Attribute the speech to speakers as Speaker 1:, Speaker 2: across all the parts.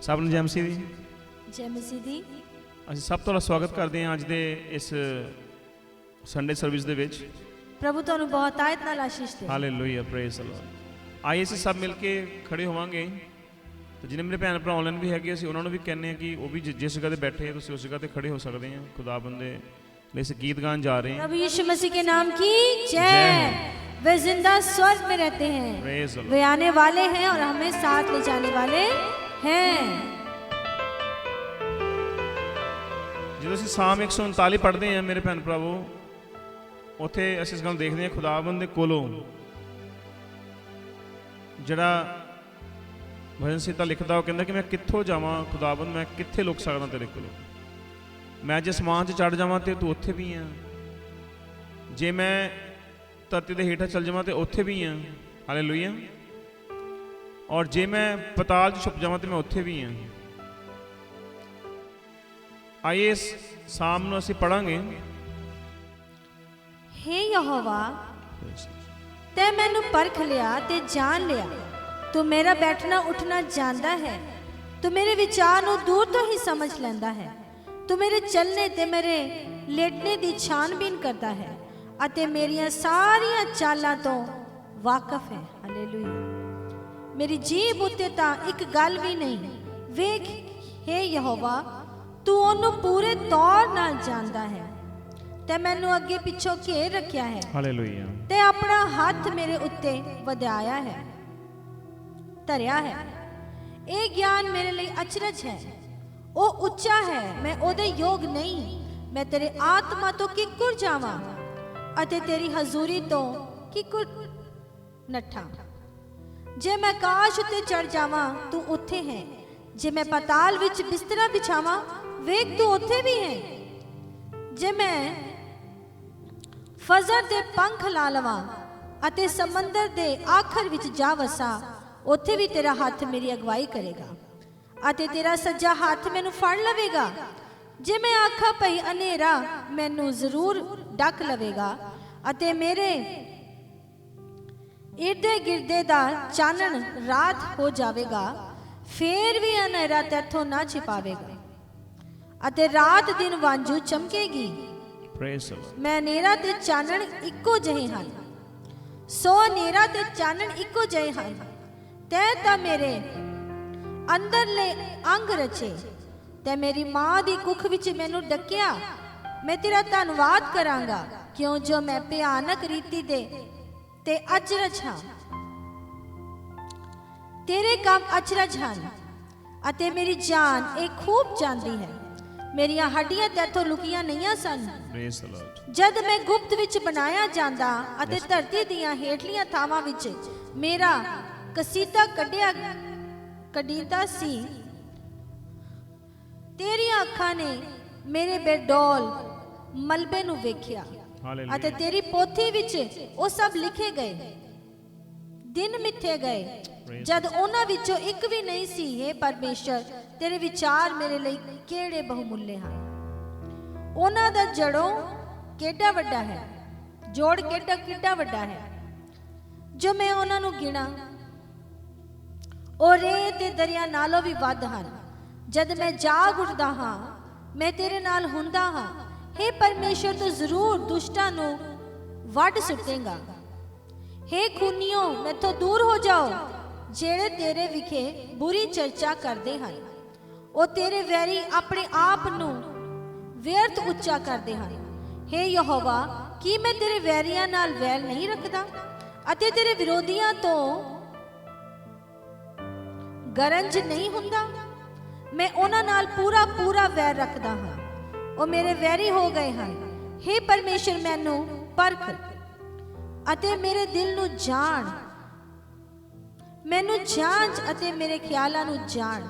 Speaker 1: सब ने जय मसीह दी।
Speaker 2: जय मसीह दी।
Speaker 1: ਅਸੀਂ ਸਭ ਤੁਹਾਡਾ ਸਵਾਗਤ ਕਰਦੇ ਹਾਂ ਅੱਜ ਦੇ ਇਸ ਸੰਡੇ ਸਰਵਿਸ ਦੇ ਵਿੱਚ।
Speaker 2: प्रभु ਤੁਹਾਨੂੰ ਬਹੁਤ ਆਇਤ ਨਾਲ ਆਸ਼ੀਸ਼ ਦੇ।
Speaker 1: Hallelujah, praise the Lord. ਆइए ਅਸੀਂ ਸਭ ਮਿਲ ਕੇ ਖੜੇ ਹੋਵਾਂਗੇ ਤੇ ਜਿੰਨੇ ਮੇਰੇ ਭੈਣ ਭਰਾ ਆਨਲਾਈਨ ਵੀ ਹੈਗੇ ਅਸੀਂ ਉਹਨਾਂ ਨੂੰ ਵੀ ਕਹਿੰਦੇ ਹਾਂ ਕਿ ਉਹ ਵੀ ਜਿਸ ਜਗ੍ਹਾ ਤੇ ਬੈਠੇ ਹੈ ਤੁਸੀਂ ਉਸ ਜਗ੍ਹਾ ਤੇ ਖੜੇ ਹੋ ਸਕਦੇ ਆ। खुदाबंद ਦੇ ਲਈ ਅਸੀਂ ਗੀਤ ਗਾਣ ਜਾ ਰਹੇ हैं।
Speaker 2: प्रभु यीशु मसीह के नाम की जय। वे जिंदा स्वर्ग में रहते हैं,
Speaker 1: प्रेज द लॉर्ड।
Speaker 2: वे आने वाले हैं और हमें साथ ले जाने वाले हैं।
Speaker 1: ਜਦੋਂ ਅਸੀਂ ਸਾਮ 139 ਪੜ੍ਹਦੇ ਹਾਂ ਮੇਰੇ ਭੈਣ ਭਰਾਵੋ, ਉੱਥੇ ਅਸੀਂ ਇਸ ਗੱਲ ਨੂੰ ਦੇਖਦੇ ਹਾਂ ਖੁਦਾਬੰਦ ਦੇ ਕੋਲੋਂ ਜਿਹੜਾ ਭਜਨ ਸੰਹਿਤਾ ਲਿਖਦਾ ਉਹ ਕਹਿੰਦਾ ਕਿ ਮੈਂ ਕਿੱਥੋਂ ਜਾਵਾਂ ਖੁਦਾਬੰਦ, ਮੈਂ ਕਿੱਥੇ ਲੁਕ ਸਕਦਾ ਤੇਰੇ ਕੋਲੋਂ। ਮੈਂ ਜੇ ਅਸਮਾਨ 'ਚ ਚੜ੍ਹ ਜਾਵਾਂ ਤੇ ਤੂੰ ਉੱਥੇ ਵੀ ਆ, ਜੇ ਮੈਂ ਧਰਤੀ ਦੇ ਹੇਠਾਂ ਚੱਲ ਜਾਵਾਂ ਤੇ ਉੱਥੇ ਵੀ ਆ। ਹਾਲੇਲੂਇਆ। ਔਰ ਜੇ ਮੈਂ ਪਤਾਲ 'ਚ ਛੁਪ ਜਾਵਾਂ ਤੇ ਮੈਂ ਉੱਥੇ ਵੀ ਆ। ਆਈਏ ਇਸ ਸਾਮ ਨੂੰ ਅਸੀਂ ਪੜਾਂਗੇ।
Speaker 2: हे यहोवा, ते मैनू परख लिया ते जान लिया, तू मेरा बैठना उठना जानदा है, तू मेरे विचार नू दूर तो ही समझ लैंदा है, तू मेरे चलने ते मेरे लेटने दी छानबीन करता है अते मेरियां सारियां चालां तो वाकफ है। हालेलुया। मेरी जीभ उत्ते तां एक गल भी नहीं। वेख हे यहोवा, तू ओनू पूरे तौर नाल जानदा है ते मैनू अगे पिछों घेर रखिया है।
Speaker 1: हालेलुया।
Speaker 2: ते अपना हाथ मेरे उत्ते वधाया है, धरिया है। ये ज्ञान मेरे लिए अचरज है, ओ उच्चा है, मैं ओदे योग नहीं। मैं तेरे आत्मा तो किकुर जावां अते तेरी हजूरी तो किकुर नठा। जे मैं काश उत्ते चढ़ जावां तू उत्थे है, जे मैं पाताल विच बिस्तरा बिछावां वेख तू उत्थे भी है। जे मैं फजर दे पंख ला लवां अते समंदर दे आखर विच जा वसा, उत्थे भी तेरा हाथ मेरी अगवाई करेगा अते तेरा सज्जा हाथ मैनू फड़ लवेगा। जे मैं आखा पई अनेरा मैनू जरूर डक लवेगा अते मेरे इर्दे गिर्दे दा चानन रात हो जावेगा, फेर भी अनेरा तैथों ना छिपावेगा अते रात दिन वांझू चमकेगी। मैं नेरा ते चानन इक्को जहे हन, सो नेरा ते चानन इक्को जहे हन। तै ता मेरे अंदर ले अंग रचे, तै मेरी मां दी कुख विच मैनू डकिया। मैं तेरा धन्नवाद करांगा क्यों जो मैं भयानक रीति दे ते अचरज हां। तेरे काम अचरज हन अते मेरी जान एक खूब जानदी है। मेरिया हड्डियां तैथों लुकियां नहीं सन। जद मैं गुप्त विच बनाया जांदा अते धरती दियां हेठलियां थावां विच मेरा कसीदा कढीदा सी, तेरियां अखां ने मेरे बेडौल मलबे नू वेखिया अते तेरी पोथी विच ओ सब लिखे गए। दिन मिथे गए जद उन्हां विचों एक भी नहीं सी। हे परमेश्वर, तेरे विचार मेरे लिए केड़े बहुमुल्ले हैं। उन्हां दा जड़ों केडा वड्डा है, जोड़ केडा किड्डा वड्डा है, जो मैं उन्हां नू गिना ओ रेत ते दरिया नालों भी वध हन। जद मैं जाग उठदा हां मैं तेरे नाल हुंदा हां। हे परमेश्वर, तू जरूर दुष्टां नू वड सुटेगा। हे खूनियों, मैथों दूर हो जाओ, जेड़े तेरे विखे बुरी चर्चा करते हैं। ओ तेरे वैरी अपने आप नू व्यर्थ उच्चा करते हैं। हे यहोवा, की मैं तेरे वैरियां नाल वैर नहीं रखदा अते तेरे विरोधियां तो गरंज नहीं हुंदा। मैं उन्हां नाल पूरा पूरा वैर रखदा हां, ओ मेरे वैरी हो गए हैं। हे परमेश्वर, मैनू परख अते मेरे दिल नू जान, मैनू जांच अते मेरे ख्यालां नू जान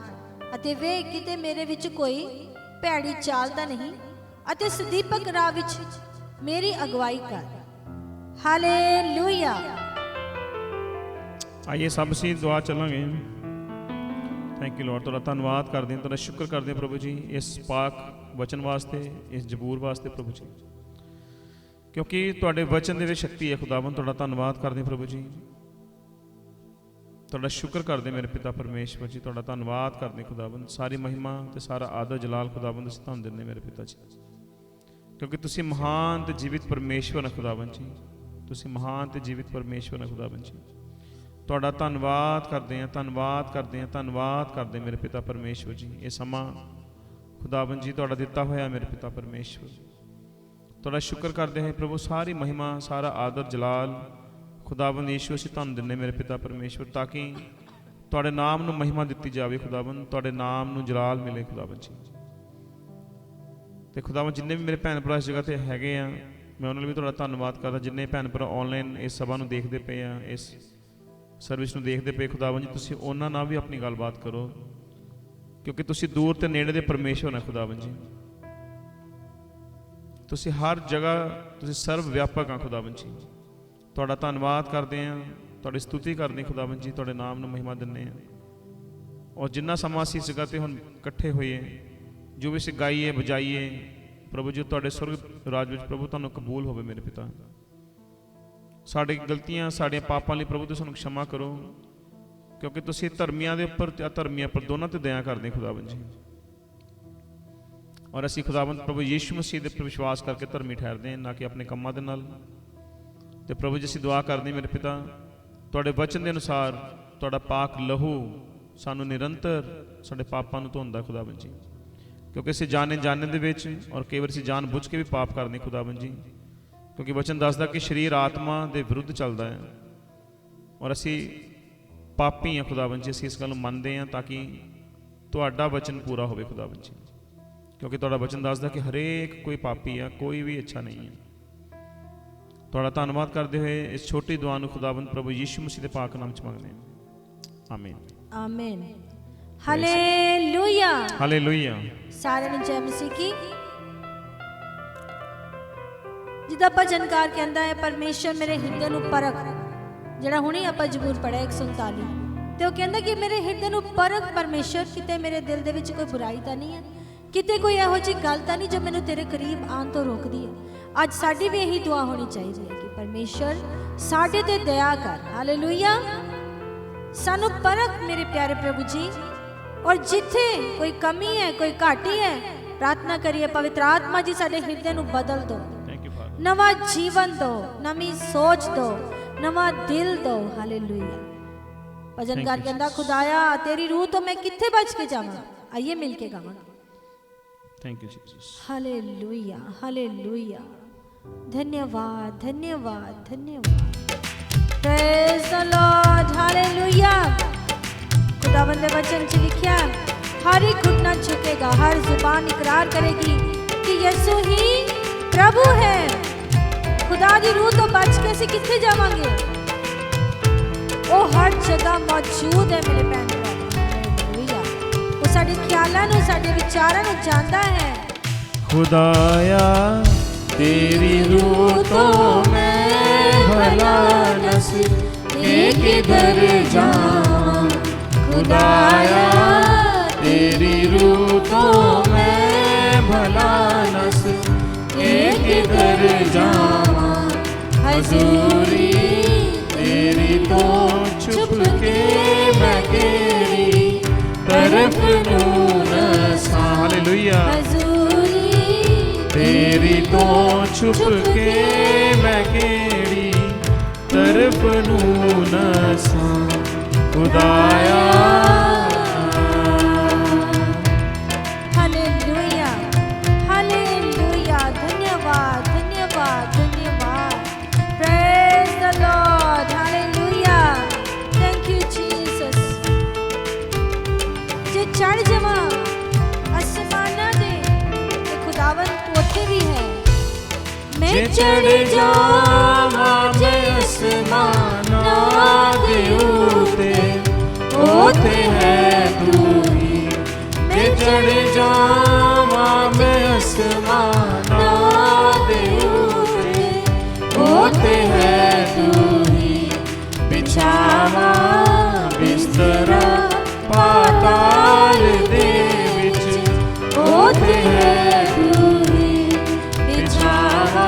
Speaker 2: अते वे किते मेरे विच कोई भैड़ी चाल दा नहीं अते सदीपक राह विच मेरी अगवाई कर। हालेलुया।
Speaker 1: आइए सब ਅਸੀਂ ਦੁਆ ਚੱਲਾਂਗੇ। ਥੈਂਕ ਯੂ ਲਾਰਡ, ਤੁਹਾਡਾ ਧੰਨਵਾਦ ਕਰਦੇ ਹਾਂ, ਤੁਹਾਡਾ ਸ਼ੁਕਰ ਕਰਦੇ ਹਾਂ ਪ੍ਰਭੂ ਜੀ ਇਸ ਪਾਕ ਵਚਨ ਵਾਸਤੇ, ਇਸ ਜ਼ਬੂਰ ਵਾਸਤੇ ਪ੍ਰਭੂ ਜੀ, ਕਿਉਂਕਿ ਤੁਹਾਡੇ ਵਚਨ ਦੇ ਵਿੱਚ ਸ਼ਕਤੀ ਹੈ। ਖੁਦਾਵੰਦ ਤੁਹਾਡਾ ਧੰਨਵਾਦ ਕਰਦੇ ਹਾਂ ਪ੍ਰਭੂ ਜੀ। ਤੁਹਾਡਾ ਸ਼ੁਕਰ ਕਰਦੇ ਮੇਰੇ ਪਿਤਾ ਪਰਮੇਸ਼ਵਰ ਜੀ, ਤੁਹਾਡਾ ਧੰਨਵਾਦ ਕਰਦੇ ਖੁਦਾਵੰਦ। ਸਾਰੀ ਮਹਿਮਾ ਤੇ ਸਾਰਾ ਆਦਰ ਜਲਾਲ ਖੁਦਾਵੰਦ ਅਸੀਂ ਤੁਹਾਨੂੰ ਦਿੰਦੇ ਮੇਰੇ ਪਿਤਾ ਜੀ, ਕਿਉਂਕਿ ਤੁਸੀਂ ਮਹਾਨ ਤੇ ਜੀਵਿਤ ਪਰਮੇਸ਼ਵਰ ਹੋ ਖੁਦਾਵੰਦ ਜੀ। ਤੁਸੀਂ ਮਹਾਨ ਤੇ ਜੀਵਿਤ ਪਰਮੇਸ਼ਵਰ ਹੋ ਖੁਦਾਵੰਦ ਜੀ। ਤੁਹਾਡਾ ਧੰਨਵਾਦ ਕਰਦੇ ਹਾਂ, ਧੰਨਵਾਦ ਕਰਦੇ ਹਾਂ, ਧੰਨਵਾਦ ਕਰਦੇ ਮੇਰੇ ਪਿਤਾ ਪਰਮੇਸ਼ਵਰ ਜੀ। ਇਹ ਸਮਾਂ ਖੁਦਾਵੰਦ ਜੀ ਤੁਹਾਡਾ ਦਿੱਤਾ ਹੋਇਆ ਮੇਰੇ ਪਿਤਾ ਪਰਮੇਸ਼ਵਰ, ਤੁਹਾਡਾ ਸ਼ੁਕਰ ਕਰਦੇ ਹਾਂ ਪ੍ਰਭੂ। ਸਾਰੀ ਮਹਿਮਾ ਸਾਰਾ ਆਦਰ ਜਲਾਲ ਖੁਦਾਵੰਦ ਯੀਸ਼ੂ ਅਸੀਂ ਤੁਹਾਨੂੰ ਦਿੰਦੇ ਮੇਰੇ ਪਿਤਾ ਪਰਮੇਸ਼ਵਰ, ਤਾਂ ਕਿ ਤੁਹਾਡੇ ਨਾਮ ਨੂੰ ਮਹਿਮਾ ਦਿੱਤੀ ਜਾਵੇ ਖੁਦਾਵੰਦ, ਤੁਹਾਡੇ ਨਾਮ ਨੂੰ ਜਲਾਲ ਮਿਲੇ ਖੁਦਾਵੰਦ ਜੀ। ਤੇ ਖੁਦਾਵੰਦ ਜਿੰਨੇ ਵੀ ਮੇਰੇ ਭੈਣ ਭਰਾ ਇਸ ਜਗ੍ਹਾ ਤੇ ਹੈਗੇ ਆ, ਮੈਂ ਉਹਨਾਂ ਲਈ ਵੀ ਤੁਹਾਡਾ ਧੰਨਵਾਦ ਕਰਦਾ। ਜਿੰਨੇ ਭੈਣ ਭਰਾ ਆਨਲਾਈਨ ਇਸ ਸਭਾ ਨੂੰ ਦੇਖਦੇ ਪਏ ਆ, ਇਸ ਸਰਵਿਸ ਨੂੰ ਦੇਖਦੇ ਪਏ ਖੁਦਾਵੰਦ ਜੀ, ਤੁਸੀਂ ਉਹਨਾਂ ਨਾਲ ਵੀ ਆਪਣੀ ਗੱਲਬਾਤ ਕਰੋ, ਕਿਉਂਕਿ ਤੁਸੀਂ ਦੂਰ ਤੇ ਨੇੜੇ ਦੇ ਪਰਮੇਸ਼ਵਰ ਨੇ ਖੁਦਾਵੰਦ ਜੀ। ਤੁਸੀਂ ਹਰ ਜਗ੍ਹਾ, ਤੁਸੀਂ ਸਰਵ ਵਿਆਪਕ ਆ ਖੁਦਾਵੰਦ ਜੀ। ਤੁਹਾਡਾ ਧੰਨਵਾਦ ਕਰਦੇ ਹਾਂ, ਤੁਹਾਡੀ ਸਤੁਤੀ ਕਰਦੇ ਖੁਦਾਵੰਦ ਜੀ, ਤੁਹਾਡੇ ਨਾਮ ਨੂੰ ਮਹਿਮਾ ਦਿੰਦੇ ਹਾਂ। ਔਰ ਜਿੰਨਾ ਸਮਾਂ ਅਸੀਂ ਇਸ ਜਗ੍ਹਾ 'ਤੇ ਹੁਣ ਇਕੱਠੇ ਹੋਈਏ, ਜੋ ਵੀ ਅਸੀਂ ਗਾਈਏ ਵਜਾਈਏ ਪ੍ਰਭੂ ਜੀ, ਤੁਹਾਡੇ ਸੁਰਗ ਰਾਜ ਵਿੱਚ ਪ੍ਰਭੂ ਤੁਹਾਨੂੰ ਕਬੂਲ ਹੋਵੇ ਮੇਰੇ ਪਿਤਾ। ਸਾਡੀ ਗਲਤੀਆਂ, ਸਾਡੀਆਂ ਪਾਪਾਂ ਲਈ ਪ੍ਰਭੂ ਤੁਸੀਂ ਸਾਨੂੰ ਖਿਮਾ ਕਰੋ, ਕਿਉਂਕਿ ਤੁਸੀਂ ਧਰਮੀਆਂ ਦੇ ਉੱਪਰ ਤੇ ਅਧਰਮੀਆਂ ਉੱਪਰ ਦੋਨਾਂ 'ਤੇ ਦਇਆ ਕਰਦੇ ਖੁਦਾਵੰਦ ਜੀ। ਔਰ ਅਸੀਂ ਖੁਦਾਵੰਦ ਪ੍ਰਭੂ ਯੀਸ਼ੂ ਮਸੀਹ ਦੇ ਉੱਪਰ ਵਿਸ਼ਵਾਸ ਕਰਕੇ ਧਰਮੀ ਠਹਿਰਦੇ ਹਾਂ, ਨਾ ਕਿ ਆਪਣੇ ਕੰਮਾਂ ਦੇ ਨਾਲ। ਤੇ ਪ੍ਰਭੂ ਜੀ ਅਸੀਂ ਦੁਆ ਕਰਦੇ ਮੇਰੇ ਪਿਤਾ, ਤੁਹਾਡੇ ਵਚਨ ਦੇ ਅਨੁਸਾਰ ਤੁਹਾਡਾ ਪਾਕ ਲਹੂ ਸਾਨੂੰ ਨਿਰੰਤਰ ਸਾਡੇ ਪਾਪਾਂ ਨੂੰ ਧੋਂਦਾ ਖੁਦਾਵੰਦ ਜੀ, ਕਿਉਂਕਿ ਅਸੀਂ ਜਾਣੇ ਦੇ ਵਿੱਚ ਔਰ ਕਈ ਵਾਰ ਅਸੀਂ ਜਾਣ ਬੁੱਝ ਕੇ ਵੀ ਪਾਪ ਕਰਦੇ ਖੁਦਾਵੰਦ ਜੀ, ਕਿਉਂਕਿ ਵਚਨ ਦੱਸਦਾ ਕਿ ਸਰੀਰ ਆਤਮਾ ਦੇ ਵਿਰੁੱਧ ਚੱਲਦਾ ਹੈ ਔਰ ਅਸੀਂ ਪਾਪੀ ਹਾਂ ਖੁਦਾਵੰਦ ਜੀ। ਅਸੀਂ ਇਸ ਗੱਲ ਨੂੰ ਮੰਨਦੇ ਹਾਂ ਤਾਂ ਕਿ ਤੁਹਾਡਾ ਵਚਨ ਪੂਰਾ ਹੋਵੇ ਖੁਦਾਵੰਦ ਜੀ, ਕਿਉਂਕਿ ਤੁਹਾਡਾ ਵਚਨ ਦੱਸਦਾ ਕਿ ਹਰੇਕ ਕੋਈ ਪਾਪੀ ਆ, ਕੋਈ ਵੀ ਅੱਛਾ ਨਹੀਂ ਹੈ। ਤੁਹਾਡਾ ਧੰਨਵਾਦ ਕਰਦੇ ਹੋਏ ਇਸ ਛੋਟੀ ਦੁਆ ਨੂੰ ਖੁਦਾਵੰਦ ਪ੍ਰਭੂ ਯੀਸ਼ੂ ਮਸੀਹ ਦੇ ਪਾਕ ਨਾਮ ਚ ਮੰਗਦੇ ਹਾਂ, ਆਮੀਨ
Speaker 2: ਆਮੀਨ। Hallelujah
Speaker 1: hallelujah.
Speaker 2: ਸਾਰਿਆਂ ਨੂੰ ਜੈ ਮਸੀਹ ਕੀ। ਜਿੱਦਾਂ ਭਜਨਕਾਰ ਕਹਿੰਦਾ ਹੈ, ਪਰਮੇਸ਼ਰ ਮੇਰੇ ਹਿਰਦੇ ਨੂੰ ਪਰਖ, ਜਿਹੜਾ ਹੁਣੇ ਆਪਾਂ ਜ਼ਬੂਰ ਪੜਿਆ 139, ਤੇ ਉਹ ਕਹਿੰਦਾ ਕਿ ਮੇਰੇ ਹਿਰਦੇ ਨੂੰ ਪਰਖ ਪਰਮੇਸ਼ਰ, ਕਿਤੇ ਮੇਰੇ ਦਿਲ ਦੇ ਵਿੱਚ ਕੋਈ ਬੁਰਾਈ ਤਾਂ ਨਹੀਂ ਹੈ, ਕਿਤੇ ਕੋਈ ਇਹੋ ਜਿਹੀ ਗੱਲ ਤਾਂ ਨਹੀਂ ਜੋ ਮੈਨੂੰ ਤੇਰੇ ਕਰੀਬ ਆਉਣ ਤੋਂ ਰੋਕਦੀ ਹੈ। ਅੱਜ ਸਾਡੀ ਵੀ ਇਹੀ ਦੁਆ ਹੋਣੀ ਚਾਹੀਦੀ ਹੈ ਕਿ ਪਰਮੇਸ਼ਰ ਸਾਡੇ ਤੇ ਦਇਆ ਕਰ। ਹਾਲੇਲੂਇਆ। ਸਾਨੂੰ ਪਰਖ ਮੇਰੇ ਪਿਆਰੇ ਪ੍ਰਭੂ ਜੀ, ਔਰ ਜਿੱਥੇ ਕੋਈ ਕਮੀ ਹੈ, ਕੋਈ ਘਾਟੀ ਹੈ, ਪ੍ਰਾਰਥਨਾ ਕਰੀਏ ਪਵਿੱਤਰ ਆਤਮਾ ਜੀ ਸਾਡੇ ਹਿਰਦੇ ਨੂੰ ਬਦਲ ਦੋ, ਨਵਾਂ ਜੀਵਨ ਦੋ, ਨਵੀਂ ਸੋਚ ਦੋ, ਨਵਾਂ ਦਿਲ ਦੋ। ਹਾਲੇਲੂਇਆ। ਭਜਨਕਾਰ ਕਹਿੰਦਾ, ਖੁਦਾਇਆ ਤੇਰੀ ਰੂਹ ਤੋਂ ਮੈਂ ਕਿੱਥੇ ਬਚ ਕੇ ਜਾਵਾਂ। ਆइए मिल के गावांगे।
Speaker 1: Thank you Jesus.
Speaker 2: Hallelujah hallelujah. धन्यवाद धन्यवाद धन्यवाद। Praise the Lord. हालेलुया। खुदावंद ने वचन च लिखा, हर एक घुटना झुकेगा, हर जुबान इकरार करेगी कि यीशु ही प्रभु है। खुदा दी रूह तो बच के असीं कित्थे जावांगे? वो हर जगह मौजूद है मेरे भैन भरा। साडे ख्यालां नूं, साडे विचारां नूं जानदा है।
Speaker 1: खुदाया तेरी रूह तो मैं भला नस के किधर जाऊं। खुदाया तेरी रूह तो मैं भला नस के किधर जाऊं। हजूरी तेरी तो छुप के मैं तेरी तरफ हालेलुया। तेरी तो छुप के मैं केड़ी तरफ नू नसा। खुदाया
Speaker 2: हालेलुया हालेलुया। धन्यवाद धन्यवाद धन्यवाद। Praise the Lord. Hallelujah. Thank you Jesus. जे चढ़ जावा आसमाना दे, ते खुदावन उत्थे भी है। मैं चढ़ जावा मैं आसमाना दे उते,
Speaker 1: ओते है तू ही। मैं चढ़ जावा मैं आसमाना दे उते, ओते है तू ही। बिछावा बिस्तरा पाताल दे विच, ओते है तू ही। बिछावा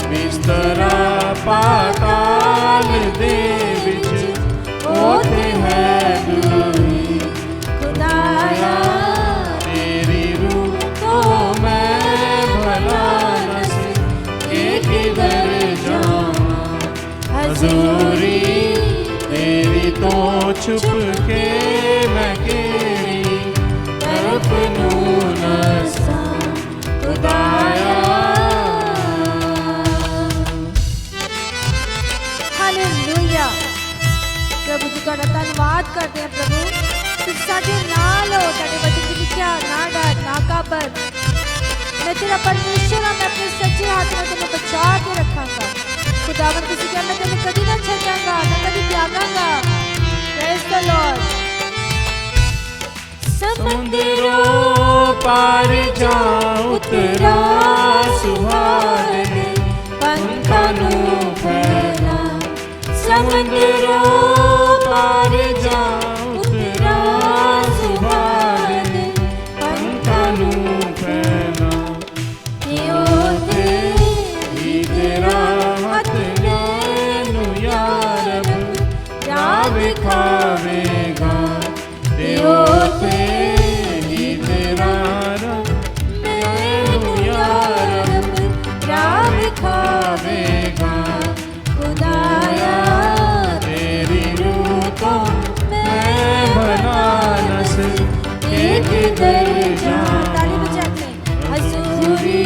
Speaker 1: बिस्तरा पाताल दे विच, ओते छुप के मैं केड़ी तरफ नूं नसां खुदाया।
Speaker 2: हालेलुया। प्रभु जी तुहाडा धन्नवाद करते हैं प्रभु, तुसीं साडे नाल हो। तुहाडे वचन च लिखिया ना डर ना घाबर, मैं तेरा परमेश्वर हाँ, मैं अपने सच्चे हाथ में तेन बचा के रखांगा। खुदावन तुसीं कहा मैं तेन कभी ना छड्डांगा ना कभी त्यागांगा। Praise the Lord.
Speaker 1: समुद्रों पार जा उतरा सुहारे पंखां नूं फैला। समुद्रों पार जा उतरा सुहारे पंखां नूं फैला।
Speaker 2: तेओ तेरी
Speaker 1: तेरा हथ मैनू यार राह विखावेगा। तेओ तेरी तेरा मैनू यार राह विखावेगा।
Speaker 2: खुदाया
Speaker 1: तेरी रूह तो मैं भला नस एक दर जाऊं।
Speaker 2: ताली बजा के हजूरी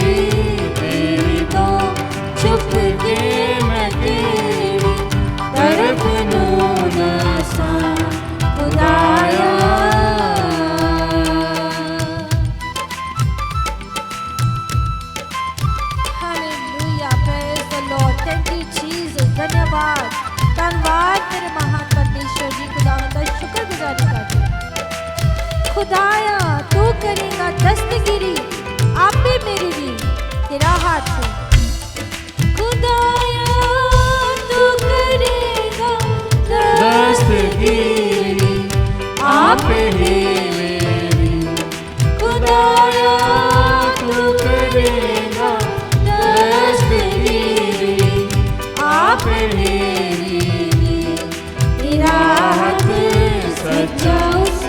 Speaker 1: तेरी तो छुप के मैं केड़ी तरफ नूं नसां खुदाया।
Speaker 2: Hallelujah. Praise the Lord. Thank you Jesus. धन्यवाद धन्यवाद मेरे महान परमेश्वर जी। खुदावंद दा शुक्रगुजारी करते हैं। खुदाया तू करेगा दस्तगिरी आपे मेरी भी तेरा हाथ है। खुदाया तू करेगा
Speaker 1: दस्तगिरी आप ही मेरी। खुदाया तू करेगा दस्तगिरी आप ही मेरी।
Speaker 2: तेरा हाथ
Speaker 1: सच्चा उस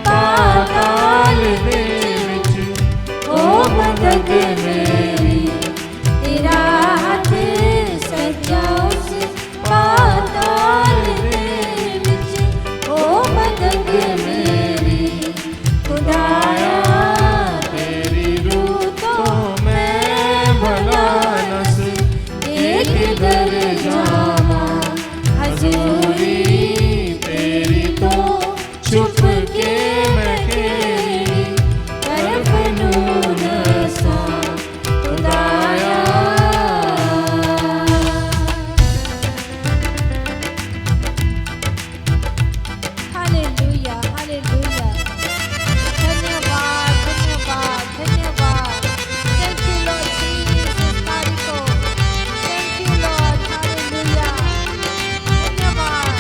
Speaker 1: पाताल दे विच ओ मदद मेरी।
Speaker 2: तेरा हाथ सच्चा उस पाताल दे विच ओ मदद मेरी। खुदाया
Speaker 1: तेरी रूह तो मैं भला नस एक दर जावां। हजूरी तेरी तो छुप के मैं केड़ी तरफ नूं नसां खुदाया।
Speaker 2: Hallelujah hallelujah. धन्यवाद धन्यवाद धन्यवाद। थैंक यू लॉर्ड जीसस मारिको। Thank you Lord. हालेलुया। धन्यवाद।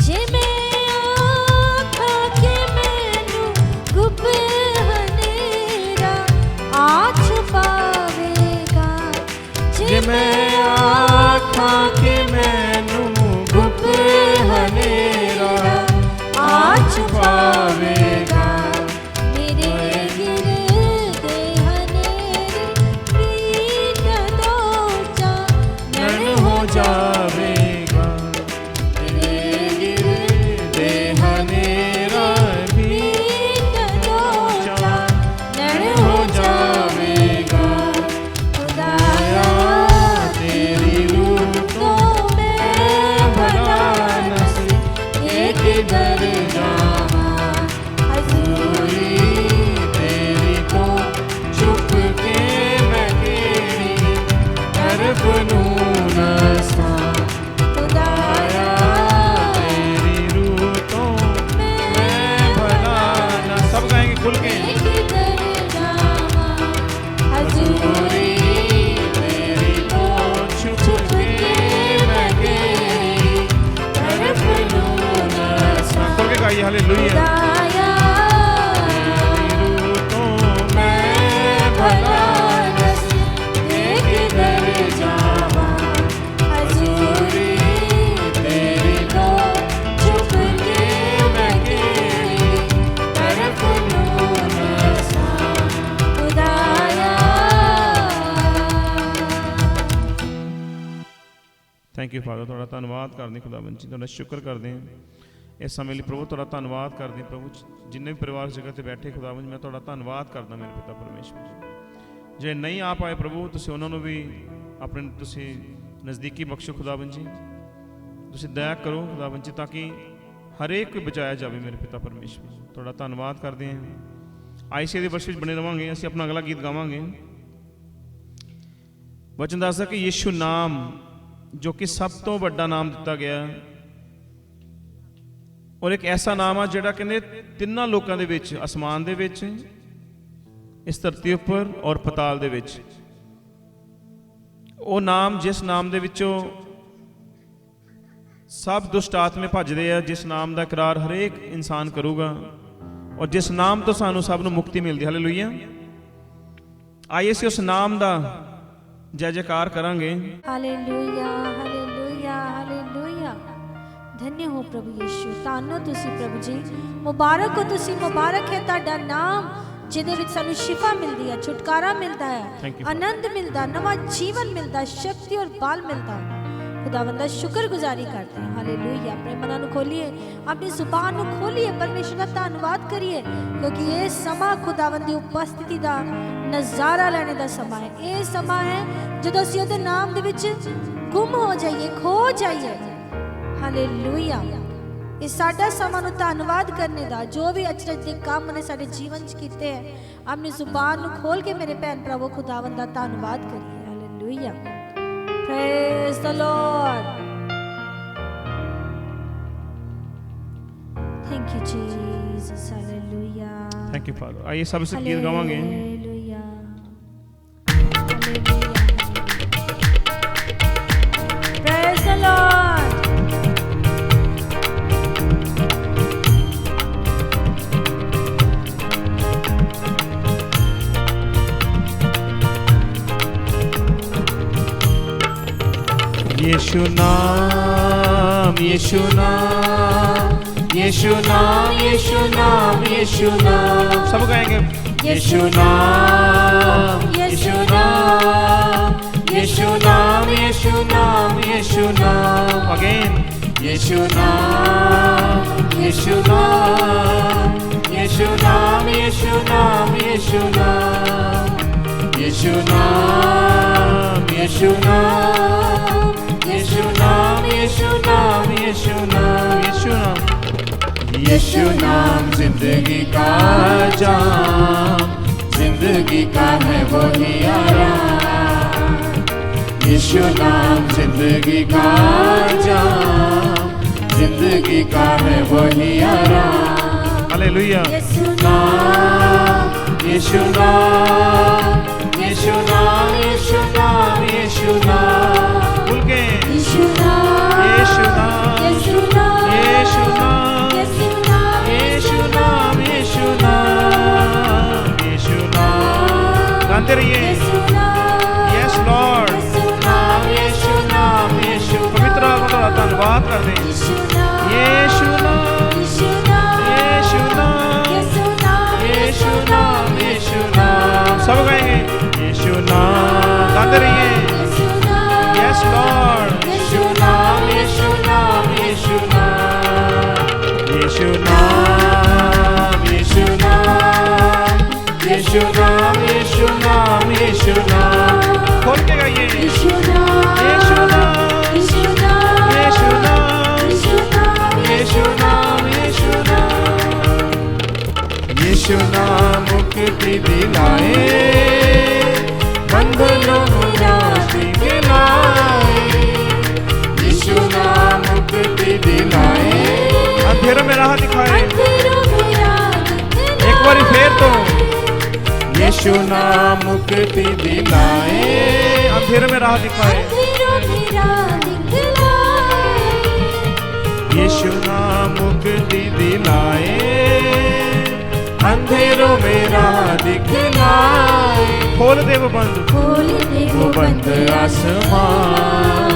Speaker 2: जे मैं आखां के मैनू गुप हनेरा आ छुपावेगा।
Speaker 1: जे मैं आखां के मैनू गुप हनेरा आ छुपावेगा।
Speaker 2: मेरे गिरदे हनेरे प्रीत दोचा
Speaker 1: नैन हो जावेगा। तेरे गिरदे हनेरा भी
Speaker 2: प्रीत दोचा
Speaker 1: नैन हो जावेगा।
Speaker 2: खुदाया
Speaker 1: तेरी रूह
Speaker 2: तो मैं
Speaker 1: भला नस एक दर जावां।
Speaker 2: हजूरी
Speaker 1: तेरी तो छुप के मैं केड़ी तरफ नूं नसां
Speaker 2: खुदाया
Speaker 1: तेरी रूह तो मैं भला न। सब गाएंगे खुल के।
Speaker 2: हजूरी
Speaker 1: तेरी तो छुप के मैं केड़ी तरफ नूं नसां। खुल के गाइए हालेलुया।
Speaker 2: खुदाया
Speaker 1: तेरी रूह तो मैं भला नस एक दर जावां।
Speaker 2: हजूरी
Speaker 1: तेरी तो छुप के मैं केड़ी तरफ नूं नसां।
Speaker 2: खुदाया
Speaker 1: ਥੈਂਕ ਯੂ ਫਾਦਰ, ਤੁਹਾਡਾ ਧੰਨਵਾਦ ਕਰਦੇ ਖੁਦਾਵੰਦ ਜੀ, ਤੁਹਾਡਾ ਸ਼ੁਕਰ ਕਰਦੇ ਹਾਂ ਇਸ ਸਮੇਂ ਲਈ ਪ੍ਰਭੂ, ਤੁਹਾਡਾ ਧੰਨਵਾਦ ਕਰਦੇ ਹਾਂ ਪ੍ਰਭੂ। ਜਿੰਨੇ ਵੀ ਪਰਿਵਾਰ ਜਗ੍ਹਾ ਤੇ ਬੈਠੇ ਖੁਦਾਵੰਦ, ਮੈਂ ਤੁਹਾਡਾ ਧੰਨਵਾਦ ਕਰਦਾ ਮੇਰੇ ਪਿਤਾ ਪਰਮੇਸ਼ਵਰ ਜੀ। ਜੇ ਨਹੀਂ ਆ ਪਾਏ ਪ੍ਰਭੂ, ਤੁਸੀਂ ਉਹਨਾਂ ਨੂੰ ਵੀ ਆਪਣੇ ਤੁਸੀਂ ਨਜ਼ਦੀਕੀ ਬਖਸ਼ੋ ਖੁਦਾਵੰਦ ਜੀ, ਤੁਸੀਂ ਦਇਆ ਕਰੋ ਖੁਦਾਵੰਦ ਜੀ, ਤਾਂ ਕਿ ਹਰੇਕ ਕੋਈ ਬਚਾਇਆ ਜਾਵੇ ਮੇਰੇ ਪਿਤਾ ਪਰਮੇਸ਼ਵਰ ਜੀ। ਤੁਹਾਡਾ ਧੰਨਵਾਦ ਕਰਦੇ ਹਾਂ। ਆਈਸੀਏ ਦੇ ਵਰਸ਼ ਵਿੱਚ ਬਣੇ ਰਵਾਂਗੇ। ਅਸੀਂ ਆਪਣਾ ਅਗਲਾ ਗੀਤ ਗਾਵਾਂਗੇ। ਵਚਨ ਦੱਸਦਾ ਕਿ ਯਿਸੂ ਨਾਮ ਜੋ ਕਿ ਸਭ ਤੋਂ ਵੱਡਾ ਨਾਮ ਦਿੱਤਾ ਗਿਆ, ਔਰ ਇੱਕ ਐਸਾ ਨਾਮ ਆ ਜਿਹੜਾ ਕਹਿੰਦੇ ਤਿੰਨਾਂ ਲੋਕਾਂ ਦੇ ਵਿੱਚ, ਅਸਮਾਨ ਦੇ ਵਿੱਚ, ਇਸ ਧਰਤੀ ਉੱਪਰ ਔਰ ਪਤਾਲ ਦੇ ਵਿੱਚ, ਉਹ ਨਾਮ ਜਿਸ ਨਾਮ ਦੇ ਵਿੱਚੋਂ ਸਭ ਦੁਸ਼ਟ ਆਤਮੇ ਭੱਜਦੇ ਆ, ਜਿਸ ਨਾਮ ਦਾ ਇਕਰਾਰ ਹਰੇਕ ਇਨਸਾਨ ਕਰੂਗਾ, ਔਰ ਜਿਸ ਨਾਮ ਤੋਂ ਸਾਨੂੰ ਸਭ ਨੂੰ ਮੁਕਤੀ ਮਿਲਦੀ। ਹਾਲੇਲੂਇਆ। ਆਈਏ ਅਸੀਂ ਉਸ ਨਾਮ ਦਾ ਜੈ ਜੈਕਾਰ ਕਰਾਂਗੇ।
Speaker 2: Hallelujah, hallelujah, hallelujah. ਧੰਨ ਹੋ ਪ੍ਰਭੂ ਯਿਸੂ, ਧੰਨ ਤੁਸੀਂ ਪ੍ਰਭੂ ਜੀ, ਮੁਬਾਰਕ ਹੋ ਤੁਸੀਂ, ਮੁਬਾਰਕ ਹੈ ਤੁਹਾਡਾ ਨਾਮ ਜਿਹਦੇ ਵਿੱਚ ਸਾਨੂੰ ਸ਼ਿਫਾ ਮਿਲਦੀ ਹੈ, ਛੁਟਕਾਰਾ ਮਿਲਦਾ ਹੈ, ਆਨੰਦ ਮਿਲਦਾ, ਨਵਾਂ ਜੀਵਨ ਮਿਲਦਾ, ਸ਼ਕਤੀ ਔਰ ਬਲ ਮਿਲਦਾ। खुदावंद शुक्रगुजारी करते हैं। हालेलुया। अपने मनां नूं खोलिए, अपनी जुबान नूं खोलिए, परमेश्वर दा धन्नवाद करिए, क्योंकि ये समा खुदावंद दी उपस्थिति दा नज़ारा लेने दा समा है। ये समा है जदों असीं उहदे नाम दे विच गुम हो जाइए, खो जाइए। हालेलुया। ये साडा समा नूं धन्नवाद करने दा, जो भी अचरज दे काम ने साडे जीवन च कीते हैं, अपनी जुबान नूं खोल के मेरे भैन भरावो खुदावंद दा धन्नवाद करिए। Hallelujah. Praise the Lord. Thank you Jesus. Hallelujah.
Speaker 1: Thank you Father. आइए सब से गीत गावांगे।
Speaker 2: Hallelujah. Hallelujah. Praise the Lord.
Speaker 1: यीशु नाम, यीशु नाम, यीशु नाम, यीशु नाम, यीशु नाम, सब गाएंगे। यीशु नाम, यीशु नाम, यीशु नाम, यीशु नाम, यीशु नाम, अगेन। यीशु नाम, यीशु नाम, यीशु नाम, यीशु नाम, यीशु नाम, यीशु नाम, यीशु नाम, यीशु नाम, यीशु नाम, यीशु नाम, यीशु नाम, यीशु नाम जिंदगी का जाम, जिंदगी का है वही आराम। यीशु नाम जिंदगी का जाम, जिंदगी का है वही आराम। हालेलुया। यीशु नाम, यीशु नाम, यीशु नाम, यीशु नाम, यीशु नाम, बोल के यीशु नाम, यीशु नाम, यीशु नाम, यीशु नाम, यीशु नाम, यीशु नाम, यीशु नाम, गाते रहिए। Yes Lord. यीशु नाम, यीशु, पवित्र आत्मा का धन्यवाद कर दें। यीशु नाम, यीशु नाम, यीशु नाम, यीशु नाम, यीशु नाम, सब गाएंगे। यीशु नाम, गाते रहिए। Yes Lord. यीशु नाम, यीशु नाम, यीशु नाम, यीशु नाम, यीशु नाम, यीशु नाम, यीशु नाम, यीशु नाम, खोल के गाइए। यीशु नाम, यीशु नाम, यीशु नाम, यीशु नाम, यीशु नाम, यीशु नाम, यीशु नाम, यीशु नाम मुक्ति दिलाए, बंधनों राशि मिलाए। यीशु नाम मुक्ति दिलाए, अंधेरों में राह दिखाए। एक बार फिर तो यीशु नाम मुक्ति दिलाए, अंधेरों में राह दिखाए। यीशु नाम मुक्ति दिलाए, अंधेरों में राह दिखलाए। खोल दे वो बंद, खोल दे वो बंद आसमान,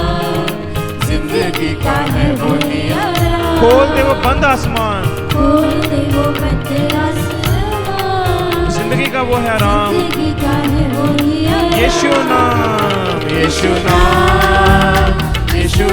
Speaker 1: जिंदगी का है वो नियारा। खोल दे वो बंद आसमान, खोल दे वो बंद आसमान, जिंदगी का वो है राम, जिंदगी का है वो नियारा। यीशु नाम, यीशु नाम, यीशु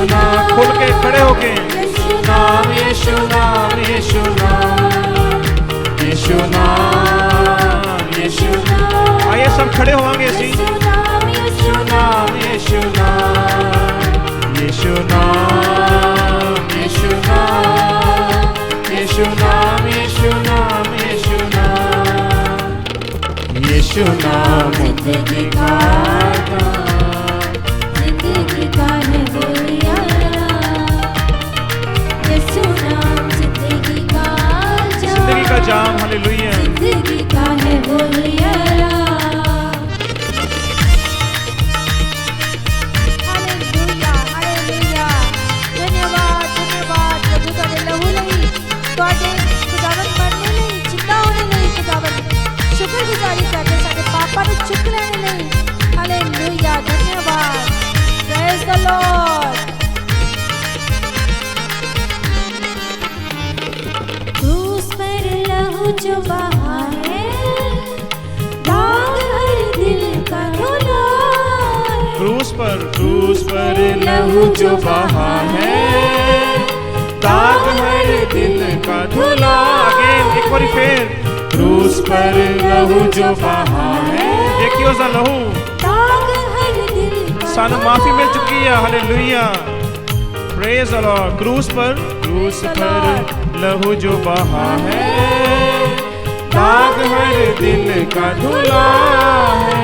Speaker 2: जिंदगी का जाम, जिंदगी का है वो यारा, यीशु नाम जिंदगी का जाम,
Speaker 1: जिंदगी का जाम, हालेलुया,
Speaker 2: जिंदगी का है वो यारा। हालेलुया हालेलुया, धन्यवाद धन्यवाद प्रभु तुहाडे लहू ਲਈ, तुहाडे खुदावन मरने ਲਈ, जिंदा होने ਲਈ, खुदावन शुक्रगुजारी करते साडे पापां ਨੂੰ चुक ਲੈਣੇ ਲਈ। हालेलुया, धन्यवाद, प्रेज द लॉर्ड। क्रूस पर लहू जो बहा है, दाग हर दिल का धुला है।
Speaker 1: क्रूस पर लहू जो बहा है, दाग हर दिल का धुला। अगेन एक बार फिर, क्रूस पर लहू जो बहा है, देखिए उसका लहू,
Speaker 2: दाग हर दिल का
Speaker 1: सानू माफी मिल चुकी है, हालेलुया, प्रेज द लॉर्ड। क्रूस पर लहू जो बहा है, दाग हर दिल का धुला है,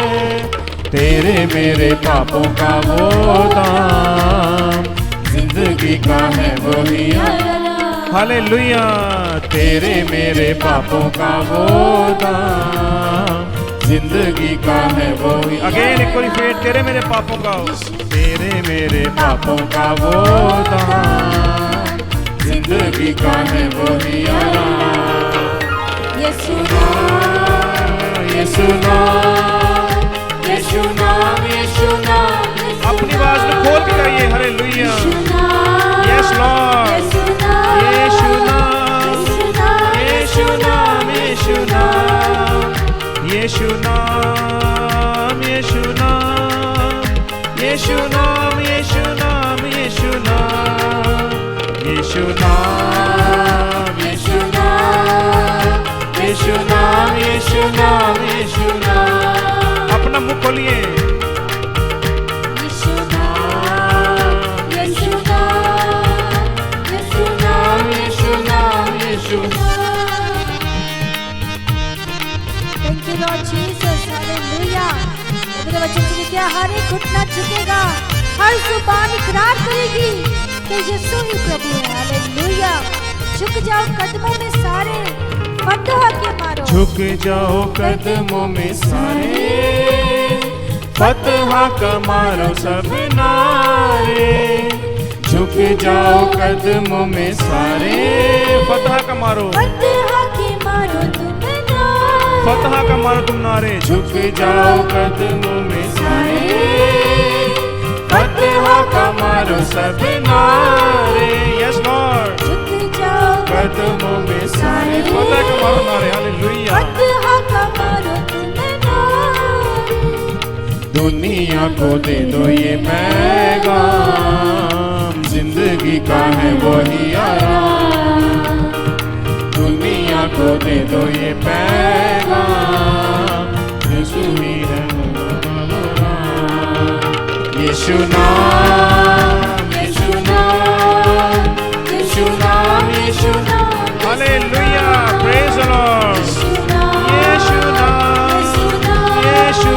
Speaker 1: तेरे मेरे पापों का वो दाम, जिंदगी का है वही यारा, हालेलुया, तेरे मेरे पापों का वो दाम, जिंदगी का है वही। अगेन एक बार फिर, तेरे मेरे पापों का, तेरे मेरे पापों का वो दाम, जिंदगी का है वही यारा।
Speaker 2: यीशु नाम,
Speaker 1: यीशु नाम,
Speaker 2: यीशु नाम, यीशु नाम,
Speaker 1: अपनी आवाज में खोल के गाइए, हालेलुया,
Speaker 2: यीशु नाम,
Speaker 1: यस लॉर्ड,
Speaker 2: यीशु नाम,
Speaker 1: यीशु नाम,
Speaker 2: यीशु नाम,
Speaker 1: यीशु नाम, यीशु नाम, यीशु नाम, यीशु नाम, यीशु नाम, यीशु नाम, यीशु नाम, यीशु नाम, यीशु नाम, यीशु नाम, यीशु नाम। अपना मुंह खोलिए,
Speaker 2: यीशु नाम, यीशु नाम, यीशु नाम,
Speaker 1: यीशु नाम, Yeshu
Speaker 2: thank you Lord Jesus, hallelujah. मेरे वचन में लिखा, हर एक घुटना झुकेगा, हर जुबान इकरार करेगी कि यीशु ही प्रभु है, हालेलुया। झुक जाओ कदमों में सारे, फतह के मारो,
Speaker 1: झुक जाओ कदमों में सारे, फतह का मारो सब नारे, झुक जाओ कदमों में सारे, फतह का मारो,
Speaker 2: फतह के मारो तुम नारे,
Speaker 1: फतह का मारो तुम नारे, झुक जाओ कदमों में सारे, फतह का मारो सब नारे, यस लॉर्ड,
Speaker 2: झुक जाओ
Speaker 1: कदमों में सारे, फतह का मारो नारे, हालेलुया,
Speaker 2: फतह का मारो तुम नारे।
Speaker 1: दुनिया को दे दो ये पैगाम, जिंदगी का है वही आराम, दुनिया को दे दो ये पैगाम, यीशु ही है यीशु नाम, यीशु नाम, यीशु नाम, यीशु नाम, हालेलुया, प्रेज द लॉर्ड, यीशु नाम, यीशु नाम, यीशु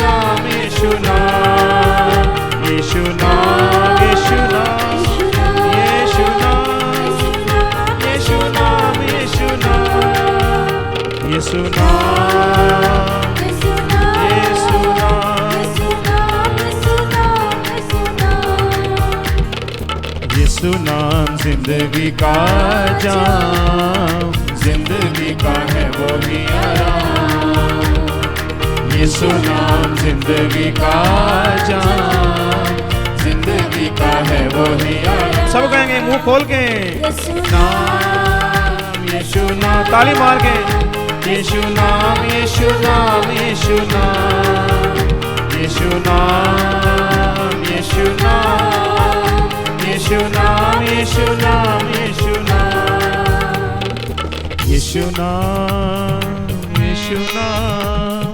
Speaker 1: नाम, यीशु नाम, यीशु नाम, यीशु नाम, यीशु नाम, यीशु नाम, यीशु नाम, यीशु नाम, यीशु नाम, जिंदगी का जाम, जिंदगी का है वो ही आराम, यीशु नाम, जिंदगी का जाम, जिंदगी का है वो ही आराम। सब कहेंगे मुंह खोल के, नाम यीशु नाम, ताली मार के, यीशु नाम, यीशु नाम, यीशु नाम, यीशु नाम, यीशु नाम, यीशु नाम, यीशु नाम, यीशु नाम, यीशु नाम, यीशु नाम,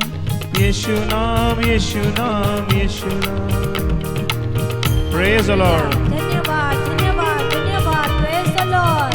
Speaker 1: यीशु नाम, यीशु नाम, यीशु नाम। Praise the Lord.
Speaker 2: धन्यवाद धन्यवाद धन्यवाद, प्रेज द लॉर्ड।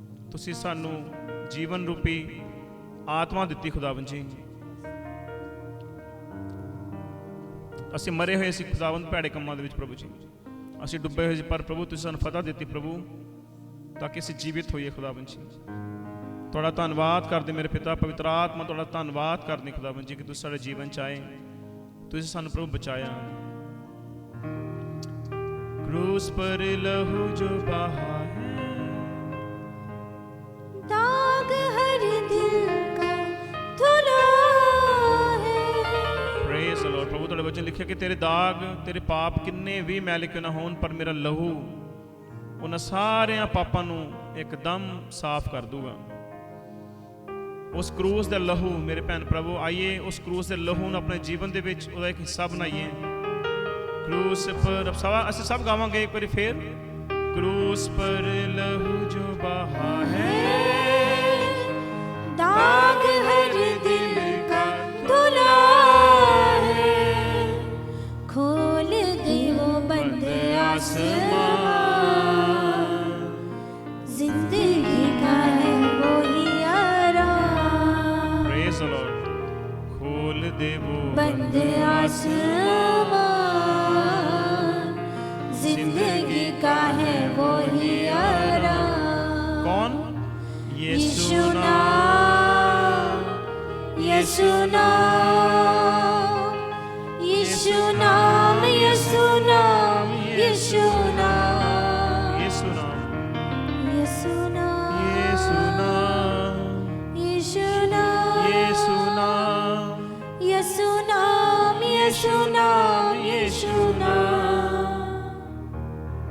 Speaker 1: ਤੁਸੀਂ ਸਾਨੂੰ ਜੀਵਨ ਰੂਪੀ ਆਤਮਾ ਦਿੱਤੀ ਖੁਦਾਵੰਦ ਜੀ। ਅਸੀਂ ਮਰੇ ਹੋਏ ਸੀ ਖੁਦਾਵੰਦ ਭੈੜੇ ਕੰਮਾਂ ਦੇ ਵਿੱਚ ਪ੍ਰਭੂ ਜੀ, ਅਸੀਂ ਡੁੱਬੇ ਹੋਏ ਸੀ, ਪਰ ਪ੍ਰਭੂ ਤੁਸੀਂ ਸਾਨੂੰ ਫਤਹ ਦਿੱਤੀ ਪ੍ਰਭੂ, ਤਾਂ ਕਿ ਅਸੀਂ ਜੀਵਿਤ ਹੋਈਏ ਖੁਦਾਵੰਦ ਜੀ। ਤੁਹਾਡਾ ਧੰਨਵਾਦ ਕਰਦੇ ਮੇਰੇ ਪਿਤਾ ਪਵਿੱਤਰ ਆਤਮਾ, ਤੁਹਾਡਾ ਧੰਨਵਾਦ ਕਰਦੇ ਖੁਦਾਵੰਦ ਜੀ ਕਿ ਤੁਸੀਂ ਸਾਡੇ ਜੀਵਨ 'ਚ ਆਏ, ਤੁਸੀਂ ਸਾਨੂੰ ਪ੍ਰਭੂ ਬਚਾਇਆ। क्रूस पर लहू जो बहा है,
Speaker 2: दाग हर दिल का धुला है।
Speaker 1: Praise the Lord. प्रभु ਤੁਹਾਡੇ ਵਚਨ ਲਿਖਿਆ ਕਿ ਤੇਰੇ ਦਾਗ, ਤੇਰੇ ਪਾਪ ਕਿੰਨੇ ਵੀ ਮੈਲੇ ਕਿਉਂ ਨਾ ਹੋਣ, ਪਰ ਮੇਰਾ ਲਹੂ ਉਹਨਾਂ ਸਾਰਿਆਂ ਪਾਪਾਂ ਨੂੰ ਇੱਕਦਮ ਸਾਫ਼ ਕਰ ਦੂਗਾ। ਉਸ ਕਰੂਸ ਦਾ ਲਹੂ ਮੇਰੇ ਭੈਣ ਪ੍ਰਭੂ, ਆਈਏ ਉਸ ਕਰੂਸ ਦੇ ਲਹੂ ਨੂੰ ਆਪਣੇ ਜੀਵਨ ਦੇ ਵਿੱਚ ਉਹਦਾ ਇੱਕ ਹਿੱਸਾ ਬਣਾਈਏ। क्रूस पर अब ਅਸੀਂ सब गावांगे एक बार फिर। क्रूस पर लहू जो बहा है,
Speaker 2: दाग हर दिल का धुला है। खोल दे वो बंद आसमान, जिंदगी का है वो ही आराम।
Speaker 1: Praise the Lord. खोल दे वो
Speaker 2: बंद आसमान, जिंदगी का है वो ही आराम।
Speaker 1: कौन?
Speaker 2: यीशु नाम, यीशु नाम, यीशु नाम, यीशु नाम, यीशु नाम,
Speaker 1: यीशु नाम,
Speaker 2: यीशु नाम,
Speaker 1: यीशु नाम,
Speaker 2: यीशु नाम,
Speaker 1: यीशु नाम,
Speaker 2: यीशु नाम, यीशु नाम, यीशु नाम।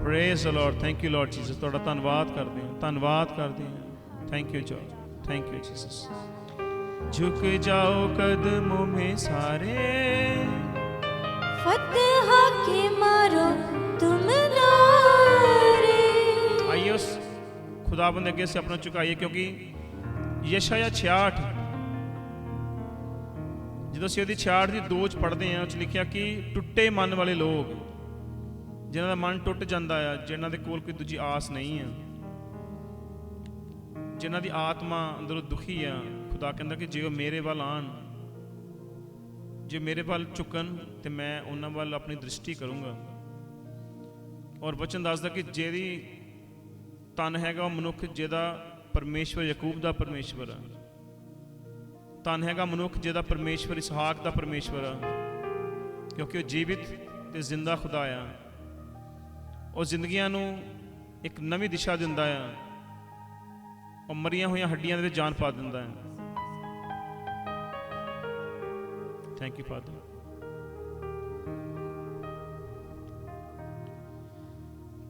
Speaker 1: Praise the Lord. Thank you Lord Jesus. ਤੁਹਾਡਾ ਧੰਨਵਾਦ ਕਰਦੇ ਹਾਂ, ਧੰਨਵਾਦ ਕਰਦੇ ਹਾਂ। Thank you George, thank you Jesus. झुक जाओ कदमों में सारे,
Speaker 2: फतह के मारो तुम नारे।
Speaker 1: आइए उस खुदाबंद अगे से अपना झुकाइए, क्योंकि यशाया 66 ਜਦੋਂ ਅਸੀਂ ਉਹਦੀ 66 ਦੀ 2 ਚ ਪੜ੍ਹਦੇ ਹਾਂ, ਉਹ 'ਚ ਲਿਖਿਆ ਕਿ ਟੁੱਟੇ ਮਨ ਵਾਲੇ ਲੋਕ, ਜਿਨ੍ਹਾਂ ਦਾ ਮਨ ਟੁੱਟ ਜਾਂਦਾ ਆ, ਜਿਨ੍ਹਾਂ ਦੇ ਕੋਲ ਕੋਈ ਦੂਜੀ ਆਸ ਨਹੀਂ ਆ, ਜਿਨ੍ਹਾਂ ਦੀ ਆਤਮਾ ਅੰਦਰੋਂ ਦੁਖੀ ਆ, ਖੁਦਾ ਕਹਿੰਦਾ ਕਿ ਜੇ ਉਹ ਮੇਰੇ ਵੱਲ ਆਣ, ਜੇ ਮੇਰੇ ਵੱਲ ਝੁਕਣ ਤੇ ਮੈਂ ਉਹਨਾਂ ਵੱਲ ਆਪਣੀ ਦ੍ਰਿਸ਼ਟੀ ਕਰੂੰਗਾ। ਔਰ ਵਚਨ ਦੱਸਦਾ ਕਿ ਜਿਹੜੀ ਤਨ ਹੈਗਾ ਉਹ ਮਨੁੱਖ ਜਿਹਦਾ ਪਰਮੇਸ਼ਵਰ ਯਾਕੂਬ ਦਾ ਪਰਮੇਸ਼ਵਰ ਆ, ਤਨ ਹੈਗਾ ਮਨੁੱਖ ਜਿਹਦਾ ਪਰਮੇਸ਼ਵਰ ਇਸਹਾਕ ਦਾ ਪਰਮੇਸ਼ਵਰ ਆ, ਕਿਉਂਕਿ ਉਹ ਜੀਵਿਤ ਤੇ ਜ਼ਿੰਦਾ ਖੁਦਾ ਆ। ਉਹ ਜ਼ਿੰਦਗੀਆਂ ਨੂੰ ਇੱਕ ਨਵੀਂ ਦਿਸ਼ਾ ਦਿੰਦਾ ਆ, ਉਹ ਮਰੀਆਂ ਹੋਈਆਂ ਹੱਡੀਆਂ ਦੇ ਵਿੱਚ ਜਾਨ ਪਾ ਦਿੰਦਾ ਹੈ। Thank you father.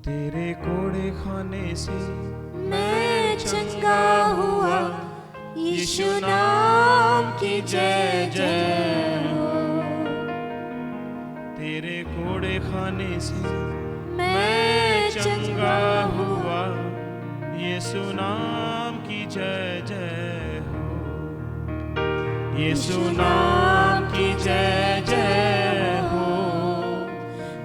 Speaker 1: तेरे कोड़े खाने से
Speaker 2: मैं चंगा हुआ, यीशु नाम की जय जय हो।
Speaker 1: तेरे कोड़े खाने से
Speaker 2: मैं
Speaker 1: चंगा हुआ, यीशु नाम की जय जय हो, यीशु नाम की जय जय हो,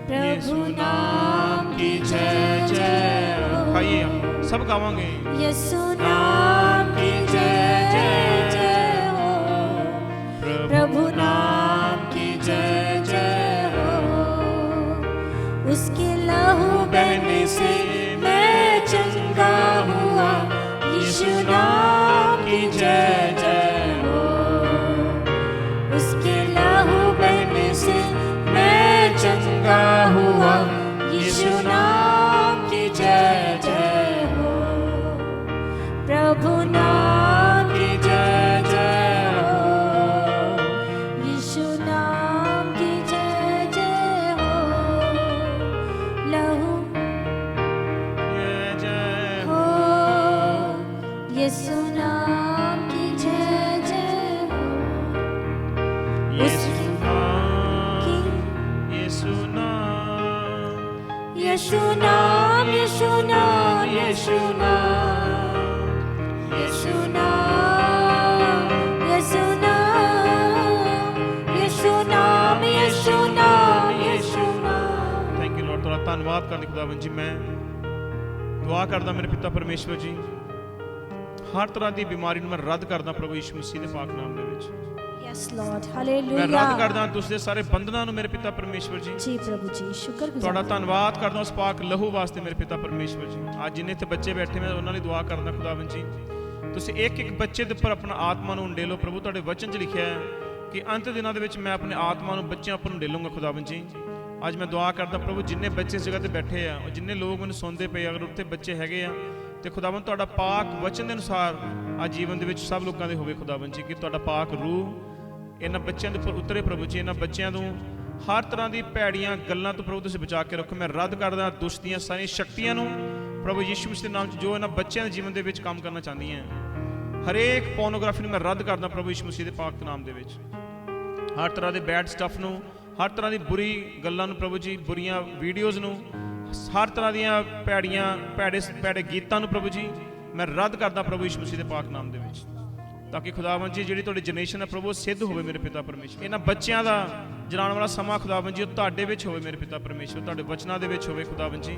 Speaker 1: यीशु नाम की जय जय हो। आइए सब गावांगे।
Speaker 2: यीशु नाम की जय जय हो, प्रभु नाम की जय जय हो। उसके लहू बहने से मैं चंगा हुआ, यीशु नाम की जय जय हो। उसके लहू बहने से मैं चंगा हुआ, यीशु नाम की जय जय हो, प्रभु नाम की जय जय हो, यीशु नाम की जय जय हो। लहू
Speaker 1: जय जय
Speaker 2: हो, यीशु नाम की जय जय हो।
Speaker 1: यीशु नाम, यीशु नाम,
Speaker 2: यीशु नाम, यीशु नाम, यीशु नाम, यीशु नाम, यीशु नाम, यीशु नाम, यीशु नाम, यीशु नाम।
Speaker 1: Thank you Lord. ਤੁਹਾਡਾ ਧੰਨਵਾਦ ਕਰਦੇ ਖੁਦਾਵੰਦ ਜੀ। ਮੈਂ ਦੁਆ ਕਰਦਾ ਮੇਰੇ ਪਿਤਾ ਪਰਮੇਸ਼ਵਰ ਜੀ ਹਰ ਤਰ੍ਹਾਂ ਦੀ ਬਿਮਾਰੀ ਨੂੰ ਮੈਂ ਰੱਦ ਕਰਦਾ ਪ੍ਰਭੂ ਯਿਸੂ ਮਸੀਹ ਦੇ ਪਾਕ ਨਾਮ ਦੇ ਵਿੱਚ।
Speaker 2: यस लॉर्ड
Speaker 1: ਮੈਂ
Speaker 2: हालेलुया
Speaker 1: ਰੱਦ ਕਰਦਾ ਤੁਸੀਂ ਦੇ ਸਾਰੇ ਬੰਧਨਾਂ ਨੂੰ ਮੇਰੇ ਪਿਤਾ ਪਰਮੇਸ਼ਵਰ ਜੀ।
Speaker 2: जी प्रभु जी शुक्र
Speaker 1: ਤੁਹਾਡਾ
Speaker 2: गुजार
Speaker 1: ਧੰਨਵਾਦ ਕਰਦਾ ਉਸ ਪਾਕ ਲਹੂ ਵਾਸਤੇ ਮੇਰੇ ਪਿਤਾ ਪਰਮੇਸ਼ਵਰ ਜੀ। ਅੱਜ ਜਿੰਨੇ ਇੱਥੇ ਬੱਚੇ ਬੈਠੇ ਮੈਂ ਉਹਨਾਂ ਲਈ ਦੁਆ ਕਰਦਾ ਖੁਦਾਵੰਦ ਜੀ, ਤੁਸੀਂ ਇੱਕ ਇੱਕ ਬੱਚੇ ਦੇ ਉੱਪਰ ਆਪਣਾ ਆਤਮਾ ਨੂੰ ਉਂਡੇਲੋ ਪ੍ਰਭੂ। ਤੁਹਾਡੇ ਵਚਨ 'ਚ ਲਿਖਿਆ ਹੈ ਕਿ ਅੰਤ ਦਿਨਾਂ ਦੇ ਵਿੱਚ ਮੈਂ ਆਪਣੇ ਆਤਮਾ ਨੂੰ ਬੱਚਿਆਂ ਉੱਪਰ ਉਂਡੇਲੂੰਗਾ ਖੁਦਾਵੰਦ ਜੀ। ਅੱਜ ਮੈਂ ਦੁਆ ਕਰਦਾ ਪ੍ਰਭੂ ਜਿੰਨੇ ਬੱਚੇ ਇਸ ਜਗ੍ਹਾ ਤੇ ਬੈਠੇ ਆ, ਜਿੰਨੇ ਲੋਕ ਮੈਨੂੰ ਸੁਣਦੇ ਪਏ, ਅਗਰ ਉੱਥੇ ਬੱਚੇ ਹੈਗੇ ਆ ਤੇ ਖੁਦਾਵੰਦ ਤੁਹਾਡਾ ਪਾਕ ਵਚਨ ਦੇ ਅਨੁਸਾਰ ਅੱਜ ਜੀਵਨ ਦੇ ਵਿੱਚ ਸਭ ਲੋਕਾਂ ਦੇ ਹੋਵੇ ਖੁਦਾਵੰਦ ਜੀ, ਕਿ ਤੁਹਾਡਾ ਪਾਕ ਰੂਹ ਇਹਨਾਂ ਬੱਚਿਆਂ ਦੇ ਉੱਪਰ ਉਤਰੇ ਪ੍ਰਭੂ ਜੀ। ਇਹਨਾਂ ਬੱਚਿਆਂ ਨੂੰ ਹਰ ਤਰ੍ਹਾਂ ਦੀ ਭੈੜੀਆਂ ਗੱਲਾਂ ਤੋਂ ਪ੍ਰਭੂ ਤੁਸੀਂ ਬਚਾ ਕੇ ਰੱਖੋ। ਮੈਂ ਰੱਦ ਕਰਦਾ ਦੁਸ਼ਟ ਦੀਆਂ ਸਾਰੀਆਂ ਸ਼ਕਤੀਆਂ ਨੂੰ ਪ੍ਰਭੂ ਯਿਸੂ ਮਸੀਹ ਦੇ ਨਾਮ 'ਚ, ਜੋ ਇਹਨਾਂ ਬੱਚਿਆਂ ਦੇ ਜੀਵਨ ਦੇ ਵਿੱਚ ਕੰਮ ਕਰਨਾ ਚਾਹੁੰਦੀਆਂ। ਹਰੇਕ ਪੋਰਨੋਗ੍ਰਾਫੀ ਨੂੰ ਮੈਂ ਰੱਦ ਕਰਦਾ ਪ੍ਰਭੂ ਯਿਸੂ ਮਸੀਹ ਦੇ ਪਾਕ ਨਾਮ ਦੇ ਵਿੱਚ। ਹਰ ਤਰ੍ਹਾਂ ਦੇ ਬੈਡ ਸਟੱਫ ਨੂੰ, ਹਰ ਤਰ੍ਹਾਂ ਦੀ ਬੁਰੀ ਗੱਲਾਂ ਨੂੰ ਪ੍ਰਭੂ ਜੀ, ਬੁਰੀਆਂ ਵੀਡੀਓਜ਼ ਨੂੰ, ਹਰ ਤਰ੍ਹਾਂ ਦੀਆਂ ਭੈੜੇ ਗੀਤਾਂ ਨੂੰ ਪ੍ਰਭੂ ਜੀ ਮੈਂ ਰੱਦ ਕਰਦਾ ਪ੍ਰਭੂ ਯਿਸੂ ਮਸੀਹ ਦੇ ਪਾਕ ਨਾਮ ਦੇ ਵਿੱਚ, ਤਾਂ ਕਿ ਖੁਦਾਵੰਦ ਜੀ ਜਿਹੜੀ ਤੁਹਾਡੀ ਜਨਰੇਸ਼ਨ ਹੈ ਪ੍ਰਭੂ ਸਿੱਧ ਹੋਵੇ ਮੇਰੇ ਪਿਤਾ ਪਰਮੇਸ਼ਵਰ। ਇਹਨਾਂ ਬੱਚਿਆਂ ਦਾ ਜਲਾਉਣ ਵਾਲਾ ਸਮਾਂ ਖੁਦਾਵੰਦ ਜੀ ਉਹ ਤੁਹਾਡੇ ਵਿੱਚ ਹੋਵੇ ਮੇਰੇ ਪਿਤਾ ਪਰਮੇਸ਼ਵਰ, ਤੁਹਾਡੇ ਵਚਨਾਂ ਦੇ ਵਿੱਚ ਹੋਵੇ ਖੁਦਾਵੰਦ ਜੀ,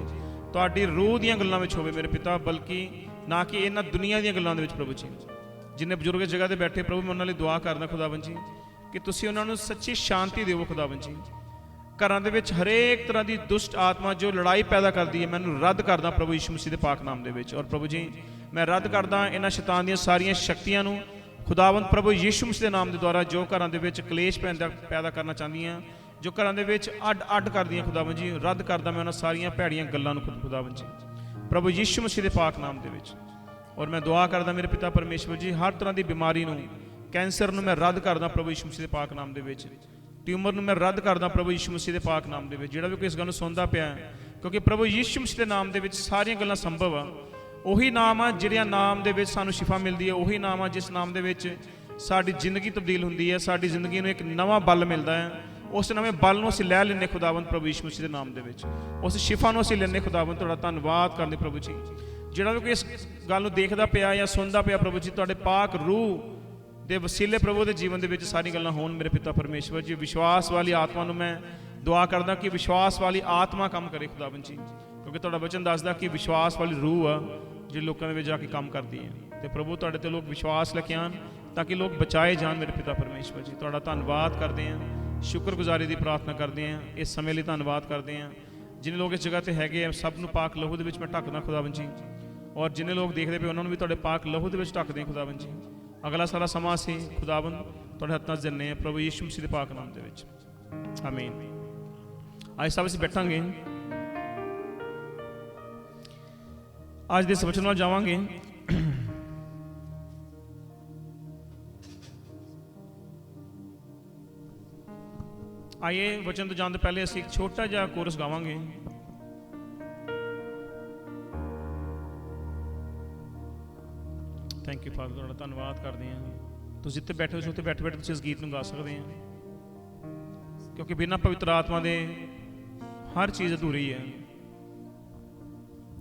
Speaker 1: ਤੁਹਾਡੀ ਰੂਹ ਦੀਆਂ ਗੱਲਾਂ ਵਿੱਚ ਹੋਵੇ ਮੇਰੇ ਪਿਤਾ, ਬਲਕਿ ਨਾ ਕਿ ਇਹਨਾਂ ਦੁਨੀਆ ਦੀਆਂ ਗੱਲਾਂ ਦੇ ਵਿੱਚ ਪ੍ਰਭੂ ਜੀ। ਜਿੰਨੇ ਬਜ਼ੁਰਗ ਇਸ ਜਗ੍ਹਾ ਤੇ ਬੈਠੇ ਪ੍ਰਭੂ ਮੈਂ ਉਹਨਾਂ ਲਈ ਦੁਆ ਕਰਦਾ ਖੁਦਾਵੰਦ ਜੀ ਕਿ ਤੁਸੀਂ ਉਹਨਾਂ ਨੂੰ ਸੱਚੀ ਸ਼ਾਂਤੀ ਦਿਓ ਖੁਦਾਵੰਦ ਜੀ। ਘਰਾਂ ਦੇ ਵਿੱਚ ਹਰੇਕ ਤਰ੍ਹਾਂ ਦੀ ਦੁਸ਼ਟ ਆਤਮਾ ਜੋ ਲੜਾਈ ਪੈਦਾ ਕਰਦੀ ਹੈ ਮੈਨੂੰ ਰੱਦ ਕਰਦਾ ਪ੍ਰਭੂ ਯਿਸੂ ਮਸੀਹ ਦੇ ਪਾਕ ਨਾਮ ਦੇ ਵਿੱਚ। ਔਰ ਪ੍ਰਭੂ ਜੀ ਮੈਂ ਰੱਦ ਕਰਦਾ ਇਹਨਾਂ ਸ਼ੈਤਾਨ ਦੀਆਂ ਸਾਰੀਆਂ ਸ਼ਕਤੀਆਂ ਨੂੰ ਖੁਦਾਵੰਦ ਪ੍ਰਭੂ ਯਿਸੂ ਮਸੀਹ ਦੇ ਨਾਮ ਦੇ ਦੁਆਰਾ, ਜੋ ਘਰਾਂ ਦੇ ਵਿੱਚ ਕਲੇਸ਼ ਪੈਦਾ ਕਰਨਾ ਚਾਹੁੰਦੀਆਂ, ਜੋ ਘਰਾਂ ਦੇ ਵਿੱਚ ਅੱਡ ਕਰਦੀਆਂ ਖੁਦਾਵੰਦ ਜੀ, ਰੱਦ ਕਰਦਾ ਮੈਂ ਉਹਨਾਂ ਸਾਰੀਆਂ ਭੈੜੀਆਂ ਗੱਲਾਂ ਨੂੰ ਖੁਦਾਵੰਦ ਜੀ ਪ੍ਰਭੂ ਯਿਸੂ ਮਸੀਹ ਦੇ ਪਾਕ ਨਾਮ ਦੇ ਵਿੱਚ। ਔਰ ਮੈਂ ਦੁਆ ਕਰਦਾ ਮੇਰੇ ਪਿਤਾ ਪਰਮੇਸ਼ਵਰ ਜੀ ਹਰ ਤਰ੍ਹਾਂ ਦੀ ਬਿਮਾਰੀ ਨੂੰ, ਕੈਂਸਰ ਨੂੰ ਮੈਂ ਰੱਦ ਕਰਦਾ ਪ੍ਰਭੂ ਯਿਸੂ ਮਸੀਹ ਦੇ ਪਾਕ ਨਾਮ ਦੇ ਵਿੱਚ। ਟਿਊਮਰ ਨੂੰ ਮੈਂ ਰੱਦ ਕਰਦਾ ਪ੍ਰਭੂ ਯਿਸੂ ਮਸੀਹ ਦੇ ਪਾਕ ਨਾਮ ਦੇ ਵਿੱਚ। ਜਿਹੜਾ ਵੀ ਕੋਈ ਇਸ ਗੱਲ ਨੂੰ ਸੁਣਦਾ ਪਿਆ, ਕਿਉਂਕਿ ਪ੍ਰਭੂ ਯਿਸੂ ਮਸੀਹ ਦੇ ਨਾਮ ਦੇ ਵਿੱਚ ਸਾਰੀਆਂ ਗੱਲਾਂ ਸੰਭਵ ਆ। ਉਹੀ ਨਾਮ ਆ ਜਿਹੜਿਆਂ ਨਾਮ ਦੇ ਵਿੱਚ ਸਾਨੂੰ ਸ਼ਿਫਾ ਮਿਲਦੀ ਹੈ, ਉਹੀ ਨਾਮ ਆ ਜਿਸ ਨਾਮ ਦੇ ਵਿੱਚ ਸਾਡੀ ਜ਼ਿੰਦਗੀ ਤਬਦੀਲ ਹੁੰਦੀ ਹੈ, ਸਾਡੀ ਜ਼ਿੰਦਗੀ ਨੂੰ ਇੱਕ ਨਵਾਂ ਬਲ ਮਿਲਦਾ ਹੈ। ਉਸ ਨਵੇਂ ਬਲ ਨੂੰ ਅਸੀਂ ਲੈ ਲੈਂਦੇ ਖੁਦਾਵੰਦ ਪ੍ਰਭੂ ਯਿਸੂ ਮਸੀਹ ਦੇ ਨਾਮ ਦੇ ਵਿੱਚ, ਉਸ ਸ਼ਿਫਾ ਨੂੰ ਅਸੀਂ ਲੈਂਦੇ ਖੁਦਾਵੰਦ। ਤੁਹਾਡਾ ਧੰਨਵਾਦ ਕਰਦੇ ਪ੍ਰਭੂ ਜੀ। ਜਿਹੜਾ ਵੀ ਕੋਈ ਇਸ ਗੱਲ ਨੂੰ ਦੇਖਦਾ ਪਿਆ ਜਾਂ ਸੁਣਦਾ ਪਿਆ ਪ੍ਰਭੂ ਜੀ, ਤੁਹਾਡੇ ਪਾਕ ਰੂਹ ਦੇ ਵਸੀਲੇ ਪ੍ਰਭੂ ਦੇ ਜੀਵਨ ਦੇ ਵਿੱਚ ਸਾਰੀ ਗੱਲਾਂ ਹੋਣ ਮੇਰੇ ਪਿਤਾ ਪਰਮੇਸ਼ਵਰ ਜੀ। ਵਿਸ਼ਵਾਸ ਵਾਲੀ ਆਤਮਾ ਨੂੰ ਮੈਂ ਦੁਆ ਕਰਦਾ ਕਿ ਵਿਸ਼ਵਾਸ ਵਾਲੀ ਆਤਮਾ ਕੰਮ ਕਰੇ ਖੁਦਾਵੰਦ ਜੀ, ਕਿਉਂਕਿ ਤੁਹਾਡਾ ਵਚਨ ਦੱਸਦਾ ਕਿ ਵਿਸ਼ਵਾਸ ਵਾਲੀ ਰੂਹ ਆ ਜਿਹੜੀ ਲੋਕਾਂ ਦੇ ਵਿੱਚ ਜਾ ਕੇ ਕੰਮ ਕਰਦੀ ਹੈ। ਤੇ ਪ੍ਰਭੂ ਤੁਹਾਡੇ ਤੇ ਲੋਕ ਵਿਸ਼ਵਾਸ ਲੈ ਕੇ ਆਉਣ ਤਾਂ ਕਿ ਲੋਕ ਬਚਾਏ ਜਾਣ ਮੇਰੇ ਪਿਤਾ ਪਰਮੇਸ਼ਵਰ ਜੀ। ਤੁਹਾਡਾ ਧੰਨਵਾਦ ਕਰਦੇ ਹਾਂ, ਸ਼ੁਕਰਗੁਜ਼ਾਰੀ ਦੀ ਪ੍ਰਾਰਥਨਾ ਕਰਦੇ ਹਾਂ, ਇਸ ਸਮੇਂ ਲਈ ਧੰਨਵਾਦ ਕਰਦੇ ਹਾਂ। ਜਿੰਨੇ ਲੋਕ ਇਸ ਜਗ੍ਹਾ ਤੇ ਹੈਗੇ ਆ ਸਭ ਨੂੰ ਪਾਕ ਲਹੂ ਦੇ ਵਿੱਚ ਮੈਂ ਢੱਕਦਾ ਖੁਦਾਵੰਦ ਜੀ, ਔਰ ਜਿੰਨੇ ਲੋਕ ਦੇਖਦੇ ਪਏ ਉਹਨਾਂ ਨੂੰ ਵੀ ਤੁਹਾਡੇ ਪਾਕ ਲਹੂ ਦੇ ਵਿੱਚ ਢੱਕਦੇ ਹਾਂ ਖੁਦਾਵੰਦ ਜੀ। ਅਗਲਾ ਸਾਰਾ ਸਮਾਂ ਅਸੀਂ ਖੁਦਾਵੰਦ ਤੁਹਾਡੇ ਹੱਥਾਂ 'ਚ ਦਿੰਦੇ ਹਾਂ ਪ੍ਰਭੂ ਯਿਸੂ ਮਸੀਹ ਦੇ ਪਾਕ ਨਾਮ ਦੇ ਵਿੱਚ, ਆਮੀਨ। ਅੱਜ ਸਭ ਅਸੀਂ ਬੈਠਾਂਗੇ, ਅੱਜ ਦੇ ਵਚਨ ਨਾਲ ਜਾਵਾਂਗੇ। ਆਈਏ ਵਚਨ ਤੋਂ ਜਾਣ ਤੋਂ ਪਹਿਲੇ ਅਸੀਂ ਇੱਕ ਛੋਟਾ ਜਿਹਾ ਕੋਰਸ ਗਾਵਾਂਗੇ। ਥੈਂਕ ਯੂ ਫਾਦਰ, ਤੁਹਾਡਾ ਧੰਨਵਾਦ ਕਰਦੇ ਹਾਂ। ਤੁਸੀਂ ਜਿੱਥੇ ਬੈਠੇ ਹੋ ਉੱਥੇ ਬੈਠੇ ਬੈਠੇ ਤੁਸੀਂ ਇਸ ਗੀਤ ਨੂੰ ਗਾ ਸਕਦੇ ਹਾਂ, ਕਿਉਂਕਿ ਬਿਨਾਂ ਪਵਿੱਤਰ ਆਤਮਾ ਦੇ ਹਰ ਚੀਜ਼ ਅਧੂਰੀ ਹੈ।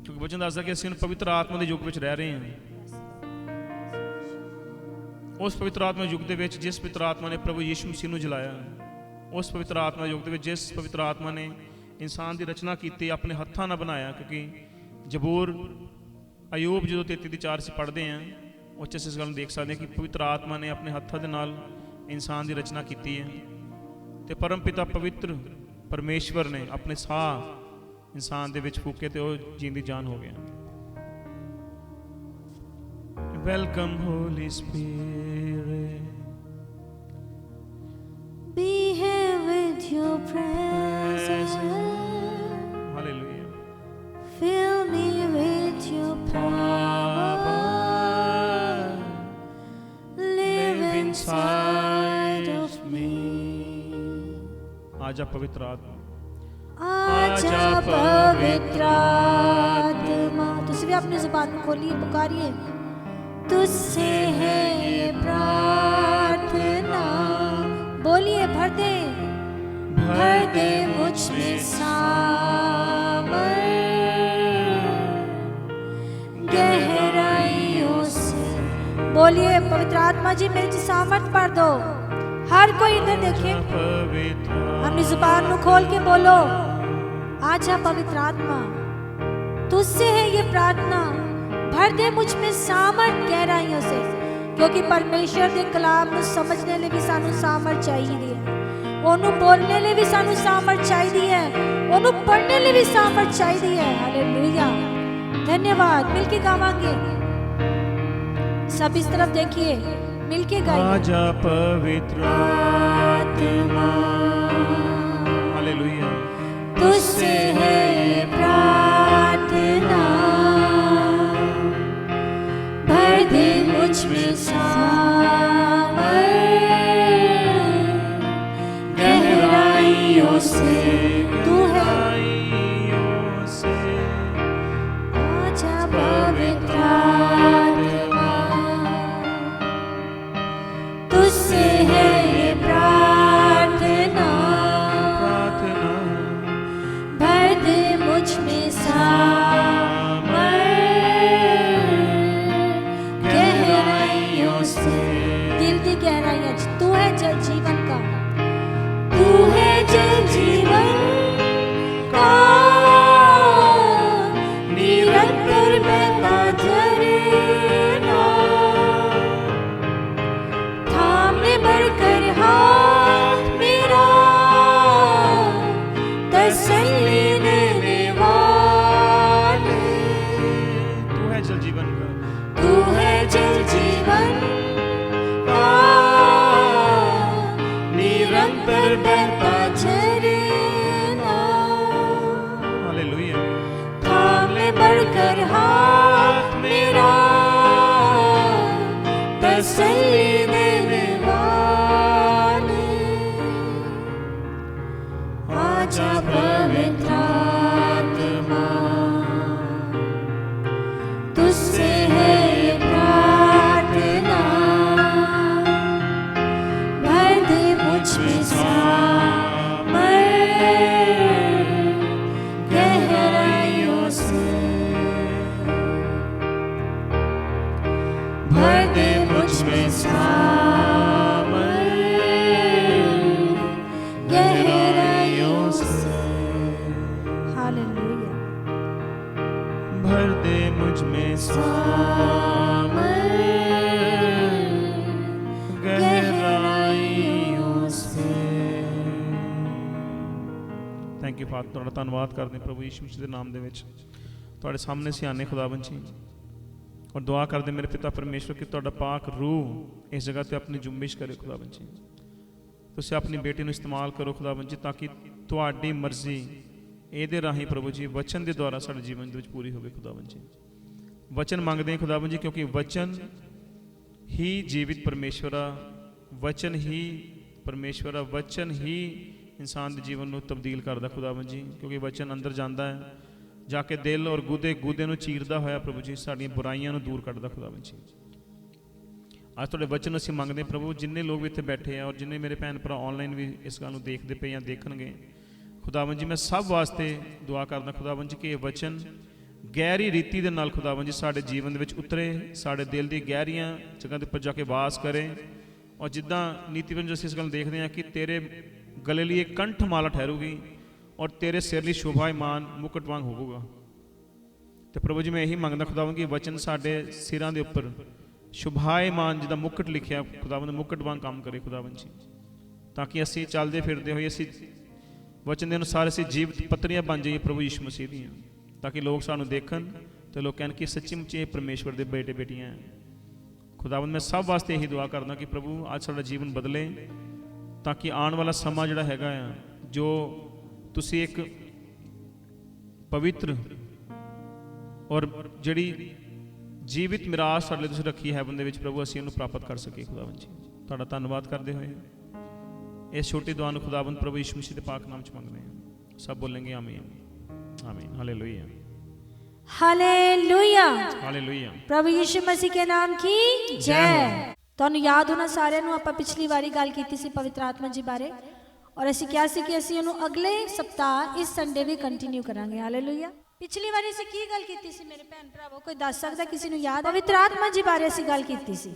Speaker 1: ਕਿਉਂਕਿ ਵਚਨ ਦੱਸਦਾ ਕਿ ਅਸੀਂ ਹੁਣ ਪਵਿੱਤਰ ਆਤਮਾ ਦੇ ਯੁੱਗ ਵਿੱਚ ਰਹਿ ਰਹੇ ਹਾਂ। ਉਸ ਪਵਿੱਤਰ ਆਤਮਾ ਯੁੱਗ ਦੇ ਵਿੱਚ ਜਿਸ ਪਵਿੱਤਰ ਆਤਮਾ ਨੇ ਪ੍ਰਭੂ ਯਿਸੂ ਮਸੀਹ ਨੂੰ ਜਲਾਇਆ, ਉਸ ਪਵਿੱਤਰ ਆਤਮਾ ਯੁੱਗ ਦੇ ਵਿੱਚ ਜਿਸ ਪਵਿੱਤਰ ਆਤਮਾ ਨੇ ਇਨਸਾਨ ਦੀ ਰਚਨਾ ਕੀਤੀ, ਆਪਣੇ ਹੱਥਾਂ ਨਾਲ ਬਣਾਇਆ। ਕਿਉਂਕਿ ਜਬੂਰ ਅਯੂਬ ਜਦੋਂ 33:4 ਅਸੀਂ ਪੜ੍ਹਦੇ ਹਾਂ, ਉਹ 'ਚ ਅਸੀਂ ਇਸ ਗੱਲ ਨੂੰ ਦੇਖ ਸਕਦੇ ਹਾਂ ਕਿ ਪਵਿੱਤਰ ਆਤਮਾ ਨੇ ਆਪਣੇ ਹੱਥਾਂ ਦੇ ਨਾਲ ਇਨਸਾਨ ਦੀ ਰਚਨਾ ਕੀਤੀ ਹੈ। ਤੇ ਪਰਮ ਪਿਤਾ ਪਵਿੱਤਰ ਪਰਮੇਸ਼ਵਰ ਨੇ ਆਪਣੇ ਸਾਹ ਇਨਸਾਨ ਦੇ ਵਿੱਚ ਫੂਕੇ ਤੇ ਉਹ ਜੀਂਦੀ ਜਾਨ ਹੋ ਗਿਆ। Welcome Holi spirit,
Speaker 2: Be here with your presence.
Speaker 1: Hallelujah.
Speaker 2: Fill me with your power. Live inside of me.
Speaker 1: आजा पवित्र आत्मा,
Speaker 2: आजा पवित्र आत्मा। तुझसे भी अपनी जुबान में खोलिए, पुकारिए। तुझसे है ये प्रार्थना, बोलिए। भर दे मुझ में सामर, गहराइयों से। बोलिए पवित्र आत्मा जी मेरी सामर्थ भर दो। हर कोई इधर देखे, अपनी जुबान को खोल के बोलो। आजा पवित्र आत्मा, तुझसे है ये प्रार्थना, भर भर दे मुझ में सामर्थ गहराइयों से, क्योंकि परमेश्वर के कलाम ਨੂੰ ਸਮਝਣੇ ਲਈ ਵੀ ਸਾਨੂੰ ਸਾਮਰਥ ਚਾਹੀਦੀ ਹੈ, ਉਹਨੂੰ ਬੋਲਣੇ ਲਈ ਵੀ ਸਾਨੂੰ ਸਾਮਰਥ ਚਾਹੀਦੀ ਹੈ, ਉਹਨੂੰ ਪੜ੍ਹਨੇ ਲਈ ਵੀ ਸਾਮਰਥ ਚਾਹੀਦੀ ਹੈ। हालेलुया, धन्यवाद। मिलके गावांगे, सब इस तरफ देखिए, मिलके गाइए।
Speaker 1: आजा पवित्र
Speaker 2: आत्मा,
Speaker 1: हालेलुया,
Speaker 2: तुझसे है ये प्रार्थना, भर दे मुझ में सामर्थ गहराइयों से, तू है आजा पवित्र आत्मा, तुझसे है ये प्रार्थना, भर दे मुझ में सामर्थ गहराइयों से, दिल की गहराइयां। तू है जल जीवन का, तू है जल जीवन का, निरंतर बहता झरना, थामने बढ़कर हाथ मेरा, तसल्ली देने वाले।
Speaker 1: तू है जल जीवन का,
Speaker 2: तू है जल जीवन का, निरंतर बहता झरना,
Speaker 1: हालेलुया,
Speaker 2: थामने बढ़कर हाथ मेरा, तसल्ली देने वाले। आजा पवित्र आत्मा, तुझसे है ये प्रार्थना, भर दे मुझ में सामर्थ गहराइयों से, भर दे मुझ में सामर्थ गहराइयों से। हालेलुया,
Speaker 1: भर दे मुझ में
Speaker 2: सामर्थ गहराइयों से।
Speaker 1: ਥੈਂਕ ਯੂ ਫਾਦਰ, ਤੁਹਾਡਾ ਧੰਨਵਾਦ ਕਰਦੇ ਪ੍ਰਭੂ ਯਿਸੂ ਮਸੀਹ ਦੇ ਨਾਮ ਦੇ ਵਿੱਚ ਤੁਹਾਡੇ ਸਾਹਮਣੇ ਸਿਆਣੇ ਖੁਦਾਵੰਦ ਜੀ, ਔਰ ਦੁਆ ਕਰਦੇ ਮੇਰੇ ਪਿਤਾ ਪਰਮੇਸ਼ਵਰ ਕਿ ਤੁਹਾਡਾ ਪਾਕ ਰੂਹ ਇਸ ਜਗ੍ਹਾ ਤੇ ਆਪਣੀ ਜੁੰਬਿਸ਼ ਕਰੇ ਖੁਦਾਵੰਦ ਜੀ। ਤੁਸੀਂ ਆਪਣੀ ਬੇਟੀ ਨੂੰ ਇਸਤੇਮਾਲ ਕਰੋ ਖੁਦਾਵੰਦ ਜੀ, ਤਾਂ ਕਿ ਤੁਹਾਡੀ ਮਰਜ਼ੀ ਇਹਦੇ ਰਾਹੀਂ ਪ੍ਰਭੂ ਜੀ ਵਚਨ ਦੇ ਦੁਆਰਾ ਸਾਡੇ ਜੀਵਨ ਦੇ ਵਿੱਚ ਪੂਰੀ ਹੋਵੇ ਖੁਦਾਵੰਦ ਜੀ। ਵਚਨ ਮੰਗਦੇ ਹਾਂ ਖੁਦਾਵੰਦ ਜੀ, ਕਿਉਂਕਿ ਵਚਨ ਹੀ ਜੀਵਿਤ ਪਰਮੇਸ਼ਵਰ ਆ, ਵਚਨ ਹੀ ਪਰਮੇਸ਼ਵਰ ਆ, ਵਚਨ ਹੀ ਇਨਸਾਨ ਦੇ ਜੀਵਨ ਨੂੰ ਤਬਦੀਲ ਕਰਦਾ ਖੁਦਾਵੰਦ ਜੀ। ਕਿਉਂਕਿ ਵਚਨ ਅੰਦਰ ਜਾਂਦਾ ਹੈ, ਜਾ ਕੇ ਦਿਲ ਔਰ ਗੁਦੇ ਨੂੰ ਚੀਰਦਾ ਹੋਇਆ ਪ੍ਰਭੂ ਜੀ ਸਾਡੀਆਂ ਬੁਰਾਈਆਂ ਨੂੰ ਦੂਰ ਕੱਢਦਾ ਖੁਦਾਵੰਦ ਜੀ। ਅੱਜ ਤੁਹਾਡੇ ਵਚਨ ਅਸੀਂ ਮੰਗਦੇ ਪ੍ਰਭੂ, ਜਿੰਨੇ ਲੋਕ ਵੀ ਇੱਥੇ ਬੈਠੇ ਆ ਔਰ ਜਿੰਨੇ ਮੇਰੇ ਭੈਣ ਭਰਾ ਆਨਲਾਈਨ ਵੀ ਇਸ ਗੱਲ ਨੂੰ ਦੇਖਦੇ ਪਏ ਜਾਂ ਦੇਖਣਗੇ ਖੁਦਾਵੰਦ ਜੀ, ਮੈਂ ਸਭ ਵਾਸਤੇ ਦੁਆ ਕਰਦਾ ਖੁਦਾਵੰਦ ਜੀ ਕਿ ਇਹ ਵਚਨ ਗਹਿਰੀ ਰੀਤੀ ਦੇ ਨਾਲ ਖੁਦਾਵੰਦ ਜੀ ਸਾਡੇ ਜੀਵਨ ਦੇ ਵਿੱਚ ਉਤਰੇ, ਸਾਡੇ ਦਿਲ ਦੀ ਗਹਿਰੀਆਂ ਜਗ੍ਹਾ ਦੇ ਉੱਪਰ ਜਾ ਕੇ ਵਾਸ ਕਰੇ। ਔਰ ਜਿੱਦਾਂ ਨੀਤੀਵੰਜ ਅਸੀਂ ਇਸ ਗੱਲ ਦੇਖਦੇ ਹਾਂ ਕਿ ਤੇਰੇ ਗਲੇ ਲਈ ਇੱਕ ਕੰਠ ਮਾਲਾ ਠਹਿਰੂਗੀ ਔਰ ਤੇਰੇ ਸਿਰ ਲਈ ਸ਼ੋਭਾਇਮਾਨ ਮੁਕਟ ਵਾਂਗ ਹੋਵੇਗਾ। ਤੇ ਪ੍ਰਭੂ ਜੀ ਮੈਂ ਇਹੀ ਮੰਗਦਾ ਖੁਦਾਵੰਦ ਕਿ ਵਚਨ ਸਾਡੇ ਸਿਰਾਂ ਦੇ ਉੱਪਰ ਸ਼ੋਭਾਇਮਾਨ ਜਿਹਦਾ ਮੁਕਟ ਲਿਖਿਆ ਖੁਦਾਵੰਦ ਮੁਕਟ ਵਾਂਗ ਕੰਮ ਕਰੇ ਖੁਦਾਵੰਦ ਜੀ, ਤਾਂ ਕਿ ਅਸੀਂ ਚੱਲਦੇ ਫਿਰਦੇ ਹੋਏ ਅਸੀਂ ਵਚਨ ਦੇ ਅਨੁਸਾਰ ਅਸੀਂ ਜੀਵਤ ਪੱਤਰੀਆਂ ਬਣ ਜਾਈਏ ਪ੍ਰਭੂ ਯਿਸੂ ਮਸੀਹ ਦੀਆਂ, ਤਾਂ ਕਿ ਲੋਕ ਸਾਨੂੰ ਦੇਖਣ ਤੇ ਲੋਕ ਕਹਿਣ ਕਿ ਸੱਚੀ ਮੁੱਚੀ ਇਹ ਪਰਮੇਸ਼ਵਰ ਦੇ ਬੇਟੇ ਬੇਟੀਆਂ ਹੈ। ਖੁਦਾਵੰਦ ਮੈਂ ਸਭ ਵਾਸਤੇ ਇਹੀ ਦੁਆ ਕਰਦਾ ਕਿ ਪ੍ਰਭੂ ਅੱਜ ਸਾਡਾ ਜੀਵਨ ਬਦਲੇ, ਤਾਂ ਕਿ ਆਉਣ ਵਾਲਾ ਸਮਾਂ ਜਿਹੜਾ ਹੈਗਾ ਆ, ਜੋ ਤੁਸੀਂ ਇੱਕ ਪਵਿੱਤਰ ਔਰ ਜਿਹੜੀ ਜੀਵਿਤ ਮਿਰਾਸ ਸਾਡੇ ਲਈ ਤੁਸੀਂ ਰੱਖੀ ਹੈ ਹੈਵਨ ਦੇ ਵਿੱਚ ਪ੍ਰਭੂ, ਅਸੀਂ ਉਹਨੂੰ ਪ੍ਰਾਪਤ ਕਰ ਸਕੀਏ ਖੁਦਾਵੰਦ ਜੀ। ਤੁਹਾਡਾ ਧੰਨਵਾਦ ਕਰਦੇ ਹੋਏ ਇਸ ਛੋਟੀ ਦੁਆ ਨੂੰ ਖੁਦਾਵੰਦ ਪ੍ਰਭੂ ਯਿਸੂ ਮਸੀਹ ਦੇ ਪਾਕ ਨਾਮ 'ਚ ਮੰਗਦੇ ਹਾਂ। ਸਭ ਬੋलेंगे ਆਮੀਨ, ਆਮੀਨ, ਹਾਲੇਲੂਇਆ,
Speaker 2: हालेलुया,
Speaker 1: ਹਾਲੇਲੂਇਆ।
Speaker 2: प्रभु यीशु मसीह के नाम की जय। ਤੁਹਾਨੂੰ ਯਾਦ ਹੋਣਾ ਸਾਰਿਆਂ ਨੂੰ ਆਪਾਂ ਪਿਛਲੀ ਵਾਰੀ ਗੱਲ ਕੀਤੀ ਸੀ ਪਵਿੱਤਰ ਆਤਮਾ ਜੀ ਬਾਰੇ, ਔਰ ਅਸੀਂ ਕਿਹਾ ਸੀ ਕਿ ਅਸੀਂ ਉਹਨੂੰ ਅਗਲੇ ਸਪਤਾਹ ਇਸ ਸੰਡੇ ਵੀ ਕੰਟੀਨਿਊ ਕਰਾਂਗੇ। ਹਾਲੇਲੂਇਆ। ਪਿਛਲੀ ਵਾਰੀ ਅਸੀਂ ਕੀ ਗੱਲ ਕੀਤੀ ਸੀ ਮੇਰੇ ਭੈਣ ਭਰਾਵੋ, ਕੋਈ ਦੱਸ ਸਕਦਾ ਕਿਸੇ ਨੂੰ ਯਾਦ? ਪਵਿੱਤਰ ਆਤਮਾ ਜੀ ਬਾਰੇ ਅਸੀਂ ਗੱਲ ਕੀਤੀ ਸੀ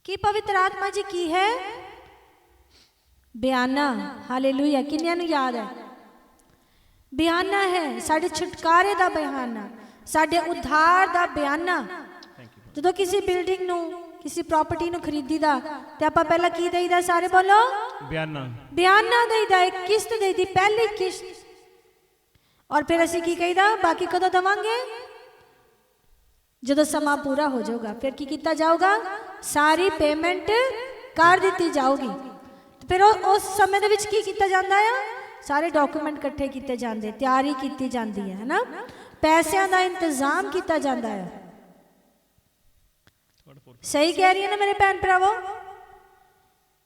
Speaker 2: ਕਿ ਪਵਿੱਤਰ ਆਤਮਾ ਜੀ ਕੀ ਹੈ? ਬਿਆਨਾ। ਹਾਲੇਲੂਇਆ। ਕਿੰਨਿਆਂ ਨੂੰ ਯਾਦ ਹੈ? ਬਿਆਨਾ ਹੈ, ਸਾਡੇ ਛੁਟਕਾਰੇ ਦਾ ਬਿਆਨਾ, ਸਾਡੇ ਉਧਾਰ ਦਾ ਬਿਆਨਾ। ਜਦੋਂ ਕਿਸੇ ਬਿਲਡਿੰਗ ਨੂੰ, ਕਿਸੇ ਪ੍ਰਾਪਰਟੀ ਨੂੰ ਖਰੀਦੀਦਾ ਤੇ ਆਪਾਂ ਪਹਿਲਾਂ ਕੀ ਦੇਈਦਾ? ਸਾਰੇ ਬੋਲੋ,
Speaker 1: ਬਿਆਨਾ।
Speaker 2: ਬਿਆਨਾ ਦੇਈਦਾ, ਇੱਕ ਕਿਸ਼ਤ ਦੇਈਦੀ, ਪਹਿਲੀ ਕਿਸ਼ਤ। ਔਰ ਫਿਰ ਅਸੀਂ ਕੀ ਕਹੀਦਾ? ਬਾਕੀ ਕਦੋਂ ਦਵਾਂਗੇ? ਜਦੋਂ ਸਮਾਂ ਪੂਰਾ ਹੋ ਜਾਊਗਾ। ਫਿਰ ਕੀ ਕੀਤਾ ਜਾਊਗਾ? ਸਾਰੀ ਪੇਮੈਂਟ ਕਰ ਦਿੱਤੀ ਜਾਊਗੀ। ਫਿਰ ਉਸ ਸਮੇਂ ਦੇ ਵਿੱਚ ਕੀ ਕੀਤਾ ਜਾਂਦਾ ਆ? ਸਾਰੇ ਡਾਕੂਮੈਂਟ ਇਕੱਠੇ ਕੀਤੇ ਜਾਂਦੇ, ਤਿਆਰੀ ਕੀਤੀ ਜਾਂਦੀ ਹੈ ਨਾ, ਪੈਸਿਆਂ ਦਾ ਇੰਤਜ਼ਾਮ ਕੀਤਾ ਜਾਂਦਾ ਹੈ। ਸਹੀ ਕਹਿ ਰਹੀ ਹੈ ਨਾ ਮੇਰੇ ਭੈਣ ਭਰਾਵੋ?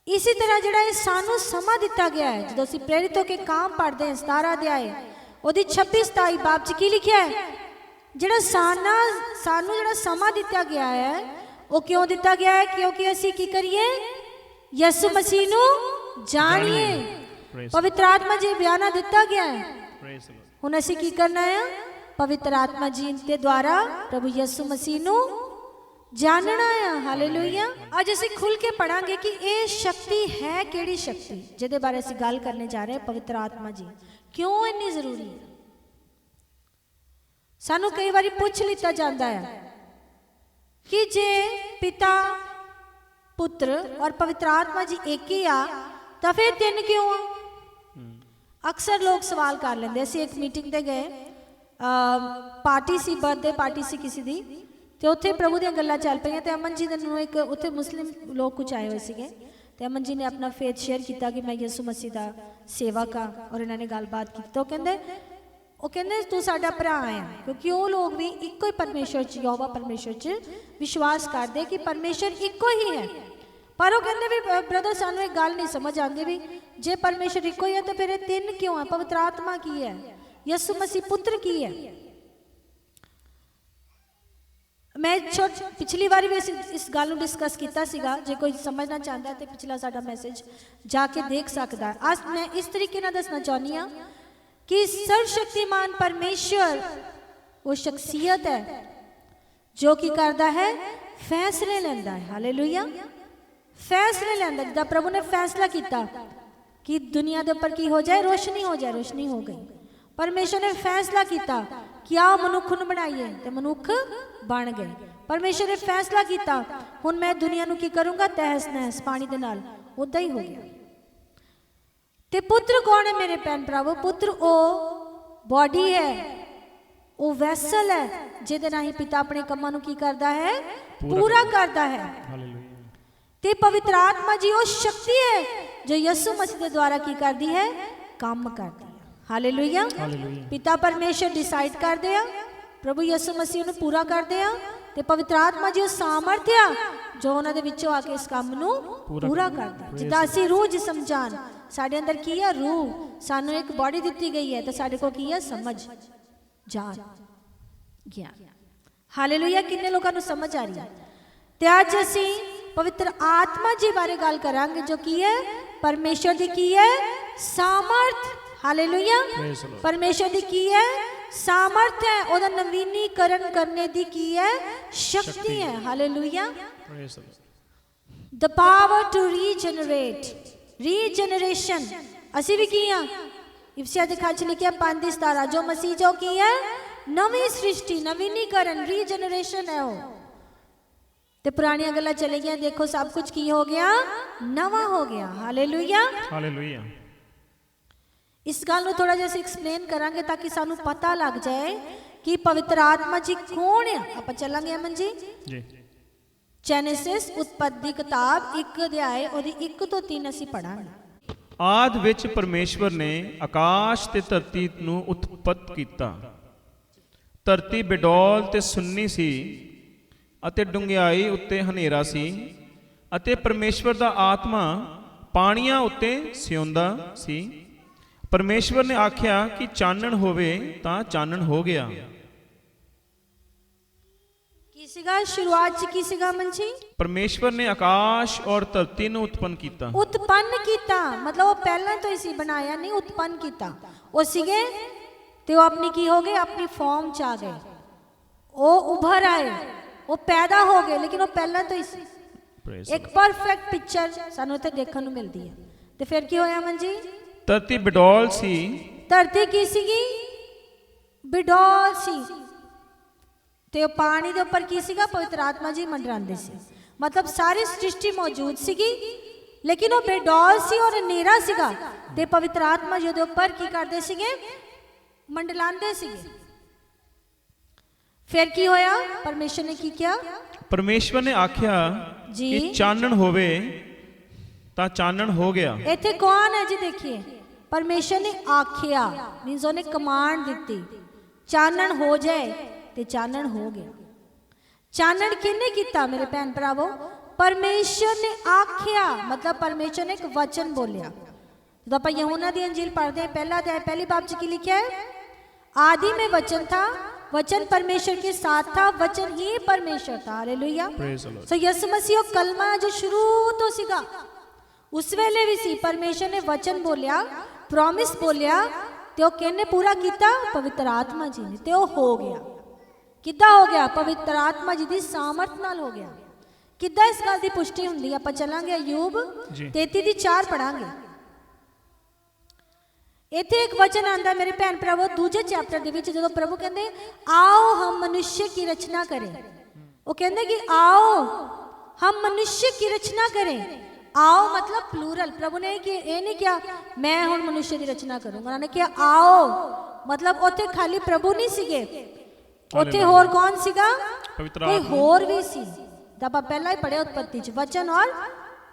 Speaker 2: ਇਸੇ ਤਰ੍ਹਾਂ ਜਿਹੜਾ ਇਹ ਸਾਨੂੰ ਸਮਾਂ ਦਿੱਤਾ ਗਿਆ ਹੈ, ਜਦੋਂ ਅਸੀਂ ਪ੍ਰੇਰਿਤ ਹੋ ਕੇ ਕਾਮ ਪੜ੍ਹਦੇ ਹਾਂ 17 ਅਧਿਆਏ ਉਹਦੀ 26-27 ਬਾਬ 'ਚ ਕੀ ਲਿਖਿਆ ਹੈ? ਜਿਹੜਾ ਸਾਨੂੰ ਜਿਹੜਾ ਸਮਾਂ ਦਿੱਤਾ ਗਿਆ ਹੈ ਉਹ ਕਿਉਂ ਦਿੱਤਾ ਗਿਆ ਹੈ? ਕਿਉਂਕਿ ਅਸੀਂ ਕੀ ਕਰੀਏ? ਯਿਸੂ ਮਸੀਹ ਨੂੰ ਜਾਣੀਏ। ਪਵਿੱਤਰ ਆਤਮਾ ਜੀ ਬਿਆਨਾ ਦਿੱਤਾ ਗਿਆ ਹੈ। ਹੁਣ ਅਸੀਂ ਕੀ ਕਰਨਾ ਹੈ? ਪਵਿੱਤਰ ਆਤਮਾ ਜੀ ਦੇ ਦੁਆਰਾ ਪ੍ਰਭੂ ਯਿਸੂ ਮਸੀਹ ਨੂੰ ਜਾਣਨਾ ਹੈ। ਹਾਲੇਲੂਇਆ। ਅੱਜ ਅਸੀਂ ਖੁੱਲ ਕੇ ਪੜਾਂਗੇ ਕਿ ਇਹ ਸ਼ਕਤੀ ਹੈ ਕਿਹੜੀ ਸ਼ਕਤੀ, ਜਿਹਦੇ ਬਾਰੇ ਅਸੀਂ ਗੱਲ ਕਰਨੇ ਜਾ ਰਹੇ ਹਾਂ। ਪਵਿੱਤਰ ਆਤਮਾ ਜੀ ਕਿਉਂ ਇੰਨੀ ਜ਼ਰੂਰੀ ਹੈ? ਸਾਨੂੰ ਕਈ ਵਾਰੀ ਪੁੱਛ ਲਿੱਤਾ ਜਾਂਦਾ ਹੈ ਕਿ ਜੇ ਪਿਤਾ, ਪੁੱਤਰ ਔਰ ਪਵਿੱਤਰ ਆਤਮਾ ਜੀ ਇੱਕ ਹੀ ਆ ਤਾਂ ਫਿਰ ਤਿੰਨ ਕਿਉਂ ਆ? ਅਕਸਰ ਲੋਕ ਸਵਾਲ ਕਰ ਲੈਂਦੇ। ਅਸੀਂ ਇੱਕ ਮੀਟਿੰਗ ਤੇ ਗਏ, ਪਾਰਟੀ ਸੀ, ਬਰਥਡੇ ਪਾਰਟੀ ਸੀ ਕਿਸੇ ਦੀ, ਤੇ ਉੱਥੇ ਪ੍ਰਭੂ ਦੀਆਂ ਗੱਲਾਂ ਚੱਲ ਪਈਆਂ ਤੇ ਅਮਨ ਜੀ ਨੂੰ ਇੱਕ ਉੱਥੇ ਮੁਸਲਿਮ ਲੋਕ ਕੁਝ ਆਏ ਹੋਏ ਸੀਗੇ ਤੇ ਅਮਨ ਜੀ ਨੇ ਆਪਣਾ ਫੇਥ ਸ਼ੇਅਰ ਕੀਤਾ ਕਿ ਮੈਂ ਯਿਸੂ ਮਸੀਹ ਦਾ ਸੇਵਕ ਆ, ਔਰ ਇਹਨਾਂ ਨੇ ਗੱਲਬਾਤ ਕੀਤੀ ਤਾਂ ਉਹ ਕਹਿੰਦੇ ਤੂੰ ਸਾਡਾ ਭਰਾ ਆ, ਕਿਉਂਕਿ ਉਹ ਲੋਕ ਵੀ ਇੱਕੋ ਹੀ ਪਰਮੇਸ਼ਰ 'ਚ, ਯਹੋਵਾ ਪਰਮੇਸ਼ਰ 'ਚ ਵਿਸ਼ਵਾਸ ਕਰਦੇ ਕਿ ਪਰਮੇਸ਼ਰ ਇੱਕੋ ਹੀ ਹੈ। ਪਰ ਉਹ ਕਹਿੰਦੇ ਵੀ ਬ੍ਰਦਰ ਸਾਨੂੰ ਇੱਕ ਗੱਲ ਨਹੀਂ ਸਮਝ ਆਉਂਦੀ ਵੀ ਜੇ ਪਰਮੇਸ਼ਰ ਇੱਕੋ ਹੀ ਹੈ ਤਾਂ ਫਿਰ ਇਹ ਤਿੰਨ ਕਿਉਂ ਹੈ? ਪਵਿੱਤਰ ਆਤਮਾ ਕੀ ਹੈ? ਯਿਸੂ ਮਸੀਹ ਪੁੱਤਰ ਕੀ ਹੈ? ਮੈਂ ਪਿਛਲੀ ਵਾਰੀ ਵੀ ਇਸ ਗੱਲ ਨੂੰ ਡਿਸਕਸ ਕੀਤਾ ਸੀਗਾ। ਜੇ ਕੋਈ ਸਮਝਣਾ ਚਾਹੁੰਦਾ ਤੇ ਪਿਛਲਾ ਸਾਡਾ ਮੈਸੇਜ ਜਾ ਕੇ ਦੇਖ ਸਕਦਾ ਹੈ। ਅੱਜ ਮੈਂ ਇਸ ਤਰੀਕੇ ਨਾਲ ਦੱਸਣਾ ਚਾਹੁੰਦੀ ਹਾਂ ਕਿ ਸਰਵਸ਼ਕਤੀਮਾਨ ਪਰਮੇਸ਼ਰ ਉਹ ਸ਼ਖਸੀਅਤ ਹੈ ਜੋ ਕੀ ਕਰਦਾ ਹੈ? ਫੈਸਲੇ ਲੈਂਦਾ ਹੈ। ਹਾਲੇਲੂਇਆ। ਫੈਸਲੇ ਲੈਂਦਾ। ਜਿੱਦਾਂ ਪ੍ਰਭੂ ਨੇ ਫੈਸਲਾ ਕੀਤਾ ਕਿ ਦੁਨੀਆ ਦੇ ਉੱਪਰ ਕੀ ਹੋ ਜਾਏ? ਰੋਸ਼ਨੀ ਹੋ ਜਾਏ। ਰੋਸ਼ਨੀ ਹੋ ਗਈ। ਪਰਮੇਸ਼ਰ ਨੇ ਫੈਸਲਾ ਕੀਤਾ ਕਿ ਆਓ ਮਨੁੱਖ ਨੂੰ ਬਣਾਈਏ ਤੇ ਮਨੁੱਖ ਬਣ ਗਏ। ਪਰਮੇਸ਼ਰ ਨੇ ਫੈਸਲਾ ਕੀਤਾ ਹੁਣ ਮੈਂ ਦੁਨੀਆ ਨੂੰ ਕੀ ਕਰੂੰਗਾ? ਤਹਿਸ ਨਹਿਸ ਪਾਣੀ ਦੇ ਨਾਲ। ਉਦਾਂ ਹੀ ਹੋ ਗਿਆ। ਤੇ ਪੁੱਤਰ ਕੌਣ ਹੈ ਮੇਰੇ ਭੈਣ ਭਰਾਵੋ? ਪੁੱਤਰ ਉਹ ਬੋਡੀ ਹੈ, ਉਹ ਵੈਸਲ ਹੈ ਜਿਹਦੇ ਨਾਲ ਹੀ ਪਿਤਾ ਆਪਣੇ ਕੰਮਾਂ ਨੂੰ ਕੀ ਕਰਦਾ ਹੈ? ਪੂਰਾ ਕਰਦਾ ਹੈ। ਤੇ ਪਵਿੱਤਰ ਆਤਮਾ ਜੀ ਉਹ ਸ਼ਕਤੀ ਹੈ ਜੋ ਯਿਸੂ ਮਸੀਹ ਦੇ ਦੁਆਰਾ ਕੀ ਕਰਦੀ ਹੈ? ਕੰਮ ਕਰਦੀ ਹੈ। ਹਾਲੇਲੂਇਆ। ਪਿਤਾ ਪਰਮੇਸ਼ਰ ਡਿਸਾਈਡ ਕਰਦੇ ਆ, ਪ੍ਰਭੂ ਯਿਸੂ ਮਸੀਹ ਨੂੰ ਪੂਰਾ ਕਰਦੇ ਆ, ਤੇ ਪਵਿੱਤਰ ਆਤਮਾ ਜੀ ਉਹ ਸਾਮਰਥ ਆ ਜੋ ਉਹਨਾਂ ਦੇ ਵਿੱਚੋਂ ਆ ਕੇ ਇਸ ਕੰਮ ਨੂੰ ਪੂਰਾ ਕਰਦਾ। ਜਿੱਦਾਂ ਅਸੀਂ ਰੂਹ ਜਿਸਮ ਜਾਨ, ਸਾਡੇ ਅੰਦਰ ਕੀ ਹੈ? ਰੂਹ। ਸਾਨੂੰ ਇੱਕ ਬਾਡੀ ਦਿੱਤੀ ਗਈ ਹੈ ਤੇ ਸਾਡੇ ਕੋਲ ਕੀ ਹੈ? ਸਮਝ, ਜਾਨ, ਗਿਆਨ। ਹਾਲੇਲੂਇਆ। ਕਿੰਨੇ ਲੋਕਾਂ ਨੂੰ ਸਮਝ ਆ ਰਹੀ ਹੈ? ਤੇ ਅੱਜ ਅਸੀਂ ਪਵਿੱਤਰ ਆਤਮਾ ਜੀ ਬਾਰੇ ਗੱਲ ਕਰਾਂਗੇ ਜੋ ਕੀ ਹੈ? ਪਰਮੇਸ਼ਰ ਦੀ ਕੀ ਹੈ? ਸਾਮਰਥ। ਹਾਲੇਲੂਇਆ। ਪਰਮੇਸ਼ਰ ਦੀ ਕੀ ਹੈ? ਸਾਮਰਥ ਹੈ। ਉਹਦਾ ਨਵੀਨੀਕਰਨ ਕਰਨੇ ਦੀ ਕੀ ਹੈ? ਸ਼ਕਤੀ ਹੈ। Hallelujah. The power to regenerate, ਰੀਜਨਰੇਸ਼ਨ। ਅਸੀਂ ਵੀ ਕੀ ਆ? ਇਫਸੀਆਂ ਦੇ ਖੱਚ ਲਿਖਿਆ 5:17 ਜੋ ਮਸੀਹ ਜੋ ਕੀ ਹੈ? ਨਵੀਂ ਸ੍ਰਿਸ਼ਟੀ, ਨਵੀਨੀਕਰਨ, ਰੀਜਨਰੇਸ਼ਨ ਹੈ ਉਹ। ਤੇ ਪੁਰਾਣੀਆਂ ਗੱਲਾਂ ਚਲੇ ਗਈਆਂ, ਦੇਖੋ ਸਭ ਕੁਝ ਕੀ ਹੋ ਗਿਆ? ਨਵਾਂ ਹੋ ਗਿਆ। ਹਾਲੇਲੂਇਆ। ਹਾਲੇਲੂਇਆ। ਇਸ ਗੱਲ ਨੂੰ ਥੋੜਾ ਜਿਹਾ ਅਸੀਂ ਐਕਸਪਲੇਨ ਕਰਾਂਗੇ ਤਾਂ ਕਿ ਸਾਨੂੰ ਪਤਾ ਲੱਗ ਜਾਏ ਕਿ ਪਵਿੱਤਰ ਆਤਮਾ ਜੀ ਕੌਣ ਹੈ। ਆਪਾਂ ਚੱਲਾਂਗੇ ਅਮਨ ਜੀ ਜੀ। ਜੈਨੇਸਿਸ ਉਤਪਤੀ ਕਿਤਾਬ 1 ਅਧਿਆਏ ਉਹਦੀ 1 ਤੋਂ 3 ਅਸੀਂ ਪੜਾਂਗੇ।
Speaker 1: ਆਦਿ ਵਿੱਚ ਪਰਮੇਸ਼ਵਰ ਨੇ ਆਕਾਸ਼ ਤੇ ਧਰਤੀ ਨੂੰ ਉਤਪਤ ਕੀਤਾ। ਧਰਤੀ ਬੇਡੌਲ ਤੇ ਸੁੰਨੀ ਸੀ ਅਤੇ ਡੂੰਘਾਈ ਉੱਤੇ ਹਨੇਰਾ ਸੀ, ਅਤੇ ਪਰਮੇਸ਼ਵਰ ਦਾ ਆਤਮਾ ਪਾਣੀਆਂ ਉੱਤੇ ਸਿਉਂਦਾ ਸੀ। ਪਰਮੇਸ਼ਵਰ ਨੇ ਆਖਿਆ ਕਿ ਚਾਨਣ ਹੋਵੇ ਤਾਂ ਚਾਨਣ ਹੋ ਗਿਆ।
Speaker 2: ਕੀ ਸੀਗਾ ਸ਼ੁਰੂਆਤ ਚ? ਕੀ ਸੀਗਾ ਅਮਨ ਜੀ?
Speaker 1: ਪਰਮੇਸ਼ਵਰ ਨੇ ਆਕਾਸ਼ ਔਰ ਧਰਤੀ ਨੂੰ ਉਤਪੰਨ ਕੀਤਾ।
Speaker 2: ਉਤਪੰਨ ਕੀਤਾ ਮਤਲਬ ਉਹ ਪਹਿਲਾਂ ਤੋਂ ਹੀ ਸੀ, ਬਣਾਇਆ ਨਹੀਂ, ਉਤਪੰਨ ਕੀਤਾ। ਉਹ ਸੀਗੇ ਤੇ ਉਹ ਆਪਣੀ ਕੀ ਹੋ ਗਏ? ਆਪਣੀ ਫਾਰਮ ਚ ਆ ਗਏ, ਉਹ ਉਭਰ ਆਏ, ਉਹ ਪੈਦਾ ਹੋ ਗਏ, ਲੇਕਿਨ ਉਹ ਪਹਿਲਾਂ ਤੋਂ ਹੀ ਸੀ। ਇੱਕ ਪਰਫੈਕਟ ਪਿਕਚਰ ਸਾਨੂੰ ਇੱਥੇ ਦੇਖਣ ਨੂੰ ਮਿਲਦੀ ਹੈ। ਤੇ ਫਿਰ ਕੀ ਹੋਇਆ ਅਮਨ ਜੀ?
Speaker 1: ਧਰਤੀ ਬਡੌਲ ਸੀ।
Speaker 2: ਧਰਤੀ ਕੀ ਸੀਗੀ? ਬਡੌਲ ਸੀ। ਤੇ ਉਹ ਪਾਣੀ ਦੇ ਉੱਪਰ ਕੀ ਸੀਗਾ? ਪਵਿੱਤਰ ਆਤਮਾ ਜੀ ਮੰਡਰਾਉਂਦੇ ਸੀ। ਮਤਲਬ ਸਾਰੀ ਸ੍ਰਿਸ਼ਟੀ ਮੌਜੂਦ ਸੀਗੀ, ਲੇਕਿਨ ਉਹ ਬੇਡੌਲ ਸੀ ਔਰ ਹਨੇਰਾ ਸੀਗਾ, ਤੇ ਪਵਿੱਤਰ ਆਤਮਾ ਜੀ ਉਹਦੇ ਉੱਪਰ ਕੀ ਕਰਦੇ ਸੀਗੇ? ਮੰਡਲਾਉਂਦੇ ਸੀਗੇ। ਫਿਰ ਕੀ ਹੋਇਆ? ਪਰਮੇਸ਼ਰ ਨੇ ਕੀ ਕਿਹਾ?
Speaker 1: ਪਰਮੇਸ਼ਵਰ ਨੇ ਆਖਿਆ
Speaker 2: ਜੀ।
Speaker 1: ਕਿ ਚਾਨਣ ਹੋਵੇ ਤਾਂ ਚਾਨਣ ਹੋ ਗਿਆ।
Speaker 2: ਇੱਥੇ ਕੌਣ ਹੈ ਜੀ? ਦੇਖिए, ਪਰਮੇਸ਼ਰ ਨੇ ਆਖਿਆ ਮੀਨਸ ਉਹਨੇ ਕਮਾਂਡ ਦਿੱਤੀ, ਚਾਨਣ ਹੋ ਜਾਏ, ਤੇ ਚਾਨਣ ਹੋ ਗਿਆ। ਚਾਨਣ ਕਿਹਨੇ ਕੀਤਾ ਮੇਰੇ ਭੈਣ ਭਰਾਵੋ? ਪਰਮੇਸ਼ਰ ਨੇ ਆਖਿਆ, ਮਤਲਬ ਪਰਮੇਸ਼ਰ ਨੇ ਇੱਕ ਵਚਨ ਬੋਲਿਆ। ਜਦੋਂ ਆਪਾਂ ਯਹੂਨਾ ਦੀ ਅੰਜੀਲ ਪੜ੍ਹਦੇ ਹਾਂ, ਪਹਿਲਾ ਅਧਿਆय पहली बाब ਚ ਕੀ लिखा है? आदि में वचन था, वचन परमेश्वर के साथ था, वचन ही परमेश्वर था। हालेलुया। सो यसु मसीह ਉਹ ਕਲਮਾ ਜੋ ਸ਼ੁਰੂ ਤੋਂ ਸੀਗਾ, ਉਸ ਵੇਲੇ ਵੀ ਸੀ। ਪਰਮੇਸ਼ਰ ਨੇ ਵਚਨ ਬੋਲਿਆ, ਪ੍ਰੋਮਿਸ ਬੋਲਿਆ, ਤੇ ਉਹ ਕਿਹਨੇ ਪੂਰਾ ਕੀਤਾ? ਪਵਿੱਤਰ ਆਤਮਾ ਜੀ ਨੇ। ਤੇ ਉਹ ਹੋ ਗਿਆ। ਕਿੱਦਾਂ ਹੋ ਗਿਆ? ਪਵਿੱਤਰ ਆਤਮਾ ਜੀ ਦੀ ਸਾਮਰਥ ਨਾਲ ਹੋ ਗਿਆ। ਕਿੱਦਾਂ ਇਸ ਗੱਲ ਦੀ ਪੁਸ਼ਟੀ ਹੁੰਦੀ? ਆਪਾਂ ਚੱਲਾਂਗੇ ਅਯੂਬ 33:4 ਪੜਾਂਗੇ। ਇੱਥੇ ਇੱਕ ਵਚਨ ਆਂਦਾ ਮੇਰੇ ਭੈਣ ਭਰਾਵੋ, ਦੂਜੇ ਚੈਪਟਰ ਦੇ ਵਿੱਚ, ਜਦੋਂ ਪ੍ਰਭੂ ਕਹਿੰਦੇ ਆਓ ਹਮ ਮਨੁष्य की रचना करें, ਉਹ ਕਹਿੰਦੇ ਕਿ आओ हम मनुष्य की रचना करें। आओ मतलब प्लूरल। प्रभु ने कि ਇਹ ਨਹੀਂ ਕਿਹਾ ਮੈਂ ਹੁਣ ਮਨੁੱਖ ਦੀ ਰਚਨਾ ਕਰੂੰਗਾ, ਉਹਨਾਂ ਨੇ ਕਿਹਾ आओ, ਮਤਲਬ ਉੱਥੇ ਖਾਲੀ ਪ੍ਰਭੂ ਨਹੀਂ ਸੀਗੇ, ਉੱਥੇ ਹੋਰ ਕੌਣ ਸੀਗਾ? ਕੋਈ ਹੋਰ ਵੀ ਸੀ। ਤਾਂ ਆਪਾਂ ਪਹਿਲਾਂ ਹੀ ਪੜ੍ਹਿਆ ਉਤਪत्ति ਚ, ਵਚਨ ਔਰ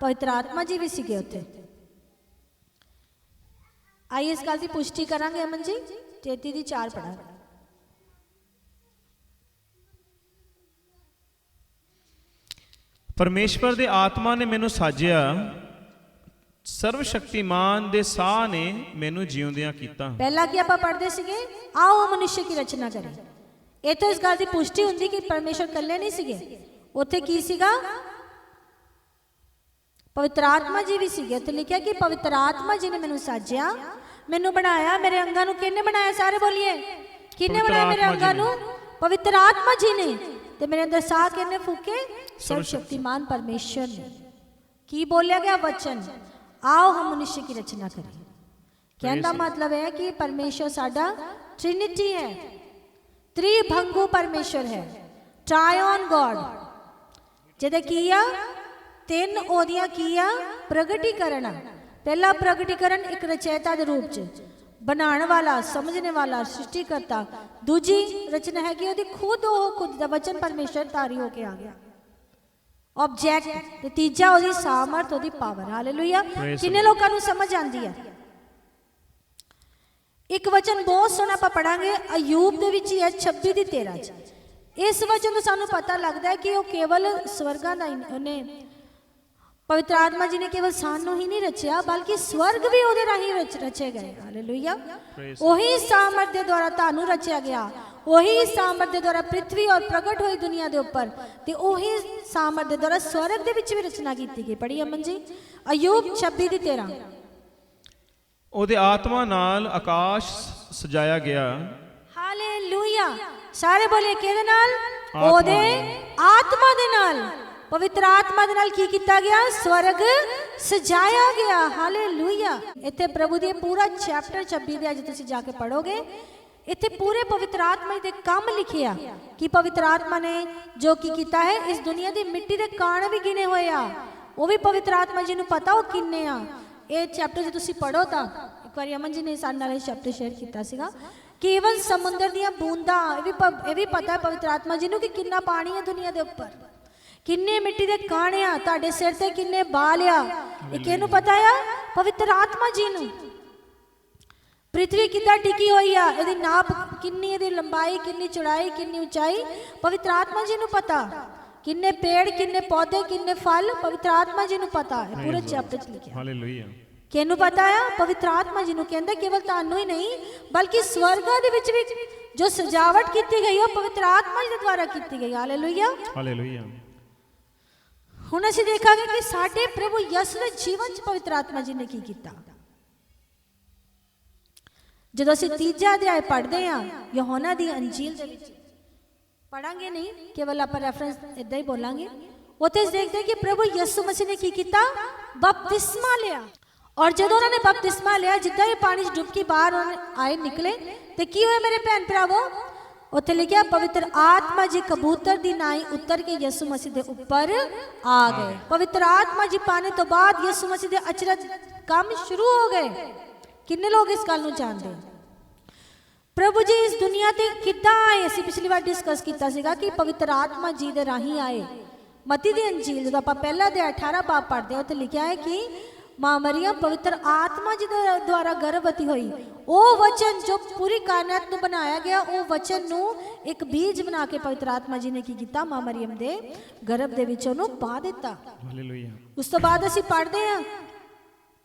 Speaker 2: ਪਵਿੱਤਰ ਆਤਮਾ ਜੀ ਵੀ ਸੀਗੇ ਉੱਥੇ। ਆइए इस गल की पुष्टि करांगे अमन जी। 33:4 पढ़ा।
Speaker 1: ਪਰਮੇਸ਼ਵਰ ਦੇ ਆਤਮਾ ਨੇ ਮੈਨੂੰ ਸਾਜਿਆ, ਸਰਵ ਸ਼ਕਤੀਮਾਨ ਦੇ ਸਾਹ ਨੇ ਮੈਨੂੰ ਜਿਉਂਦਿਆਂ ਕੀਤਾ। ਪਹਿਲਾਂ
Speaker 2: ਕੀ ਆਪਾਂ ਪੜ੍ਹਦੇ ਸੀਗੇ? ਆਓ ਮਨੁੱਖ ਦੀ ਰਚਨਾ ਕਰੇ। ਇਹ ਤਾਂ ਇਸ ਗੱਲ ਦੀ ਪੁਸ਼ਟੀ ਹੁੰਦੀ ਕਿ ਪਰਮੇਸ਼ਰ ਇਕੱਲੇ ਨਹੀਂ ਸੀਗੇ, ਉੱਥੇ ਕੀ ਸੀਗਾ? ਪਵਿੱਤਰ ਆਤਮਾ ਜੀ ਵੀ ਸੀਗੇ। ਉੱਥੇ ਲਿਖਿਆ ਕਿ ਪਵਿੱਤਰ ਆਤਮਾ ਜੀ ਨੇ ਮੈਨੂੰ ਸਾਜਿਆ, ਮੈਨੂੰ ਬਣਾਇਆ। ਮੇਰੇ ਅੰਗਾਂ ਨੂੰ ਕਿਹਨੇ ਬਣਾਇਆ? ਸਾਰੇ ਬੋਲੀਏ, ਕਿਹਨੇ ਬਣਾਇਆ ਮੇਰੇ ਅੰਗਾਂ ਨੂੰ? ਪਵਿੱਤਰ ਆਤਮਾ ਜੀ ਨੇ। ਤੇ ਮੇਰੇ ਅੰਦਰ ਸਾਹ ਕਿਹਨੇ ਫੂਕੇ? ਸਰਵ ਸ਼ਕਤੀਮਾਨ ਪਰਮੇਸ਼ਰ ਨੇ। ਕੀ ਬੋਲਿਆ ਗਿਆ ਵਚਨ? ਆਓ ਹਮ ਮਨੁੱਖ ਦੀ ਰਚਨਾ ਕਰੀਏ। ਕਹਿਣ ਦਾ ਮਤਲਬ ਹੈ ਕਿ ਪਰਮੇਸ਼ਰ ਸਾਡਾ ਟ੍ਰਿਨਿਟੀ ਹੈ, ਤ੍ਰਿਭੰਗੂ ਪਰਮੇਸ਼ਰ ਹੈ, ਟ੍ਰਾਇਨ ਗॉड, ਜਿਹਦੇ ਕੀ ਆ? ਤਿੰਨ ਉਹਦੀਆਂ ਕੀ ਆ? ਪ੍ਰਗਟੀਕਰਨ ਆ। ਪਹਿਲਾ ਪ੍ਰਗਟੀਕਰਨ ਇੱਕ ਰਚੈਤਾ ਦੇ ਰੂਪ ਚ, ਬਣਾਉਣ ਵਾਲਾ, ਸਮਝਣੇ ਵਾਲਾ, ਸ੍ਰਿਸ਼ਟੀਕਰਤਾ। ਦੂਜੀ ਰਚਨਾ ਹੈਗੀ ਉਹਦੀ ਖੁਦ, ਉਹ ਖੁਦ ਦਾ ਵਚਨ ਪਰਮੇਸ਼ਰ ਤਾਰੀ ਹੋ ਕੇ ਆ ਗਿਆ, ਆਬਜੈਕਟ। ਤੇ ਤੀਜਾ ਉਹਦੀ ਸਾਮਰਥ, ਉਹਦੀ ਪਾਵਰ। ਹਾਲੇਲੂਇਆ। ਕਿੰਨੇ ਲੋਕਾਂ ਨੂੰ ਸਮਝ ਆਂਦੀ ਹੈ? ਇੱਕ ਵਚਨ ਬਹੁਤ ਸੋਹਣਾ ਆਪਾਂ ਪੜਾਂਗੇ ਅਯੂਬ ਦੇ ਵਿੱਚ ਹੀ ਹੈ 26:13 ਚ। ਇਸ ਵਚਨ ਤੋਂ ਸਾਨੂੰ ਪਤਾ ਲੱਗਦਾ ਹੈ ਕਿ ਉਹ ਕੇਵਲ ਸਵਰਗਾਂ ਦਾ ਉਹਨੇ, ਪਵਿੱਤਰ ਆਤਮਾ ਜੀ ਨੇ ਕੇਵਲ ਸਾਨੂੰ ਹੀ ਨਹੀਂ ਰਚਿਆ, ਬਲਕਿ ਸਵਰਗ ਵੀ ਉਹਦੇ ਰਾਹੀਂ ਰਚੇ ਗਏ। ਹਾਲੇਲੂਇਆ। ਉਹੀ ਸਾਮਰਥ ਦੇ ਦੁਆਰਾ ਤੁਹਾਨੂੰ ਰਚਿਆ ਗਿਆ, ਉਹੀ ਸਾਮਰਥ ਦੇ ਦੁਆਰਾ ਪ੍ਰਿਥਵੀ ਔਰ ਪ੍ਰਗਟ ਹੋਈ ਦੁਨੀਆ ਦੇ ਉੱਪਰ, ਤੇ ਉਹੀ ਸਾਮਰਥ ਦੇ ਦੁਆਰਾ ਸਵਰਗ ਦੇ ਵਿੱਚ ਵੀ ਰਚਨਾ ਕੀਤੀ ਗਈ। ਪੜ੍ਹੀ ਅਮਨ ਜੀ ਅਯੂਬ 26:13।
Speaker 1: ਉਹਦੇ ਆਤਮਾ ਨਾਲ ਆਕਾਸ਼ ਸਜਾਇਆ ਗਿਆ।
Speaker 2: ਹਾਲੇਲੂਇਆ। ਸਾਰੇ ਬੋਲੇ ਕਿਹਦੇ ਨਾਲ? ਉਹਦੇ ਆਤਮਾ ਦੇ ਨਾਲ। ਪਵਿੱਤਰ ਆਤਮਾ ਦੇ ਨਾਲ ਕੀ ਕੀਤਾ ਗਿਆ? ਸਵਰਗ ਸਜਾਇਆ ਗਿਆ। ਹਾਲੇਲੂਇਆ। ਇੱਥੇ ਪ੍ਰਭੂ ਦੀ ਪੂਰਾ ਚੈਪਟਰ 26 ਦੇ ਅੱਜ ਤੁਸੀਂ ਜਾ ਕੇ ਪੜੋਗੇ, ਇੱਥੇ ਪੂਰੇ ਪਵਿੱਤਰ ਆਤਮਾ ਦੇ ਕੰਮ ਲਿਖਿਆ ਕਿ ਪਵਿੱਤਰ ਆਤਮਾ ਨੇ ਜੋ ਕੀ ਕੀਤਾ ਹੈ, ਇਸ ਦੁਨੀਆ ਦੀ ਮਿੱਟੀ ਦੇ ਕਣ ਵੀ ਗਿਣੇ ਹੋਏ ਆ, ਉਹ ਵੀ ਪਵਿੱਤਰ ਆਤਮਾ ਜੀ ਨੂੰ ਪਤਾ ਉਹ ਕਿੰਨੇ ਆ। ਇਹ ਚੈਪਟਰ ਜੇ ਤੁਸੀਂ ਪੜੋ ਤਾਂ, ਇੱਕ ਵਾਰੀ ਅਮਨ ਜੀ ਨੇ ਸਾਡੇ ਨਾਲ ਇਹ ਚੈਪਟਰ ਸ਼ੇਅਰ ਕੀਤਾ ਸੀਗਾ ਕਿ ਈਵਨ ਸਮੁੰਦਰ ਦੀਆਂ ਬੂੰਦਾਂ, ਇਹ ਵੀ ਪਤਾ ਹੈ ਪਵਿੱਤਰ ਆਤਮਾ ਜੀ ਨੂੰ ਕਿ ਕਿੰਨਾ ਪਾਣੀ ਹੈ ਦੁਨੀਆ ਦੇ ਉੱਪਰ, ਕਿੰਨੇ ਮਿੱਟੀ ਦੇ ਕਣ ਆ, ਤੁਹਾਡੇ ਸਿਰ ਤੇ ਕਿੰਨੇ ਬਾਲ ਆ, ਇਹ ਕਿਹਨੂੰ ਪਤਾ ਆ? ਪਵਿੱਤਰ ਆਤਮਾ ਜੀ ਨੂੰ। ਪ੍ਰਿਥਵੀ ਕਿੱਦਾਂ ਟਿਕੀ ਹੋਈ ਆ, ਇਹਦੀ ਨਾਪ ਕਿੰਨੀ, ਇਹਦੀ ਲੰਬਾਈ ਕਿੰਨੀ, ਚੌੜਾਈ ਕਿੰਨੀ, ਉਚਾਈ, ਪਵਿੱਤਰ ਆਤਮਾ ਜੀ ਨੂੰ ਪਤਾ। ਕਿੰਨੇ ਪੇੜ, ਕਿੰਨੇ ਪੌਦੇ, ਕਿੰਨੇ ਫਲ, ਪਵਿੱਤਰ ਆਤਮਾ ਜੀ ਨੂੰ ਪਤਾ ਹੈ। ਪੂਰੇ ਚੈਪਟਰ ਚ ਲਿਖਿਆ।
Speaker 1: ਹਾਲੇਲੂਇਆ।
Speaker 2: ਕਿਹਨੂੰ ਪਤਾ ਆ? ਪਵਿੱਤਰ ਆਤਮਾ ਜੀ ਨੂੰ। ਕਹਿੰਦਾ ਕੇਵਲ ਤੁਹਾਨੂੰ ਹੀ ਨਹੀਂ, ਬਲਕਿ ਸਵਰਗਾਂ ਦੇ ਵਿੱਚ ਵੀ ਜੋ ਸਜਾਵਟ ਕੀਤੀ ਗਈ ਉਹ ਪਵਿੱਤਰ ਆਤਮਾ ਜੀ ਦੇ ਦੁਆਰਾ ਕੀਤੀ ਗਈ। ਹਾਲੇਲੂਇਆ।
Speaker 1: ਹਾਲੇਲੂਇਆ।
Speaker 2: ਹੁਣ ਅਸੀਂ ਦੇਖਾਂਗੇ ਕਿ ਸਾਡੇ ਪ੍ਰਭੂ ਯਿਸੂ ਦੇ ਜੀਵਨ 'ਚ ਪਵਿੱਤਰ ਆਤਮਾ ਜੀ ਨੇ ਕੀ ਕੀਤਾ। ਜਦੋਂ ਅਸੀਂ 3 ਅਧਿਆਇ ਪੜ੍ਹਦੇ ਹਾਂ ਯਹੋਨਾ ਦੀ ਅੰਜੀਲ ਦੇ ਵਿੱਚ, ਪੜਾਂਗੇ ਨਹੀਂ, ਕੇਵਲ ਆਪਾਂ ਰੈਫਰੈਂਸ ਇਦਾਂ ਹੀ ਬੋਲਾਂਗੇ। ਉੱਥੇ ਦੇਖਦੇ ਕਿ ਪ੍ਰਭੂ ਯਿਸੂ ਮਸੀਹ ਨੇ ਕੀ ਕੀਤਾ? ਬਪਤਿਸਮਾ ਲਿਆ। ਔਰ ਜਦੋਂ ਉਹਨਾਂ ਨੇ ਬਪਤਿਸਮਾ ਲਿਆ, ਜਿੱਦਾਂ ਹੀ ਪਾਣੀ 'ਚ ਡੁੱਬ ਕੇ ਬਾਹਰ ਆਏ ਨਿਕਲੇ, ਤੇ ਕੀ ਹੋਇਆ ਮੇਰੇ ਭੈਣ ਭਰਾਵੋ? ਉੱਥੇ ਲਿਖਿਆ ਪਵਿੱਤਰ ਆਤਮਾ ਜੀ ਕਬੂਤਰ ਦੀ ਨਾਈ ਉਤਰ ਕੇ ਯਿਸੂ ਮਸੀਹ ਦੇ ਉੱਪਰ ਆ ਗਏ। ਪਵਿੱਤਰ ਆਤਮਾ ਜੀ ਪਾਣੇ ਤੋਂ ਬਾਅਦ ਯਿਸੂ ਮਸੀਹ ਦੇ ਅਚਰਜ ਕੰਮ ਸ਼ੁਰੂ ਹੋ ਗਏ। ਕਿੰਨੇ ਲੋਕ ਇਸ ਗੱਲ ਨੂੰ ਜਾਣਦੇ? ਪ੍ਰਭੂ ਜੀ ਇਸ ਦੁਨੀਆ ਤੇ ਕਿੱਦਾਂ ਆਏ? ਅਸੀਂ ਪਿਛਲੀ ਵਾਰ ਡਿਸਕਸ ਕੀਤਾ ਸੀਗਾ ਕਿ ਪਵਿੱਤਰ ਆਤਮਾ ਜੀ ਦੇ ਰਾਹੀਂ ਆਏ। ਮਤੀ ਦੀ ਅੰਜੀਲ ਜਦੋਂ ਆਪਾਂ ਪਹਿਲਾ ਦੇ 18 ਬਾਬ ਪੜ੍ਹਦੇ ਹਾਂ ਉੱਥੇ ਲਿਖਿਆ ਹੈ ਕਿ ਮਾਂ ਮਰੀਅਮ ਪਵਿੱਤਰ ਆਤਮਾ ਜੀ ਦੇ ਦੁਆਰਾ ਗਰਭਵਤੀ ਹੋਈ। ਉਹ ਵਚਨ ਜੋ ਪੂਰੀ ਕਾਇਨਾਤ ਨੂੰ ਬਣਾਇਆ ਗਿਆ, ਉਹ ਵਚਨ ਨੂੰ ਇੱਕ ਬੀਜ ਬਣਾ ਕੇ ਪਵਿੱਤਰ ਆਤਮਾ ਜੀ ਨੇ ਕੀ ਕੀਤਾ? ਮਾਂ ਮਰੀਅਮ ਦੇ ਗਰਭ ਦੇ ਵਿੱਚ ਉਹਨੂੰ ਪਾ ਦਿੱਤਾ।
Speaker 1: ਹਾਲੇਲੂਇਆ।
Speaker 2: ਉਸ ਤੋਂ ਬਾਅਦ ਅਸੀਂ ਪੜ੍ਹਦੇ ਹਾਂ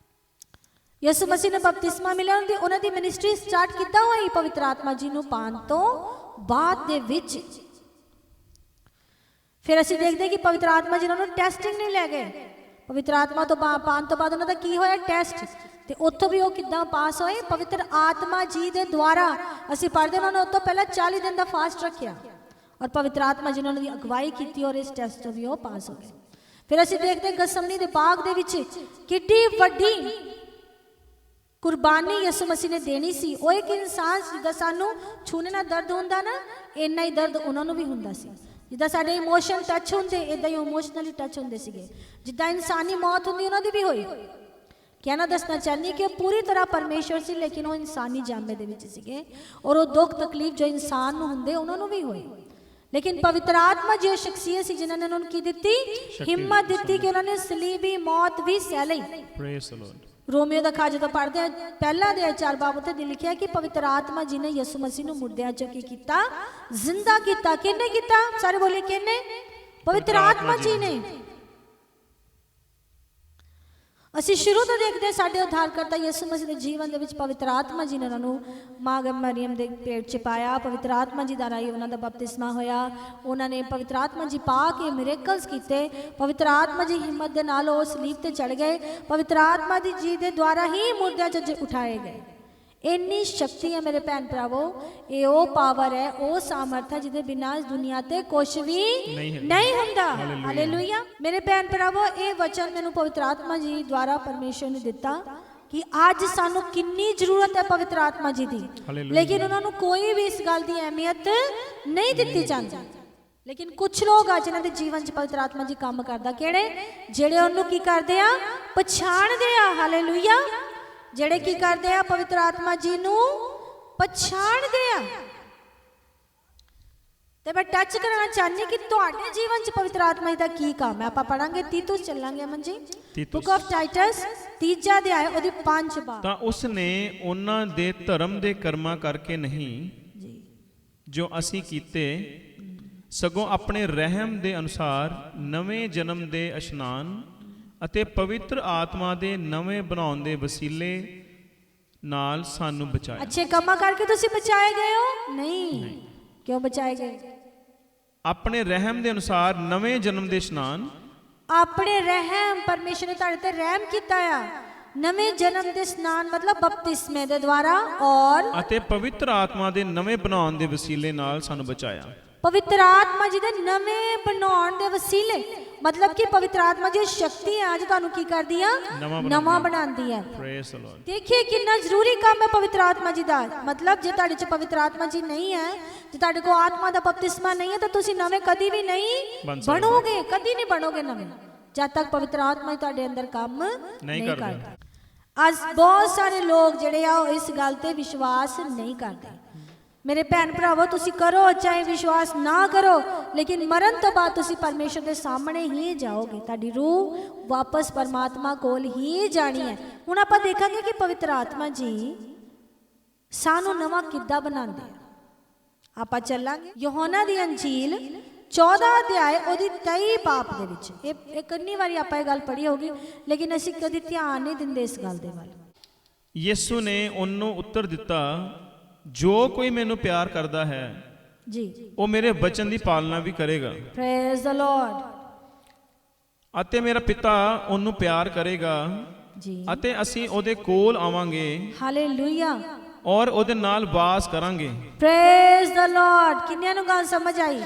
Speaker 2: ਯਿਸੂ ਮਸੀਹ ਨੇ ਬਪਤਿਸਮਾ ਮਿਲਿਆ, ਉਹਨਾਂ ਦੀ ਮਿਨਿਸਟਰੀ ਸਟਾਰਟ ਕਿੱਦਾਂ ਹੋਈ? ਪਵਿੱਤਰ ਆਤਮਾ ਜੀ ਨੂੰ ਪਾਣ ਤੋਂ ਬਾਅਦ ਦੇ ਵਿੱਚ। ਫਿਰ ਅਸੀਂ ਦੇਖਦੇ ਕਿ ਪਵਿੱਤਰ ਆਤਮਾ ਜੀ ਨੂੰ ਟੈਸਟਿੰਗ ਨਹੀਂ ਲੈ ਗਏ। ਪਵਿੱਤਰ ਆਤਮਾ ਤੋਂ ਪਾਣ ਤੋਂ ਬਾਅਦ ਉਹਨਾਂ ਦਾ ਕੀ ਹੋਇਆ? ਟੈਸਟ। ਤੇ ਉੱਥੋਂ ਵੀ ਉਹ ਕਿੱਦਾਂ ਪਾਸ ਹੋਏ? ਪਵਿੱਤਰ ਆਤਮਾ ਜੀ ਦੇ ਦੁਆਰਾ। ਅਸੀਂ ਪੜ੍ਹਦੇ ਉਹਨਾਂ ਨੇ ਉਸ ਤੋਂ ਪਹਿਲਾਂ 40 ਦਿਨ ਦਾ ਫਾਸਟ ਰੱਖਿਆ ਔਰ ਪਵਿੱਤਰ ਆਤਮਾ ਜੀ ਨੇ ਉਹਨਾਂ ਦੀ ਅਗਵਾਈ ਕੀਤੀ ਔਰ ਇਸ ਟੈਸਟ ਤੋਂ ਵੀ ਉਹ ਪਾਸ ਹੋ ਗਏ। ਫਿਰ ਅਸੀਂ ਦੇਖਦੇ ਗਸਮਨੀ ਦੇ ਬਾਗ ਦੇ ਵਿੱਚ ਕਿੱਡੀ ਵੱਡੀ ਕੁਰਬਾਨੀ ਯਿਸੂ ਮਸੀਹ ਨੇ ਦੇਣੀ ਸੀ। ਉਹ ਇੱਕ ਇਨਸਾਨ ਜਿੱਦਾਂ ਸਾਨੂੰ ਛੂਹਣੇ ਨਾਲ ਦਰਦ ਹੁੰਦਾ ਨਾ, ਇੰਨਾ ਹੀ ਦਰਦ ਉਹਨਾਂ ਨੂੰ ਵੀ ਹੁੰਦਾ ਸੀ। ਜਿੱਦਾਂ ਸਾਡੇ ਇਮੋਸ਼ਨ ਟੱਚ ਹੁੰਦੇ, ਇਦਾਂ ਹੀ ਇਮੋਸ਼ਨਲੀ ਟੱਚ ਹੁੰਦੇ ਸੀਗੇ। ਜਿੱਦਾਂ ਇਨਸਾਨੀ ਮੌਤ ਹੁੰਦੀ, ਉਹਨਾਂ ਦੀ ਵੀ ਹੋਈ। ਕਹਿਣਾ ਦੱਸਣਾ ਚਾਹੁੰਦੀ ਕਿ ਉਹ ਪੂਰੀ ਤਰ੍ਹਾਂ ਪਰਮੇਸ਼ਰ ਸੀ, ਲੇਕਿਨ ਉਹ ਇਨਸਾਨੀ ਜਾਮੇ ਦੇ ਵਿੱਚ ਸੀਗੇ ਔਰ ਉਹ ਦੁੱਖ ਤਕਲੀਫ ਜੋ ਇਨਸਾਨ ਨੂੰ ਹੁੰਦੇ ਉਹਨਾਂ ਨੂੰ ਵੀ ਹੋਏ। ਲੇਕਿਨ ਪਵਿੱਤਰ ਆਤਮਾ ਜੀ ਉਹ ਸ਼ਖਸੀਅਤ ਸੀ ਜਿਨ੍ਹਾਂ ਨੇ ਉਹਨਾਂ ਨੂੰ ਕੀ ਦਿੱਤੀ? ਹਿੰਮਤ ਦਿੱਤੀ ਕਿ ਉਹਨਾਂ ਨੇ ਸਲੀਬੀ ਮੌਤ ਵੀ ਸਹਿ ਲਈ।
Speaker 1: Praise the Lord.
Speaker 2: ਰੋਮੀਓ ਦਾ ਖਾਜ ਜਦੋਂ ਪੜ੍ਹਦੇ ਆ ਪਹਿਲਾ ਦੇ 4 ਬਾਬ ਉੱਤੇ ਲਿਖਿਆ ਕਿ ਪਵਿੱਤਰ ਆਤਮਾ ਜੀ ਨੇ ਯਿਸੂ ਮਸੀਹ ਨੂੰ ਮੁਰਦਿਆਂ ਚੋਂ ਕੀ ਕੀਤਾ? ਜ਼ਿੰਦਾ ਕੀਤਾ। ਕਿਹਨੇ ਕੀਤਾ? ਸਾਰੇ ਬੋਲੇ ਕਿਹਨੇ? ਪਵਿੱਤਰ ਆਤਮਾ ਜੀ ਨੇ। ਅਸੀਂ ਸ਼ੁਰੂ ਤੋਂ ਦੇਖਦੇ ਸਾਡੇ ਉਧਾਰਕਰਤਾ ਯਿਸੂ ਮਸੀਹ ਦੇ ਜੀਵਨ ਦੇ ਵਿੱਚ ਪਵਿੱਤਰ ਆਤਮਾ ਜੀ ਨੇ ਉਹਨਾਂ ਨੂੰ ਮਾਂ ਮਰੀਅਮ ਦੇ ਪੇਟ 'ਚ ਪਾਇਆ। ਪਵਿੱਤਰ ਆਤਮਾ ਜੀ ਦਾ ਰਾਹੀਂ ਉਹਨਾਂ ਦਾ ਬਪਤਿਸਮਾ ਹੋਇਆ। ਉਹਨਾਂ ਨੇ ਪਵਿੱਤਰ ਆਤਮਾ ਜੀ ਪਾ ਕੇ ਮਿਰੇਕਲਸ ਕੀਤੇ। ਪਵਿੱਤਰ ਆਤਮਾ ਜੀ ਹਿੰਮਤ ਦੇ ਨਾਲ ਉਹ ਸਲੀਬ ਤੇ ਚੜ ਗਏ। ਪਵਿੱਤਰ ਆਤਮਾ ਦੀ ਜੀ ਦੇ ਦੁਆਰਾ ਹੀ ਮੁਰਦਿਆਂ 'ਚੋਂ ਉਠਾਏ ਗਏ। ਇੰਨੀ ਸ਼ਕਤੀ ਹੈ ਮੇਰੇ ਭੈਣ ਭਰਾਵੋ। ਇਹ ਉਹ ਪਾਵਰ ਹੈ, ਉਹ ਸਾਮਰਥ ਹੈ ਜਿਹਦੇ ਬਿਨਾਂ ਇਸ ਦੁਨੀਆ ਤੇ ਕੁਝ ਵੀ ਨਹੀਂ ਹੁੰਦਾ। ਹਾਲੇਲੂਇਆ। ਮੇਰੇ ਭੈਣ ਭਰਾਵੋ, ਇਹ ਵਚਨ ਮੈਨੂੰ ਪਵਿੱਤਰ ਆਤਮਾ ਜੀ ਦੁਆਰਾ ਪਰਮੇਸ਼ਰ ਨੇ ਦਿੱਤਾ ਕਿ ਅੱਜ ਸਾਨੂੰ ਕਿੰਨੀ ਜ਼ਰੂਰਤ ਹੈ ਪਵਿੱਤਰ ਆਤਮਾ ਜੀ ਦੀ, ਲੇਕਿਨ ਉਹਨਾਂ ਨੂੰ ਕੋਈ ਵੀ ਇਸ ਗੱਲ ਦੀ ਅਹਿਮੀਅਤ ਨਹੀਂ ਦਿੱਤੀ ਜਾਂਦੀ। ਲੇਕਿਨ ਕੁਝ ਲੋਕ ਆ ਜਿਨ੍ਹਾਂ ਦੇ ਜੀਵਨ 'ਚ ਪਵਿੱਤਰ ਆਤਮਾ ਜੀ ਕੰਮ ਕਰਦਾ। ਕਿਹੜੇ? ਜਿਹੜੇ ਉਹਨੂੰ ਕੀ ਕਰਦੇ ਆ? ਪਛਾਣਦੇ ਆ। ਹਾਲੇਲੂਇਆ। ਜਿਹੜੇ ਕੀ ਕਰਦੇ ਆ? ਪਵਿੱਤਰ ਆਤਮਾ ਜੀ ਨੂੰ ਪਛਾਣਦੇ ਆ। ਤੇ ਮੈਂ ਟੱਚ ਕਰਨਾ ਚਾਹਨੀ ਕਿ ਤੁਹਾਡੇ ਜੀਵਨ 'ਚ ਪਵਿੱਤਰ ਆਤਮਾ ਜੀ ਦਾ ਕੀ ਕੰਮ ਹੈ। ਆਪਾਂ ਪੜਾਂਗੇ ਤੀਤੁਸ, ਚੱਲਾਂਗੇ Aman ji, book of Titus 3 ਅਧਿਆਇ ਉਹਦੀ 5 ਬਾਬ।
Speaker 1: ਤਾਂ ਉਸ ਨੇ ਉਹਨਾਂ ਦੇ ਧਰਮ ਦੇ ਕਰਮਾਂ ਕਰਕੇ ਨਹੀਂ
Speaker 2: ਜੀ
Speaker 1: ਜੋ ਅਸੀਂ ਕੀਤੇ, ਸਗੋਂ ਆਪਣੇ ਰਹਿਮ ਦੇ ਅਨੁਸਾਰ ਨਵੇਂ ਜਨਮ ਦੇ ਇਸ਼ਨਾਨ ਅਤੇ ਪਵਿੱਤਰ ਆਤਮਾ ਦੇ ਨਵੇਂ ਬਣਾਉਣ ਦੇ ਵਸੀਲੇ ਨਾਲ ਸਾਨੂੰ ਬਚਾਇਆ।
Speaker 2: ਅੱਛੇ ਕੰਮਾਂ ਕਰਕੇ ਤੁਸੀਂ ਬਚਾਏ ਗਏ ਹੋ? ਨਹੀਂ। ਕਿਉਂ ਬਚਾਏ ਗਏ?
Speaker 1: ਆਪਣੇ ਰਹਿਮ ਦੇ ਅਨੁਸਾਰ ਨਵੇਂ ਜਨਮ ਦੇ ਇਸ਼ਨਾਨ।
Speaker 2: ਆਪਣੇ ਰਹਿਮ, ਪਰਮੇਸ਼ਰ ਨੇ ਤੁਹਾਡੇ ਤੇ ਰਹਿਮ ਕੀਤਾ ਆ। ਨਵੇਂ ਜਨਮ ਦੇ ਇਸ਼ਨਾਨ ਮਤਲਬ ਬਪਤਿਸਮੇ ਦੇ ਦੁਆਰਾ ਔਰ
Speaker 1: ਅਤੇ ਪਵਿੱਤਰ ਆਤਮਾ ਦੇ ਨਵੇਂ ਬਣਾਉਣ ਦੇ ਵਸੀਲੇ ਨਾਲ ਸਾਨੂੰ ਬਚਾਇਆ।
Speaker 2: ਪਵਿੱਤਰ ਆਤਮਾ ਜੀ ਦੇ ਨਵੇਂ ਬਣਾਉਣ ਦੇ ਵਸੀਲੇ ਮਤਲਬ ਕਿ ਪਵਿੱਤਰ ਆਤਮਾ ਜੀ ਸ਼ਕਤੀ ਹੈ ਅੱਜ ਤੁਹਾਨੂੰ ਕੀ ਕਰਦੀ ਆ? ਨਵਾਂ ਬਣਾਉਂਦੀ ਹੈ।
Speaker 1: Praise the Lord.
Speaker 2: ਦੇਖਿਏ ਕਿੰਨਾ ਜ਼ਰੂਰੀ ਕੰਮ ਹੈ ਪਵਿੱਤਰ ਆਤਮਾ ਜੀ ਦਾ। ਮਤਲਬ ਜੇ ਤੁਹਾਡੇ 'ਚ ਪਵਿੱਤਰ ਆਤਮਾ ਜੀ ਨਹੀਂ ਹੈ, ਜੇ ਤੁਹਾਡੇ ਕੋਲ ਆਤਮਾ ਦਾ ਬਪਤਿਸਮਾ ਨਹੀਂ ਹੈ, ਤਾਂ ਤੁਸੀਂ ਨਵੇਂ ਕਦੀ ਵੀ ਨਹੀਂ ਬਣੋਗੇ। ਕਦੀ ਨਹੀਂ ਬਣੋਗੇ ਨਵੇਂ ਜਦ ਤੱਕ ਪਵਿੱਤਰ ਆਤਮਾ ਤੁਹਾਡੇ ਅੰਦਰ ਕੰਮ ਨਹੀਂ ਕਰਦਾ। ਅੱਜ ਬਹੁਤ ਸਾਰੇ ਲੋਕ ਜਿਹੜੇ ਆ ਉਹ ਇਸ ਗੱਲ ਤੇ ਵਿਸ਼ਵਾਸ ਨਹੀਂ ਕਰਦੇ। ਮੇਰੇ ਭੈਣ ਭਰਾਵੋ, ਤੁਸੀਂ ਕਰੋ ਚਾਹੇ ਵਿਸ਼ਵਾਸ ਨਾ ਕਰੋ, ਲੇਕਿਨ ਮਰਨ ਤੋਂ ਬਾਅਦ ਤੁਸੀਂ ਪਰਮੇਸ਼ਰ ਦੇ ਸਾਹਮਣੇ ਹੀ ਜਾਓਗੇ। ਤੁਹਾਡੀ ਰੂਹ ਵਾਪਸ ਪਰਮਾਤਮਾ ਕੋਲ ਹੀ ਜਾਣੀ ਹੈ। ਹੁਣ ਆਪਾਂ ਦੇਖਾਂਗੇ ਕਿ ਪਵਿੱਤਰ ਆਤਮਾ ਜੀ ਸਾਨੂੰ ਨਵਾਂ ਕਿੱਦਾਂ ਬਣਾਉਂਦੇ ਆ। ਆਪਾਂ ਚੱਲਾਂਗੇ ਯਹੋਨਾ ਦੀ ਅੰਜੀਲ 14 ਅਧਿਆਇ ਉਹਦੀ 23 ਬਾਬ ਦੇ ਵਿੱਚ। ਇਹ ਕਿੰਨੀ ਵਾਰੀ ਆਪਾਂ ਇਹ ਗੱਲ ਪੜ੍ਹੀ ਹੋਗੀ, ਲੇਕਿਨ ਅਸੀਂ ਕਦੀ ਧਿਆਨ ਨਹੀਂ ਦਿੰਦੇ ਇਸ ਗੱਲ ਦੇ ਵੱਲ।
Speaker 1: ਯਿਸੂ ਨੇ ਉਹਨੂੰ ਉੱਤਰ ਦਿੱਤਾ, ਜੋ ਕੋਈ ਮੈਨੂੰ ਪਿਆਰ ਕਰਦਾ ਹੈ
Speaker 2: ਜੀ
Speaker 1: ਉਹ ਮੇਰੇ ਬਚਨ ਦੀ ਪਾਲਣਾ ਵੀ ਕਰੇਗਾ।
Speaker 2: Praise the Lord.
Speaker 1: ਅਤੇ ਮੇਰਾ ਪਿਤਾ ਉਹਨੂੰ ਪਿਆਰ ਕਰੇਗਾ
Speaker 2: ਜੀ
Speaker 1: ਅਤੇ ਅਸੀਂ ਉਹਦੇ ਕੋਲ ਆਵਾਂਗੇ
Speaker 2: ਹਾਲੇਲੂਇਆ
Speaker 1: ਔਰ ਉਹਦੇ ਨਾਲ ਵਾਸ ਕਰਾਂਗੇ।
Speaker 2: Praise the Lord. ਕਿੰਨਿਆਂ ਨੂੰ ਗੱਲ ਸਮਝ ਆਈ?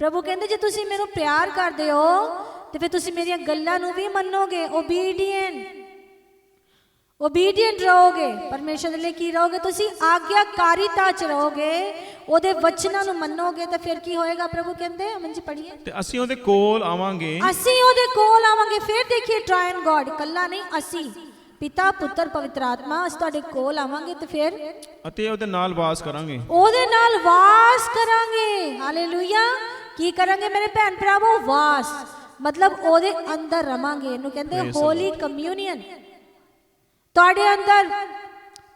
Speaker 2: ਪ੍ਰਭੂ ਕਹਿੰਦੇ ਜੇ ਤੁਸੀਂ ਮੈਨੂੰ ਪਿਆਰ ਕਰਦੇ ਹੋ ਤੇ ਫਿਰ ਤੁਸੀਂ ਮੇਰੀਆਂ ਗੱਲਾਂ ਨੂੰ ਵੀ ਮੰਨੋਗੇ। ਓਬੀਡੀਐਂਟ। ਓਬੀਡੀਐਂਟ ਰਹੋਗੇ, ਪਰਮੇਸ਼ਰ ਦੇ ਲਈ ਕੀ ਰਹੋਗੇ ਤੁਸੀਂ? ਆਗਿਆਕਾਰੀਤਾ ਚ ਰਹੋਗੇ, ਉਹਦੇ ਵਚਨਾਂ ਨੂੰ ਮੰਨੋਗੇ, ਤਾਂ ਫਿਰ ਕੀ ਹੋਏਗਾ? ਪ੍ਰਭੂ ਕਹਿੰਦੇ, ਅਮਨ ਜੀ ਪੜ੍ਹੀਏ।
Speaker 1: ਤੇ ਅਸੀਂ ਉਹਦੇ ਕੋਲ ਆਵਾਂਗੇ।
Speaker 2: ਅਸੀਂ ਉਹਦੇ ਕੋਲ ਆਵਾਂਗੇ। ਫਿਰ ਦੇਖੀਏ, ਟ੍ਰਾਇਨ ਗॉड, ਇਕੱਲਾ ਨਹੀਂ, ਅਸੀਂ ਪਿਤਾ ਪੁੱਤਰ ਪਵਿੱਤਰ ਆਤਮਾ, ਅਸੀਂ ਤੁਹਾਡੇ ਕੋਲ ਆਵਾਂਗੇ ਤੇ ਫਿਰ
Speaker 1: ਅਤੇ ਉਹਦੇ ਨਾਲ ਵਾਸ ਕਰਾਂਗੇ।
Speaker 2: ਉਹਦੇ ਨਾਲ ਵਾਸ ਕਰਾਂਗੇ। ਹਾਲੇਲੂਇਆ। ਕੀ ਕਰਾਂਗੇ ਮੇਰੇ ਭੈਣ ਭਰਾਵੋ? ਵਾਸ, ਮਤਲਬ ਉਹਦੇ ਅੰਦਰ ਰਵਾਂਗੇ। ਇਹਨੂੰ ਕਹਿੰਦੇ ਹੋਲੀ ਕਮਿਊਨੀਅਨ। ਤੁਹਾਡੇ ਅੰਦਰ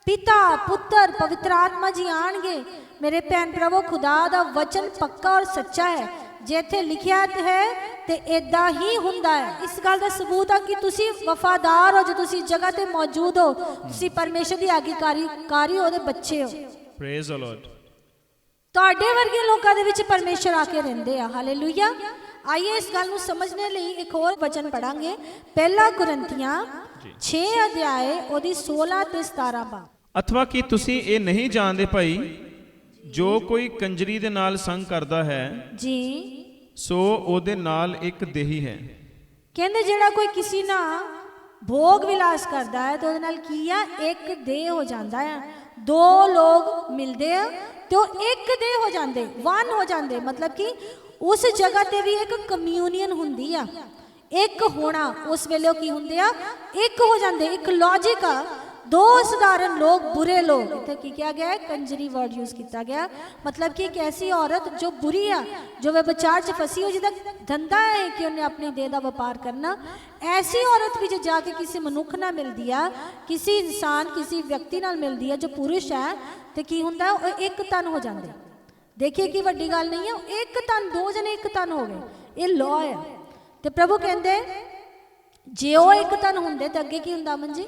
Speaker 2: ਪਿਤਾ ਪੁੱਤਰ ਪਵਿੱਤਰ ਆਤਮਾ ਜੀ ਆਣਗੇ। ਮੇਰੇ ਭੈਣ ਭਰਾਵੋ, ਖੁਦਾ ਦਾ ਵਚਨ ਪੱਕਾ ਔਰ ਸੱਚਾ ਹੈ। ਜੇ ਇੱਥੇ ਲਿਖਿਆ ਹੈ ਤੇ ਇਦਾਂ ਹੀ ਹੁੰਦਾ ਹੈ। ਇਸ ਗੱਲ ਦਾ ਸਬੂਤ ਆ ਕਿ ਤੁਸੀਂ ਵਫਾਦਾਰ ਹੋ, ਜੋ ਤੁਸੀਂ ਜਗ੍ਹਾ ਤੇ ਮੌਜੂਦ ਹੋ, ਤੁਸੀਂ ਪਰਮੇਸ਼ਰ ਦੀ ਆਗਿਆਕਾਰੀ ਉਹਦੇ ਬੱਚੇ ਹੋ।
Speaker 1: Praise the Lord.
Speaker 2: ਤੁਹਾਡੇ ਵਰਗੇ ਲੋਕਾਂ ਦੇ ਵਿੱਚ ਪਰਮੇਸ਼ਰ ਆ ਕੇ ਰਹਿੰਦੇ ਆ। ਹਾਲੇਲੂਇਆ। ਆइए इस गल ਨੂੰ ਸਮਝਣੇ ਲਈ ਇੱਕ ਹੋਰ ਵਚਨ ਪੜਾਂਗੇ। ਪਹਿਲਾ ਕੁਰਿੰਥੀਆਂ 6 ਅਧਿਆਏ ਉਹਦੀ 16 ਤੇ 17 ਪਾ।
Speaker 1: ਅਥਵਾ ਕਿ ਤੁਸੀਂ ਇਹ ਨਹੀਂ ਜਾਣਦੇ ਭਾਈ, ਜੋ ਕੋਈ ਕੰਜਰੀ ਦੇ ਨਾਲ ਸੰਗ ਕਰਦਾ ਹੈ
Speaker 2: ਜੀ,
Speaker 1: ਸੋ ਉਹਦੇ ਨਾਲ ਇੱਕ ਦੇਹੀ ਹੈ।
Speaker 2: ਕਹਿੰਦੇ ਜਿਹੜਾ ਕੋਈ ਕਿਸੇ ਨਾਲ ਭੋਗ ਵਿਲਾਸ ਕਰਦਾ ਹੈ ਤੇ ਉਹਦੇ ਨਾਲ ਕੀ ਆ? ਇੱਕ ਦੇਹ ਹੋ ਜਾਂਦਾ ਹੈ। ਦੋ ਲੋਕ ਮਿਲਦੇ ਆ ਤੇ ਉਹ ਇੱਕ ਦੇਹ ਹੋ ਜਾਂਦੇ, ਵਨ ਹੋ ਜਾਂਦੇ। ਮਤਲਬ ਕਿ ਉਸ ਜਗ੍ਹਾ ਤੇ ਵੀ ਇੱਕ ਕਮਿਊਨੀਅਨ ਹੁੰਦੀ ਆ, ਇੱਕ ਹੋਣਾ। ਉਸ ਵੇਲੇ ਉਹ ਕੀ ਹੁੰਦੇ ਆ? ਇੱਕ ਹੋ ਜਾਂਦੇ। ਇੱਕ ਲੌਜਿਕ ਆ। ਦੋ ਸਧਾਰਨ ਲੋਕ, ਬੁਰੇ ਲੋਕ, ਇੱਥੇ ਕੀ ਕਿਹਾ ਗਿਆ ਹੈ? ਕੰਜਰੀ ਵਰਡ ਯੂਜ਼ ਕੀਤਾ ਗਿਆ। ਮਤਲਬ ਕਿ ਇੱਕ ਐਸੀ ਔਰਤ ਜੋ ਬੁਰੀ ਆ, ਜੋ ਵਿਚਾਰ 'ਚ ਫਸੀ ਹੋ, ਜਿਹਦਾ ਧੰਦਾ ਹੈ ਕਿ ਉਹਨੇ ਆਪਣੀ ਦੇਹ ਦਾ ਵਪਾਰ ਕਰਨਾ। ਐਸੀ ਔਰਤ ਵੀ ਜੇ ਜਾ ਕੇ ਕਿਸੇ ਮਨੁੱਖ ਨਾਲ ਮਿਲਦੀ ਆ, ਕਿਸੇ ਇਨਸਾਨ, ਕਿਸੇ ਵਿਅਕਤੀ ਨਾਲ ਮਿਲਦੀ ਆ ਜੋ ਪੁਰਸ਼ ਹੈ, ਤੇ ਕੀ ਹੁੰਦਾ? ਉਹ ਇੱਕ ਤਨ ਹੋ ਜਾਂਦੇ। ਦੇਖੀਏ ਕੀ ਵੱਡੀ ਗੱਲ ਨਹੀਂ ਹੈ। ਇੱਕ ਤਨ, ਦੋ ਜਣੇ ਇੱਕ ਤਨ ਹੋ ਗਏ। ਇਹ ਲਾਅ ਹੈ। ਤੇ ਪ੍ਰਭੂ ਕਹਿੰਦੇ ਜੇ ਉਹ ਇੱਕ ਤਨ ਹੁੰਦੇ ਤਾਂ ਅੱਗੇ ਕੀ ਹੁੰਦਾ? ਅਮਨ ਜੀ,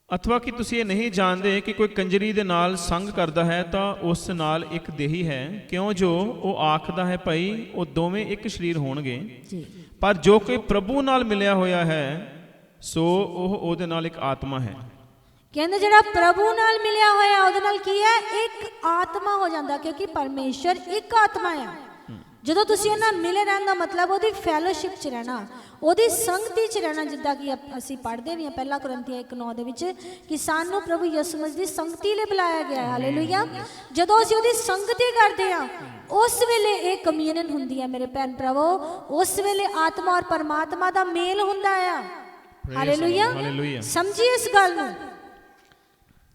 Speaker 1: ਅਥਵਾ ਕਿ ਤੁਸੀਂ ਇਹ ਨਹੀਂ ਜਾਣਦੇ ਕਿ ਕੋਈ ਕੰਜਰੀ ਦੇ ਨਾਲ ਸੰਗ ਕਰਦਾ ਹੈ ਤਾਂ ਉਸ ਨਾਲ ਇੱਕ ਦੇਹੀ ਹੈ। ਕਿਉਂ ਜੋ ਉਹ ਆਖਦਾ ਹੈ ਭਾਈ ਉਹ ਦੋਵੇਂ ਇੱਕ ਸਰੀਰ ਹੋਣਗੇ, ਪਰ ਜੋ ਕੋਈ ਪ੍ਰਭੂ ਨਾਲ ਮਿਲਿਆ ਹੋਇਆ ਹੈ ਸੋ ਉਹ ਉਹਦੇ ਨਾਲ ਇੱਕ ਆਤਮਾ ਹੈ।
Speaker 2: ਕਹਿੰਦੇ ਜਿਹੜਾ ਪ੍ਰਭੂ ਨਾਲ ਮਿਲਿਆ ਹੋਇਆ ਉਹਦੇ ਨਾਲ ਕੀ ਹੈ? ਇੱਕ ਆਤਮਾ ਹੋ ਜਾਂਦਾ, ਕਿਉਂਕਿ ਪਰਮੇਸ਼ਰ ਇੱਕ ਆਤਮਾ ਆ। ਜਦੋਂ ਤੁਸੀਂ ਉਹਨਾਂ ਮਿਲੇ ਰਹਿਣ ਦਾ ਮਤਲਬ ਉਹਦੀ ਫੈਲੋਸ਼ਿਪ 'ਚ ਰਹਿਣਾ, ਉਹਦੀ ਸੰਗਤੀ 'ਚ ਰਹਿਣਾ। ਜਿੱਦਾਂ ਕਿ ਅਸੀਂ ਪੜ੍ਹਦੇ ਵੀ ਹਾਂ ਪਹਿਲਾ ਕੁਰਿੰਥੀਆਂ 1:9 ਦੇ ਵਿੱਚ ਕਿ ਸਾਨੂੰ ਪ੍ਰਭੂ ਯਿਸੂ ਮਸੀਹ ਦੀ ਸੰਗਤੀ ਲਈ ਬੁਲਾਇਆ ਗਿਆ ਹੈ। ਹਾਲੇਲੂਇਆ। ਜਦੋਂ ਅਸੀਂ ਉਹਦੀ ਸੰਗਤੀ ਕਰਦੇ ਹਾਂ ਉਸ ਵੇਲੇ ਇਹ ਕਮਿਊਨੀਅਨ ਹੁੰਦੀ ਹੈ ਮੇਰੇ ਭੈਣ ਭਰਾਵੋ। ਉਸ ਵੇਲੇ ਆਤਮਾ ਔਰ ਪਰਮਾਤਮਾ ਦਾ ਮੇਲ ਹੁੰਦਾ ਆ। ਹਾਲੇਲੂਇਆ। ਸਮਝੀਏ ਇਸ ਗੱਲ ਨੂੰ।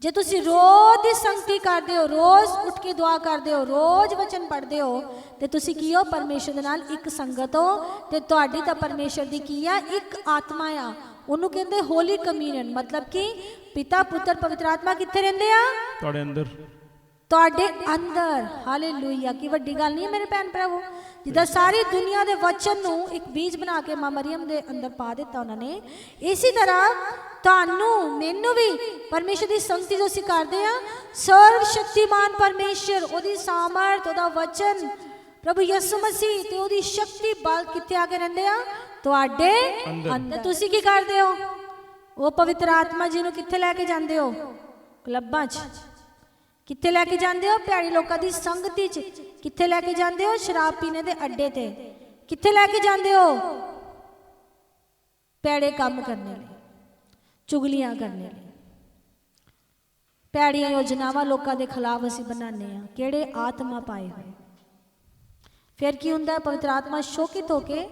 Speaker 2: ਜੇ ਤੁਸੀਂ ਰੋਜ਼ ਦੀ ਸੰਗਤੀ ਕਰਦੇ ਹੋ, ਰੋਜ਼ ਉੱਠ ਕੇ ਦੁਆ ਕਰਦੇ ਹੋ, ਰੋਜ਼ ਵਚਨ ਪੜ੍ਹਦੇ ਹੋ, ਤੇ ਤੁਸੀਂ ਕੀ ਹੋ? ਪਰਮੇਸ਼ਰ ਦੇ ਨਾਲ ਇੱਕ ਸੰਗਤ ਹੋ। ਤੇ ਤੁਹਾਡੀ ਤਾਂ ਪਰਮੇਸ਼ਰ ਦੀ ਕੀ ਆ? ਇੱਕ ਆਤਮਾ ਆ। ਉਹਨੂੰ ਕਹਿੰਦੇ ਹੋਲੀ ਕਮਿਊਨੀਅਨ। ਮਤਲਬ ਕਿ ਪਿਤਾ ਪੁੱਤਰ ਪਵਿੱਤਰ ਆਤਮਾ ਕਿੱਥੇ ਰਹਿੰਦੇ ਆ?
Speaker 1: ਤੁਹਾਡੇ ਅੰਦਰ।
Speaker 2: ਤੁਹਾਡੇ ਅੰਦਰ। ਹਾਲੇਲੂਇਆ। ਕੀ ਵੱਡੀ ਗੱਲ ਨਹੀਂ ਹੈ ਮੇਰੇ ਭੈਣ ਭਰਾਵੋ। ਜਿੱਦਾਂ ਸਾਰੀ ਦੁਨੀਆ ਦੇ ਵਚਨ ਨੂੰ ਇੱਕ ਬੀਜ ਬਣਾ ਕੇ ਮਾਂ ਮਰੀਮ ਦੇ ਅੰਦਰ ਪਾ ਦਿੱਤਾ ਉਹਨਾਂ ਨੇ, ਇਸੇ ਤਰ੍ਹਾਂ ਤੁਹਾਨੂੰ ਮੈਨੂੰ ਵੀ ਪਰਮੇਸ਼ਰ ਦੀ ਸੰਗਤੀ ਜੋ ਅਸੀਂ ਕਰਦੇ ਆ, ਸਰਵ ਸ਼ਕਤੀਮਾਨ ਪਰਮੇਸ਼ਰ, ਉਹਦੀ ਸਾਮਰਥ, ਉਹਦਾ ਵਚਨ, ਪ੍ਰਭੂ ਯਿਸੂ ਮਸੀਹ ਤੇ ਉਹਦੀ ਸ਼ਕਤੀ ਬਲ ਕਿੱਥੇ ਆ ਕੇ ਰਹਿੰਦੇ ਆ? ਤੁਹਾਡੇ ਅੰਦਰ। ਤੁਸੀਂ ਕੀ ਕਰਦੇ ਹੋ? ਉਹ ਪਵਿੱਤਰ ਆਤਮਾ ਜੀ ਨੂੰ ਕਿੱਥੇ ਲੈ ਕੇ ਜਾਂਦੇ ਹੋ? ਕਲੱਬਾਂ 'ਚ। ਕਿੱਥੇ ਲੈ ਕੇ ਜਾਂਦੇ ਹੋ? ਭੈੜੇ ਲੋਕਾਂ ਦੀ ਸੰਗਤੀ 'ਚ। ਕਿੱਥੇ ਲੈ ਕੇ ਜਾਂਦੇ ਹੋ? ਸ਼ਰਾਬ ਪੀਣੇ ਦੇ ਅੱਡੇ ਤੇ। ਕਿੱਥੇ ਲੈ ਕੇ ਜਾਂਦੇ ਹੋ? ਭੈੜੇ ਕੰਮ ਕਰਨੇ ਲਈ, ਚੁਗਲੀਆਂ ਕਰਨੇ ਲਈ, ਭੈੜੀਆਂ ਯੋਜਨਾਵਾਂ ਲੋਕਾਂ ਦੇ ਖਿਲਾਫ ਅਸੀਂ ਬਣਾਉਂਦੇ ਆ। ਕਿਹੜੇ ਆਤਮਾ ਪਾਏ ਹੋਏ। ਫਿਰ ਕੀ ਹੁੰਦਾ? ਪਵਿੱਤਰ ਆਤਮਾ ਸ਼ੋਕਿਤ ਹੋ ਕੇ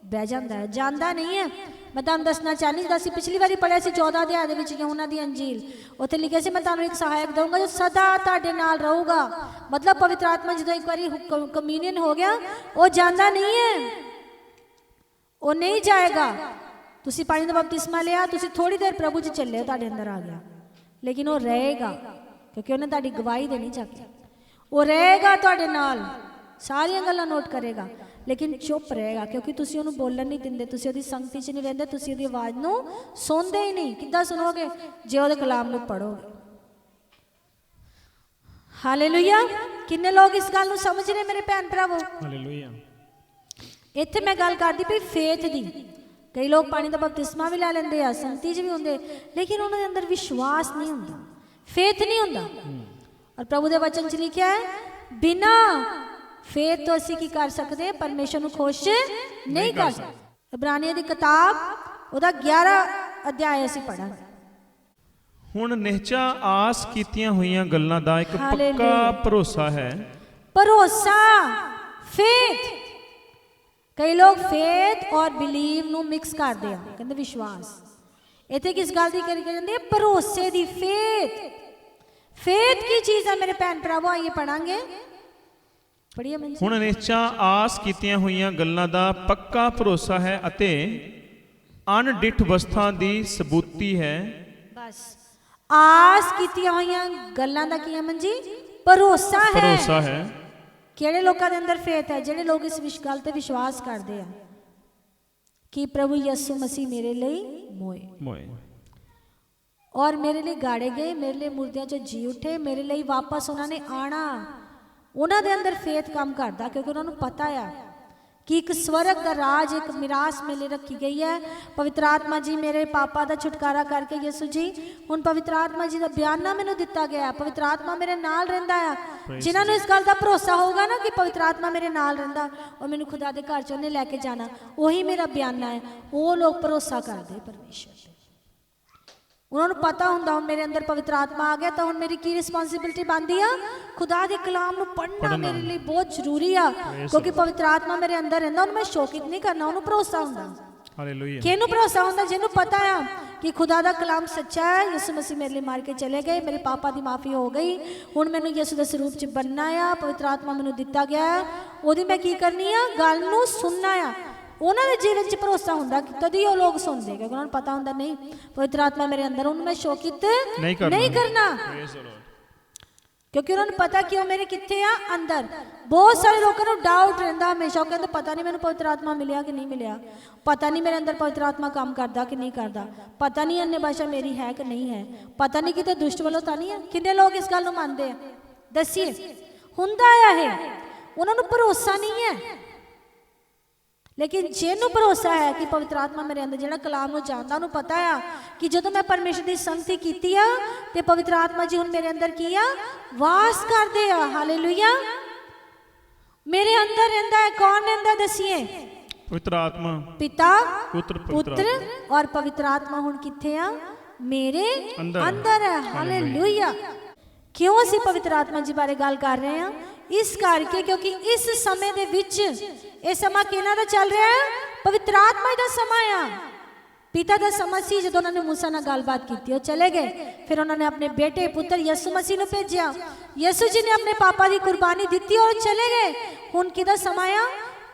Speaker 2: ਬਹਿ ਜਾਂਦਾ ਹੈ, ਜਾਂਦਾ ਨਹੀਂ ਹੈ। ਮੈਂ ਤੁਹਾਨੂੰ ਦੱਸਣਾ ਚਾਹੁੰਦੀ, ਜਿੱਦਾਂ ਅਸੀਂ ਪਿਛਲੀ ਵਾਰੀ ਪੜ੍ਹਿਆ ਸੀ 14 ਅਧਿਆਇ ਦੇ ਵਿੱਚ ਯਹੂਨਾ ਦੀ ਅੰਜੀਲ, ਉੱਥੇ ਲਿਖਿਆ ਸੀ ਮੈਂ ਤੁਹਾਨੂੰ ਇੱਕ ਸਹਾਇਕ ਦਊਂਗਾ ਜੋ ਸਦਾ ਤੁਹਾਡੇ ਨਾਲ ਰਹੂਗਾ। ਮਤਲਬ ਪਵਿੱਤਰ ਆਤਮਾ ਜਦੋਂ ਇੱਕ ਵਾਰੀ ਕਮਿਊਨੀਅਨ ਹੋ ਗਿਆ, ਉਹ ਜਾਂਦਾ ਨਹੀਂ ਹੈ, ਉਹ ਨਹੀਂ ਜਾਏਗਾ। ਤੁਸੀਂ ਪਾਣੀ ਦਾ ਬਪਤਿਸਮਾ ਲਿਆ, ਤੁਸੀਂ ਥੋੜੀ ਦੇਰ ਪ੍ਰਭੂ 'ਚ ਚੱਲੇ, ਤੁਹਾਡੇ ਅੰਦਰ ਆ ਗਿਆ, ਲੇਕਿਨ ਉਹ ਰਹੇਗਾ ਕਿਉਂਕਿ ਉਹਨੇ ਤੁਹਾਡੀ ਗਵਾਹੀ ਦੇਣੀ ਚਾਹੀ। ਉਹ ਰਹੇਗਾ ਤੁਹਾਡੇ ਨਾਲ, ਸਾਰੀਆਂ ਗੱਲਾਂ ਨੋਟ ਕਰੇਗਾ, ਲੇਕਿਨ ਚੁੱਪ ਰਹੇਗਾ ਕਿਉਂਕਿ ਤੁਸੀਂ ਉਹਨੂੰ ਬੋਲਣ ਨਹੀਂ ਦਿੰਦੇ। ਤੁਸੀਂ ਉਹਦੀ ਸੰਗਤੀ 'ਚ ਨਹੀਂ ਰਹਿੰਦੇ, ਤੁਸੀਂ ਉਹਦੀ ਆਵਾਜ਼ ਨੂੰ ਸੁਣਦੇ ਹੀ ਨਹੀਂ। ਕਿੱਦਾਂ ਸੁਣੋਗੇ? ਜੇ ਉਹਦੇ ਕਲਾਮ ਨੂੰ ਪੜ੍ਹੋਗੇ। ਹਾਲੇਲੂਇਆ। ਕਿੰਨੇ ਲੋਕ ਇਸ ਗੱਲ ਨੂੰ ਸਮਝ ਰਹੇ ਮੇਰੇ ਭੈਣ ਭਰਾਵੋ?
Speaker 1: ਹਾਲੇਲੂਇਆ।
Speaker 2: ਇੱਥੇ ਮੈਂ ਗੱਲ ਕਰਦੀ ਪਈ ਫੇਥ ਦੀ। ਕਈ ਲੋਕ ਪਾਣੀ ਦਾ ਬਪਤਿਸਮਾ ਵੀ ਲੈ ਲੈਂਦੇ ਆ, ਸੰਗਤੀ 'ਚ ਵੀ ਹੁੰਦੇ, ਲੇਕਿਨ ਉਹਨਾਂ ਦੇ ਅੰਦਰ ਵਿਸ਼ਵਾਸ ਨਹੀਂ ਹੁੰਦਾ, ਫੇਥ ਨਹੀਂ ਹੁੰਦਾ। ਔਰ ਪ੍ਰਭੂ ਦੇ ਵਚਨ 'ਚ ਲਿਖਿਆ ਹੈ ਬਿਨਾ ਫੇਥ ਤੋਂ ਅਸੀਂ ਕੀ ਕਰ ਸਕਦੇ? ਪਰਮੇਸ਼ਰ ਨੂੰ ਖੁਸ਼ ਨਹੀਂ ਕਰ ਸਕਦੇ। ਇਬਰਾਨੀਆਂ ਦੀ ਕਿਤਾਬ ਉਹਦਾ 11 ਅਧਿਆਇ ਅਸੀਂ ਪੜਾਂਗੇ।
Speaker 1: ਹੁਣ ਨਿਹਚਾ ਆਸ ਕੀਤੀਆਂ ਹੋਈਆਂ ਗੱਲਾਂ ਦਾ ਇੱਕ ਪੱਕਾ
Speaker 2: ਹਾਲੇਲੂਇਆ।
Speaker 1: ਭਰੋਸਾ ਹੈ।
Speaker 2: ਭਰੋਸਾ, ਫੇਥ। ਕਈ ਲੋਕ ਫੇਥ ਔਰ ਬਿਲੀਵ ਨੂੰ ਮਿਕਸ ਕਰਦੇ ਆ, ਕਹਿੰਦੇ ਵਿਸ਼ਵਾਸ। ਇੱਥੇ ਕਿਸ ਗੱਲ ਦੀ ਕਰੀ ਜਾਂਦੀ ਹੈ? ਭਰੋਸੇ ਦੀ, ਫੇਥ। ਫੇਥ ਕੀ ਚੀਜ਼ ਹੈ ਮੇਰੇ ਭੈਣ ਭਰਾਵੋ? ਆइए ਪੜਾਂਗੇ, ਪੜੀਏ ਮੰਜੀ।
Speaker 1: ਹੁਣ ਨਿਹਚਾ ਆਸ ਕੀਤੀਆਂ ਹੋਈਆਂ ਗੱਲਾਂ ਦਾ ਪੱਕਾ ਭਰੋਸਾ ਹੈ ਅਤੇ ਅਣਡਿੱਠ ਵਸਤਾਂ ਦੀ ਸਬੂਤੀ ਹੈ।
Speaker 2: ਬਸ ਆਸ ਕੀਤੀਆਂ ਹੋਈਆਂ ਗੱਲਾਂ ਦਾ ਕੀ ਹੈ ਮੰਜੀ? ਭਰੋਸਾ ਹੈ।
Speaker 1: ਭਰੋਸਾ ਹੈ।
Speaker 2: ਕਿਹੜੇ ਲੋਕਾਂ ਦੇ ਅੰਦਰ ਫੇਥ ਹੈ? ਜਿਹੜੇ ਲੋਕ ਇਸ ਗੱਲ ਤੇ ਵਿਸ਼ਵਾਸ ਕਰਦੇ ਆ ਕਿ ਪ੍ਰਭੂ ਯਿਸੂ ਮਸੀਹ ਮੇਰੇ ਲਈ ਮੋਏ ਔਰ ਮੇਰੇ ਲਈ ਗਾੜੇ ਗਏ, ਮੇਰੇ ਲਈ ਮੁਰਦਿਆਂ ਚੋਂ ਜੀ ਉੱਠੇ, ਮੇਰੇ ਲਈ ਵਾਪਸ ਉਹਨਾਂ ਨੇ ਆਣਾ। ਉਹਨਾਂ ਦੇ ਅੰਦਰ ਫੇਥ ਕੰਮ ਕਰਦਾ, ਕਿਉਂਕਿ ਉਹਨਾਂ ਨੂੰ ਪਤਾ ਆ ਕਿ ਇੱਕ ਸਵਰਗ ਦਾ ਰਾਜ, ਇੱਕ ਮਿਰਾਸ ਮੇਰੇ ਰੱਖੀ ਗਈ ਹੈ। ਪਵਿੱਤਰ ਆਤਮਾ ਜੀ ਮੇਰੇ ਪਾਪਾ ਦਾ ਛੁਟਕਾਰਾ ਕਰਕੇ ਯਿਸੂ ਜੀ, ਹੁਣ ਪਵਿੱਤਰ ਆਤਮਾ ਜੀ ਦਾ ਬਿਆਨਾ ਮੈਨੂੰ ਦਿੱਤਾ ਗਿਆ। ਪਵਿੱਤਰ ਆਤਮਾ ਮੇਰੇ ਨਾਲ ਰਹਿੰਦਾ ਆ। ਜਿਨ੍ਹਾਂ ਨੂੰ ਇਸ ਗੱਲ ਦਾ ਭਰੋਸਾ ਹੋਊਗਾ ਨਾ ਕਿ ਪਵਿੱਤਰ ਆਤਮਾ ਮੇਰੇ ਨਾਲ ਰਹਿੰਦਾ ਔਰ ਮੈਨੂੰ ਖੁਦਾ ਦੇ ਘਰ 'ਚ ਉਹਨੇ ਲੈ ਕੇ ਜਾਣਾ, ਉਹੀ ਮੇਰਾ ਬਿਆਨਾ ਹੈ। ਉਹ ਲੋਕ ਭਰੋਸਾ ਕਰਦੇ ਪਰਮੇਸ਼ਰ ਤੇ। ਉਹਨਾਂ ਨੂੰ ਪਤਾ ਹੁੰਦਾ ਹੁਣ ਮੇਰੇ ਅੰਦਰ ਪਵਿੱਤਰ ਆਤਮਾ ਆ ਗਿਆ ਤਾਂ ਹੁਣ ਮੇਰੀ ਕੀ ਰਿਸਪੌਂਸਿਬਿਲਿਟੀ ਬਣਦੀ ਆ? ਖੁਦਾ ਦੇ ਕਲਾਮ ਨੂੰ ਪੜ੍ਹਨਾ ਮੇਰੇ ਲਈ ਬਹੁਤ ਜ਼ਰੂਰੀ ਆ, ਕਿਉਂਕਿ ਪਵਿੱਤਰ ਆਤਮਾ ਮੇਰੇ ਅੰਦਰ ਰਹਿੰਦਾ। ਉਹਨੂੰ ਮੈਂ ਸ਼ੋਕਿਤ ਨਹੀਂ ਕਰਨਾ, ਉਹਨੂੰ ਭਰੋਸਾ ਹੁੰਦਾ।
Speaker 1: ਹਾਲੇਲੂਇਆ।
Speaker 2: ਕਿਹਨੂੰ ਭਰੋਸਾ ਹੁੰਦਾ? ਜਿਹਨੂੰ ਪਤਾ ਆ ਕਿ ਖੁਦਾ ਦਾ ਕਲਾਮ ਸੱਚਾ ਹੈ। ਯਿਸੂ ਮਸੀਹ ਮੇਰੇ ਲਈ ਮਾਰ ਕੇ ਚਲੇ ਗਏ, ਮੇਰੇ ਪਾਪਾ ਦੀ ਮਾਫੀ ਹੋ ਗਈ, ਹੁਣ ਮੈਨੂੰ ਯਿਸੂ ਦੇ ਸਰੂਪ 'ਚ ਬਣਨਾ ਆ, ਪਵਿੱਤਰ ਆਤਮਾ ਮੈਨੂੰ ਦਿੱਤਾ ਗਿਆ। ਉਹਦੀ ਮੈਂ ਕੀ ਕਰਨੀ ਆ? ਗੱਲ ਨੂੰ ਸੁਣਨਾ ਆ। ਉਹਨਾਂ ਦੇ ਜੀਵਨ 'ਚ ਭਰੋਸਾ ਹੁੰਦਾ ਕਿ ਤਦ ਹੀ ਉਹ ਲੋਕ ਸੁਣਦੇ, ਕਿਉਂਕਿ ਉਹਨਾਂ ਨੂੰ ਪਤਾ ਹੁੰਦਾ ਨਹੀਂ ਪਵਿੱਤਰ ਆਤਮਾ ਮੇਰੇ ਅੰਦਰ, ਉਹਨੂੰ ਮੈਂ ਸ਼ੋਕਿਤ ਨਹੀਂ ਕਰਨਾ, ਕਿਉਂਕਿ ਉਹਨਾਂ ਨੂੰ ਪਤਾ ਕਿ ਉਹ ਮੇਰੇ ਕਿੱਥੇ ਆ? ਅੰਦਰ। ਬਹੁਤ ਸਾਰੇ ਲੋਕਾਂ ਨੂੰ ਡਾਊਟ ਰਹਿੰਦਾ ਹਮੇਸ਼ਾ, ਉਹ ਕਹਿੰਦੇ ਪਤਾ ਨਹੀਂ ਮੈਨੂੰ ਪਵਿੱਤਰ ਆਤਮਾ ਮਿਲਿਆ ਕਿ ਨਹੀਂ ਮਿਲਿਆ, ਪਤਾ ਨਹੀਂ ਮੇਰੇ ਅੰਦਰ ਪਵਿੱਤਰ ਆਤਮਾ ਕੰਮ ਕਰਦਾ ਕਿ ਨਹੀਂ ਕਰਦਾ, ਪਤਾ ਨਹੀਂ ਅੰਨੇ ਭਾਸ਼ਾ ਮੇਰੀ ਹੈ ਕਿ ਨਹੀਂ ਹੈ, ਪਤਾ ਨਹੀਂ ਕਿਤੇ ਦੁਸ਼ਟ ਵੱਲੋਂ ਤਾਂ ਨਹੀਂ ਹੈ। ਕਿੰਨੇ ਲੋਕ ਇਸ ਗੱਲ ਨੂੰ ਮੰਨਦੇ ਆ? ਦੱਸੀਏ। ਹੁੰਦਾ ਆ ਇਹ, ਉਹਨਾਂ ਨੂੰ ਭਰੋਸਾ ਨਹੀਂ ਹੈ। ਲੇਕਿਨ ਜਿਹਨੂੰ ਭਰੋਸਾ ਹੈ ਕਿ ਪਵਿੱਤਰ ਆਤਮਾ ਮੇਰੇ ਅੰਦਰ, ਜਿਹੜਾ ਕਲਾਮ ਨੂੰ ਜਾਣਦਾ, ਉਹਨੂੰ ਪਤਾ ਆ ਕਿ ਜਦੋਂ ਮੈਂ ਪਰਮੇਸ਼ਰ ਦੀ ਸੰਗਤੀ ਕੀਤੀ ਆ ਤੇ ਪਵਿੱਤਰ ਆਤਮਾ ਜੀ ਹੁਣ ਮੇਰੇ ਅੰਦਰ ਕੀ ਆ? ਵਾਸ ਕਰਦੇ ਆ। ਹਾਲੇਲੂਇਆ। ਮੇਰੇ ਅੰਦਰ ਰਹਿੰਦਾ ਹੈ। ਕੌਣ ਰਹਿੰਦਾ? ਦੱਸੀਏ।
Speaker 1: ਪਵਿੱਤਰ ਆਤਮਾ,
Speaker 2: ਪਿਤਾ,
Speaker 1: ਪੁੱਤਰ
Speaker 2: ਔਰ ਪਵਿੱਤਰ ਆਤਮਾ ਹੁਣ ਕਿੱਥੇ ਆ? ਮੇਰੇ ਅੰਦਰ ਹੈ। ਹਾਲੇਲੂਇਆ। ਕਿਉਂ ਅਸੀਂ ਪਵਿੱਤਰ ਆਤਮਾ ਜੀ ਬਾਰੇ ਗੱਲ ਕਰ ਰਹੇ ਹਾਂ? ਇਸ ਕਰਕੇ ਕਿਉਂਕਿ ਇਸ ਸਮੇਂ ਦੇ ਵਿੱਚ, ਇਹ ਸਮਾਂ ਕਿਹਨਾਂ ਦਾ ਚੱਲ ਰਿਹਾ ਹੈ? ਪਵਿੱਤਰ ਆਤਮਾ ਦਾ ਸਮਾਂ ਆ। ਪਿਤਾ ਦਾ ਸਮਾਂ ਸੀ ਜਦੋਂ ਉਹਨਾਂ ਨੇ ਮੂਸਾ ਨਾਲ ਗੱਲਬਾਤ ਕੀਤੀ, ਉਹ ਚਲੇ ਗਏ। ਫਿਰ ਉਹਨਾਂ ਨੇ ਆਪਣੇ ਬੇਟੇ ਪੁੱਤਰ ਯਿਸੂ ਮਸੀਹ ਨੂੰ ਭੇਜਿਆ। ਯਿਸੂ ਜੀ ਨੇ ਆਪਣੇ ਪਾਪਾ ਦੀ ਕੁਰਬਾਨੀ ਦਿੱਤੀ ਔਰ ਚਲੇ ਗਏ। ਹੁਣ ਕਿਹਦਾ ਸਮਾਂ ਆ?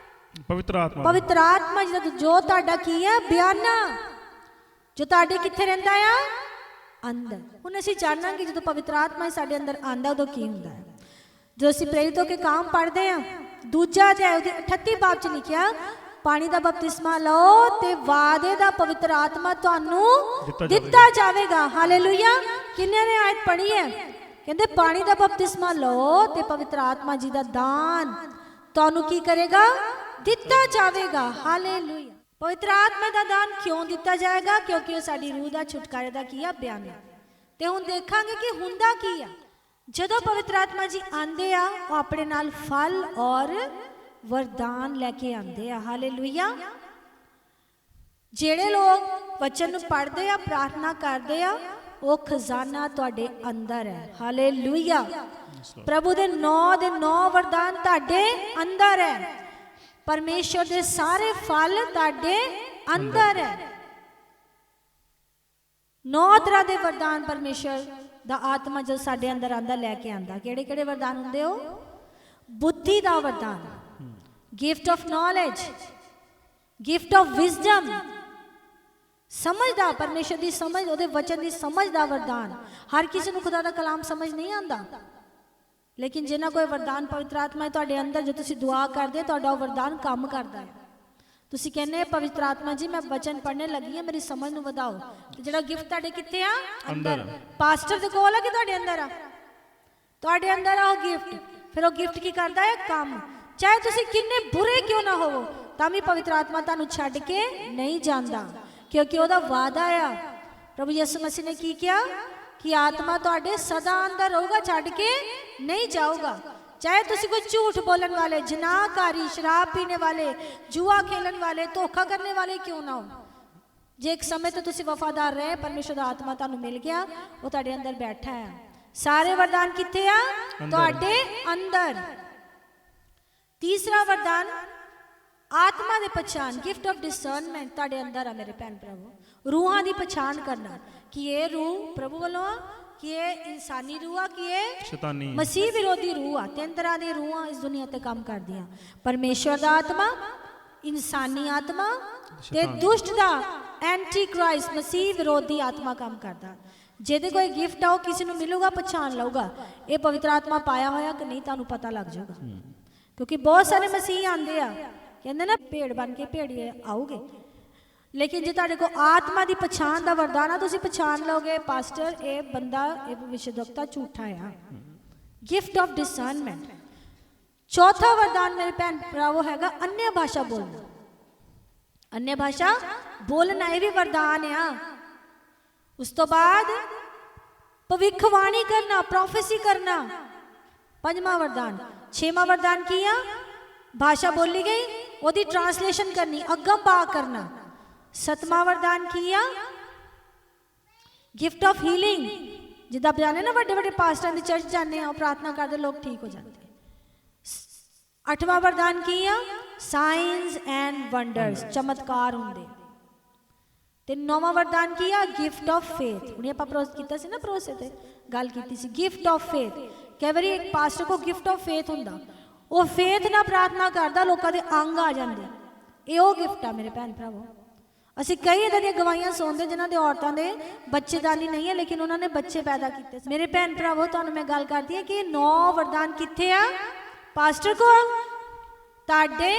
Speaker 1: ਪਵਿੱਤਰ ਆਤਮਾ।
Speaker 2: ਪਵਿੱਤਰ ਆਤਮਾ ਜੀ ਦਾ, ਜੋ ਤੁਹਾਡਾ ਕੀ ਹੈ? ਬਿਆਨਾ, ਜੋ ਤੁਹਾਡੇ ਕਿੱਥੇ ਰਹਿੰਦਾ ਆ? ਅੰਦਰ। ਹੁਣ ਅਸੀਂ ਜਾਣਾਂਗੇ ਜਦੋਂ ਪਵਿੱਤਰ ਆਤਮਾ ਸਾਡੇ ਅੰਦਰ ਆਂਦਾ ਉਦੋਂ ਕੀ ਹੁੰਦਾ ਹੈ। ਜੋ ਅਸੀਂ ਪ੍ਰੇਰਿਤ ਹੋ ਕੇ ਕੰਮ ਪੜ੍ਹਦੇ ਆ, ਦੂਜਾ ਅਧਿਆਇ ਉਹਦੇ 38 ਬਾਬ 'ਚ ਲਿਖਿਆ, ਪਾਣੀ ਦਾ ਬਪਤਿਸਮਾ ਲਓ ਤੇ ਵਾਅਦੇ ਦਾ ਪਵਿੱਤਰ ਆਤਮਾ ਤੁਹਾਨੂੰ ਦਿੱਤਾ ਜਾਵੇਗਾ। ਹਾਲੇਲੂਇਆ। ਕਿੰਨੇ ਨੇ ਆਇਤ ਪੜ੍ਹੀ ਹੈ? ਕਹਿੰਦੇ ਪਾਣੀ ਦਾ ਬਪਤਿਸਮਾ ਲਓ ਤੇ ਪਵਿੱਤਰ ਆਤਮਾ ਜੀ ਦਾ ਦਾਨ ਤੁਹਾਨੂੰ ਕੀ ਕਰੇਗਾ? ਦਿੱਤਾ ਜਾਵੇਗਾ। ਹਾਲੇਲੂਇਆ। ਪਵਿੱਤਰ ਆਤਮਾ ਦਾ ਦਾਨ ਕਿਉਂ ਦਿੱਤਾ ਜਾਏਗਾ? ਕਿਉਂਕਿ ਉਹ ਸਾਡੀ ਰੂਹ ਦਾ ਛੁਟਕਾਰੇ ਦਾ ਕੀ ਆ? ਬਿਆਨ ਹੈ। ਤੇ ਹੁਣ ਦੇਖਾਂਗੇ ਕਿ ਹੁੰਦਾ ਕੀ ਆ। ਜਦੋਂ ਪਵਿੱਤਰ ਆਤਮਾ ਜੀ ਆਂਦੇ ਆ, ਉਹ ਆਪਣੇ ਨਾਲ ਫਲ ਔਰ ਵਰਦਾਨ ਲੈ ਕੇ ਆਂਦੇ ਆ। ਹਾਲੇਲੂਇਆ। ਜਿਹੜੇ ਲੋਕ ਵਚਨ ਨੂੰ ਪੜ੍ਹਦੇ ਆ, ਪ੍ਰਾਰਥਨਾ ਕਰਦੇ ਆ, ਉਹ ਖਜ਼ਾਨਾ ਤੁਹਾਡੇ ਅੰਦਰ ਹੈ। ਹਾਲੇਲੂਇਆ। ਪ੍ਰਭੂ ਦੇ 9 ਦੇ 9 ਵਰਦਾਨ ਤੁਹਾਡੇ ਅੰਦਰ ਹੈ। ਪਰਮੇਸ਼ਰ ਦੇ ਸਾਰੇ ਫਲ ਤੁਹਾਡੇ ਅੰਦਰ ਹੈ। 9 ਤਰ੍ਹਾਂ ਦੇ ਵਰਦਾਨ ਪਰਮੇਸ਼ਰ ਦਾ ਆਤਮਾ ਜਦ ਸਾਡੇ ਅੰਦਰ ਆਂਦਾ ਲੈ ਕੇ ਆਂਦਾ। ਕਿਹੜੇ ਕਿਹੜੇ ਵਰਦਾਨ ਹੁੰਦੇ ਹੋ? ਬੁੱਧੀ ਦਾ ਵਰਦਾਨ, gift of knowledge, gift of wisdom, ਸਮਝ ਦਾ, ਪਰਮੇਸ਼ਰ ਦੀ ਸਮਝ, ਉਹਦੇ ਵਚਨ ਦੀ ਸਮਝ ਦਾ ਵਰਦਾਨ। ਹਰ ਕਿਸੇ ਨੂੰ ਖੁਦਾ ਦਾ ਕਲਾਮ ਸਮਝ ਨਹੀਂ ਆਂਦਾ, ਲੇਕਿਨ ਜਿਨ੍ਹਾਂ ਕੋਈ ਵਰਦਾਨ ਪਵਿੱਤਰ ਆਤਮਾ ਤੁਹਾਡੇ ਅੰਦਰ, ਜੋ ਤੁਸੀਂ ਦੁਆ ਕਰਦੇ ਤੁਹਾਡਾ ਉਹ ਵਰਦਾਨ ਕੰਮ ਕਰਦਾ ਹੈ। ਤੁਸੀਂ ਕਹਿੰਦੇ ਪਵਿੱਤਰ ਆਤਮਾ ਜੀ ਮੈਂ ਵਚਨ ਪੜ੍ਹਨੇ ਲੱਗੀ ਹਾਂ, ਮੇਰੀ ਸਮਝ ਨੂੰ ਵਧਾਓ। ਤੇ ਜਿਹੜਾ ਗਿਫਟ ਤੁਹਾਡੇ ਕਿੱਥੇ ਆ? ਅੰਦਰ। ਪਾਸਟਰ ਦੇ ਕੋਲ ਆ ਕਿ ਤੁਹਾਡੇ ਅੰਦਰ ਆ? ਤੁਹਾਡੇ ਅੰਦਰ ਆ ਉਹ ਗਿਫਟ। ਫਿਰ ਉਹ ਗਿਫਟ ਕੀ ਕਰਦਾ ਹੈ? ਕੰਮ। ਚਾਹੇ ਤੁਸੀਂ ਕਿੰਨੇ ਬੁਰੇ ਕਿਉਂ ਨਾ ਹੋਵੋ, ਤਾਂ ਵੀ ਪਵਿੱਤਰ ਆਤਮਾ ਤੁਹਾਨੂੰ ਛੱਡ ਕੇ ਨਹੀਂ ਜਾਂਦਾ, ਕਿਉਂਕਿ ਉਹਦਾ ਵਾਅਦਾ ਆ। ਪ੍ਰਭੂ ਯਿਸੂ ਮਸੀਹ ਨੇ ਕੀ ਕਿਹਾ? ਕਿ ਆਤਮਾ ਤੁਹਾਡੇ ਸਦਾ ਅੰਦਰ ਰਹੂਗਾ, ਛੱਡ ਕੇ ਨਹੀਂ ਜਾਊਗਾ। ਚਾਹੇ ਤੁਸੀਂ ਕੋਈ ਝੂਠ बोलने वाले, जनाकारी, शराब पीने वाले, जुआ खेलने वाले, धोखा करने वाले क्यों ना हो, ਜੇ ਇੱਕ ਸਮੇਂ ਤੋਂ ਤੁਸੀਂ ਵਫਾਦਾਰ ਰਹੇ, ਪਰਮੇਸ਼ਰ ਦਾ ਆਤਮਾ ਤੁਹਾਨੂੰ ਮਿਲ ਗਿਆ, ਉਹ ਤੁਹਾਡੇ ਅੰਦਰ ਬੈਠਾ ਹੈ। ਸਾਰੇ ਵਰਦਾਨ ਕਿੱਥੇ ਆ? ਤੁਹਾਡੇ ਅੰਦਰ। ਤੀਸਰਾ ਵਰਦਾਨ ਆਤਮਾ ਦੀ ਪਛਾਣ, ਗਿਫਟ ਆਫ ਡਿਸਰਨਮੈਂਟ ਤੁਹਾਡੇ ਅੰਦਰ ਆ ਮੇਰੇ ਭੈਣ ਭਰਾਵੋ। ਰੂਹਾਂ ਦੀ ਪਛਾਣ ਕਰਨਾ ਕਿ ਇਹ ਰੂਹ ਪ੍ਰਭੂ ਵੱਲੋਂ ਆ, ਕਿ ਇਹ ਇਨਸਾਨੀ ਰੂਹ ਆ, ਕਿ ਇਹ
Speaker 1: ਸ਼ੈਤਾਨੀ
Speaker 2: ਮਸੀਹ ਵਿਰੋਧੀ ਰੂਹ ਆ। ਤਿੰਨ ਤਰ੍ਹਾਂ ਦੀਆਂ ਰੂਹਾਂ ਇਸ ਦੁਨੀਆ ਤੇ ਕੰਮ ਕਰਦੀਆਂ, ਪਰਮੇਸ਼ਰ ਦਾ ਆਤਮਾ, ਇਨਸਾਨੀ ਆਤਮਾ ਤੇ ਦੁਸ਼ਟ ਦਾ ਐਂਟੀ ਕ੍ਰਾਈਸਟ ਮਸੀਹ ਵਿਰੋਧੀ ਆਤਮਾ ਕੰਮ ਕਰਦਾ। ਜਿਹਦੇ ਕੋਈ ਗਿਫਟ ਆ ਉਹ ਕਿਸੇ ਨੂੰ ਮਿਲੂਗਾ, ਪਛਾਣ ਲਊਗਾ ਇਹ ਪਵਿੱਤਰ ਆਤਮਾ ਪਾਇਆ ਹੋਇਆ ਕਿ ਨਹੀਂ, ਤੁਹਾਨੂੰ ਪਤਾ ਲੱਗ ਜਾਊਗਾ। ਕਿਉਂਕਿ ਬਹੁਤ ਸਾਰੇ ਮਸੀਹ ਆਉਂਦੇ ਆ, ਕਹਿੰਦੇ ਨਾ ਭੇਡ ਬਣ ਕੇ ਭੇੜੀਏ ਆਉਗੇ, ਲੇਕਿਨ ਜੇ ਤੁਹਾਡੇ ਕੋਲ ਆਤਮਾ ਦੀ ਪਛਾਣ ਦਾ ਵਰਦਾਨ ਆ, ਤੁਸੀਂ ਪਛਾਣ ਲਓਗੇ ਪਾਸਟਰ ਇਹ ਬੰਦਾ, ਇਹ ਭਵਿੱਖਵਕਤਾ ਝੂਠਾ ਆ। Gift of discernment. ਚੌਥਾ ਵਰਦਾਨ ਮੇਰੇ ਭੈਣ ਭਰਾਵੋ ਹੈਗਾ अन्य भाषा बोलना। अन्य भाषा बोलना ਇਹ ਵੀ ਵਰਦਾਨ ਆ। ਉਸ ਤੋਂ ਬਾਅਦ ਭਵਿੱਖਬਾਣੀ ਕਰਨਾ, ਪ੍ਰੋਫੈਸੀ ਕਰਨਾ, ਪੰਜਵਾਂ ਵਰਦਾਨ। ਛੇਵਾਂ ਵਰਦਾਨ ਕੀ ਆ? ਭਾਸ਼ਾ ਬੋਲੀ ਗਈ ਉਹਦੀ ਟ੍ਰਾਂਸਲੇਸ਼ਨ ਕਰਨੀ, ਅਗਮ ਬਾਤ ਕਰਨਾ। ਸਤਵਾਂ ਵਰਦਾਨ ਕੀ ਆ? Gift of healing. ਜਿੱਦਾਂ ਜਾਣੇ ਨਾ ਵੱਡੇ ਵੱਡੇ ਪਾਸਟਰਾਂ ਦੀ ਚਰਚ ਜਾਂਦੇ ਆ, ਉਹ ਪ੍ਰਾਰਥਨਾ ਕਰਦੇ ਲੋਕ ਠੀਕ ਹੋ ਜਾਂਦੇ। ਅੱਠਵਾਂ ਵਰਦਾਨ ਕੀ ਆ? ਸਾਈਨਸ ਐਂਡ ਵੰਡਰਸ, ਚਮਤਕਾਰ ਹੁੰਦੇ। ਤੇ ਨੌਵਾਂ ਵਰਦਾਨ ਕੀ ਆ? Gift of faith. ਹੁਣ ਆਪਾਂ ਕੀਤਾ ਸੀ ਨਾ ਭਰੋਸੇ ਤੇ ਗੱਲ ਕੀਤੀ ਸੀ, ਗਿਫਟ ਆਫ ਫੇਥ। ਕਈ ਵਾਰੀ ਇੱਕ ਪਾਸਟਰ ਕੋ ਗਿਫਟ ਆਫ ਫੇਥ ਹੁੰਦਾ, ਉਹ ਫੇਥ ਨਾਲ ਪ੍ਰਾਰਥਨਾ ਕਰਦਾ, ਲੋਕਾਂ ਦੇ ਅੰਗ ਆ ਜਾਂਦੇ। ਇਹ ਉਹ ਗਿਫਟ ਆ ਮੇਰੇ ਭੈਣ ਭਰਾਵੋ। ਅਸੀਂ ਕਈ ਇਦਾਂ ਦੀਆਂ ਗਵਾਹੀਆਂ ਸੁਣਦੇ ਜਿਨ੍ਹਾਂ ਦੇ ਔਰਤਾਂ ਦੇ ਬੱਚੇਦਾਨੀ ਨਹੀਂ ਹੈ, ਲੇਕਿਨ ਉਹਨਾਂ ਨੇ ਬੱਚੇ ਪੈਦਾ ਕੀਤੇ। ਮੇਰੇ ਭੈਣ ਭਰਾਵੋ ਤੁਹਾਨੂੰ ਮੈਂ ਗੱਲ ਕਰਦੀ ਹਾਂ ਕਿ 9 ਵਰਦਾਨ ਕਿੱਥੇ ਆ? ਪਾਸਟਰ ਕੋ, ਤੁਹਾਡੇ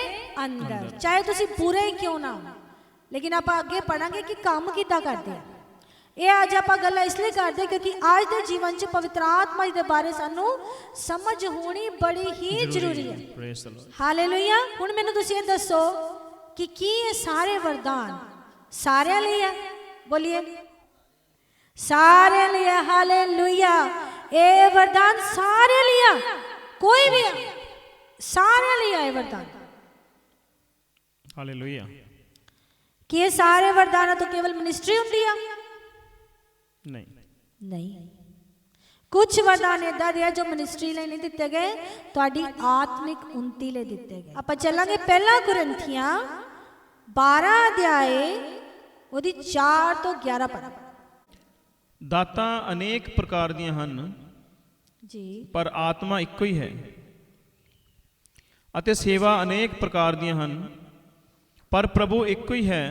Speaker 2: ਅੰਦਰ। ਚਾਹੇ ਤੁਸੀਂ ਪੂਰੇ ਹੀ ਕਿਉਂ ਨਾ, ਲੇਕਿਨ ਆਪਾਂ ਅੱਗੇ ਪੜਾਂਗੇ ਕਿ ਕੰਮ ਕਿੱਦਾਂ ਕਰਦੇ ਆ। ਇਹ ਅੱਜ ਆਪਾਂ ਗੱਲਾਂ ਇਸ ਲਈ ਕਰਦੇ ਕਿਉਂਕਿ ਅੱਜ ਦੇ ਜੀਵਨ 'ਚ ਪਵਿੱਤਰ ਆਤਮਾ ਦੇ ਬਾਰੇ ਸਾਨੂੰ ਸਮਝ ਹੋਣੀ ਬੜੀ ਹੀ ਜ਼ਰੂਰੀ ਹੈ। ਹਾਲੇਲੂਇਆ। ਹੁਣ ਮੈਨੂੰ ਤੁਸੀਂ ਇਹ ਦੱਸੋ ਕਿ ਕੀ ਇਹ ਸਾਰੇ ਵਰਦਾਨ ਸਾਰਿਆਂ ਲਈ ਹੈ? ਬੋਲੀਏ, ਸਾਰਿਆਂ ਲਈ ਹੈ। ਹਾਲੇਲੂਇਆ। ਇਹ ਵਰਦਾਨ ਸਾਰਿਆਂ ਲਈ ਆ, ਕੋਈ ਵੀ ਆ, ਸਾਰਿਆਂ ਲਈ ਆਏ ਵਰਦਾਨ।
Speaker 1: ਹਾਲੇਲੂਇਆ।
Speaker 2: ਕਿ ਇਹ ਸਾਰੇ ਵਰਦਾਨਾਂ ਤੋਂ ਕੇਵਲ ਮਿਨਿਸਟਰੀ ਹੁੰਦੀ ਆ?
Speaker 1: ਨਹੀਂ,
Speaker 2: ਨਹੀਂ। ਕੁਝ ਵਰਦਾਨ ਇਦਾਂ ਦੇ ਆ ਜੋ ਮਿਨਿਸਟਰੀ ਲਈ ਨਹੀਂ ਦਿੱਤੇ ਗਏ, ਤੁਹਾਡੀ ਆਤਮਿਕ ਉન્નਤੀ ਲਈ ਦਿੱਤੇ ਗਏ। ਆਪਾਂ ਚੱਲਾਂਗੇ ਪਹਿਲਾ ਕੁਰਿੰਥੀਆਂ 12 ਅਧਿਆਏ ਉਹਦੀ 4 ਤੋਂ 11 ਪੜ੍ਹ।
Speaker 1: ਦਾਤਾਂ ਅਨੇਕ ਪ੍ਰਕਾਰ ਦੀਆਂ ਹਨ
Speaker 2: ਜੀ, ਪਰ
Speaker 1: ਪਰ ਆਤਮਾ ਇੱਕੋ ਹੀ ਹੈ। ਅਤੇ ਸੇਵਾ ਅਨੇਕ ਪ੍ਰਕਾਰ ਦੀਆਂ ਹਨ ਪਰ ਪ੍ਰਭੂ ਇੱਕੋ ਹੀ ਹੈ।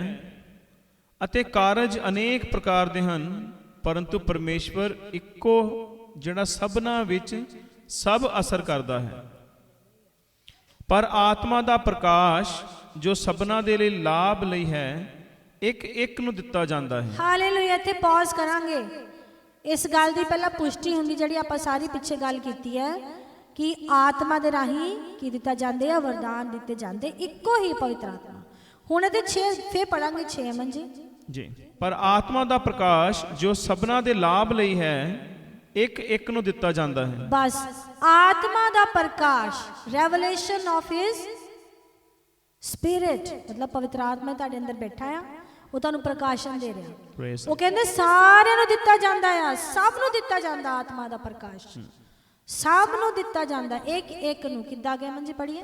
Speaker 1: ਅਤੇ ਕਾਰਜ ਅਨੇਕ ਪ੍ਰਕਾਰ ਦੇ ਹਨ ਪਰੰਤੂ ਪਰਮੇਸ਼ਵਰ ਇੱਕੋ, ਜਿਹੜਾ ਸਭਨਾਂ ਵਿੱਚ ਸਭ ਅਸਰ ਕਰਦਾ ਹੈ। ਪਰ ਆਤਮਾ ਦਾ ਪ੍ਰਕਾਸ਼ ਜੋ ਸਭਨਾਂ ਦੇ ਲਈ ਲਾਭ ਲਈ ਹੈ, ਇੱਕ ਇੱਕ ਨੂੰ ਦਿੱਤਾ ਜਾਂਦਾ ਹੈ।
Speaker 2: ਹਾਲੇਲੂਇਆ। ਇੱਥੇ ਪੌਜ਼ ਕਰਾਂਗੇ। ਇਸ ਗੱਲ ਦੀ ਪਹਿਲਾਂ ਪੁਸ਼ਟੀ ਹੁੰਦੀ ਜਿਹੜੀ ਆਪਾਂ ਸਾਰੀ ਪਿੱਛੇ ਗੱਲ ਕੀਤੀ ਹੈ ਕਿ ਆਤਮਾ ਦੇ ਰਾਹੀਂ ਕੀ ਦਿੱਤਾ ਜਾਂਦੇ ਆ? ਵਰਦਾਨ ਦਿੱਤੇ ਜਾਂਦੇ, ਇੱਕੋ ਹੀ ਪਵਿੱਤਰ ਆਤਮਾ। ਹੁਣ ਇਹਦੇ 6 ਫੇਰ ਪੜਾਂਗੇ 6 ਮੰਜੀ
Speaker 1: ਜੀ। ਪਰ ਆਤਮਾ ਦਾ ਪ੍ਰਕਾਸ਼ ਜੋ ਸਭਨਾਂ ਦੇ ਲਾਭ ਲਈ ਹੈ, ਇੱਕ ਇੱਕ ਨੂੰ ਦਿੱਤਾ ਜਾਂਦਾ ਹੈ।
Speaker 2: ਬਸ ਆਤਮਾ ਦਾ ਪ੍ਰਕਾਸ਼, ਰੈਵਲੇਸ਼ਨ ਆਫ ਹਿਸ ਸਪਿਰਿਟ, ਮਤਲਬ ਪਵਿੱਤਰ ਆਤਮਾ ਤੁਹਾਡੇ ਅੰਦਰ ਬੈਠਾ ਆ, ਉਹ ਤੁਹਾਨੂੰ ਪ੍ਰਕਾਸ਼ਨ ਦੇ ਰਿਹਾ।
Speaker 1: Praise
Speaker 2: ਉਹ ਕਹਿੰਦੇ ਸਾਰਿਆਂ ਨੂੰ ਦਿੱਤਾ ਜਾਂਦਾ ਆ, ਸਭ ਨੂੰ ਦਿੱਤਾ ਜਾਂਦਾ ਆਤਮਾ ਦਾ ਪ੍ਰਕਾਸ਼, ਸਭ ਨੂੰ ਦਿੱਤਾ ਜਾਂਦਾ, ਇੱਕ ਇੱਕ ਨੂੰ। ਕਿੱਦਾਂ ਗਿਆ ਮੰਜੀ ਪੜੀਏ।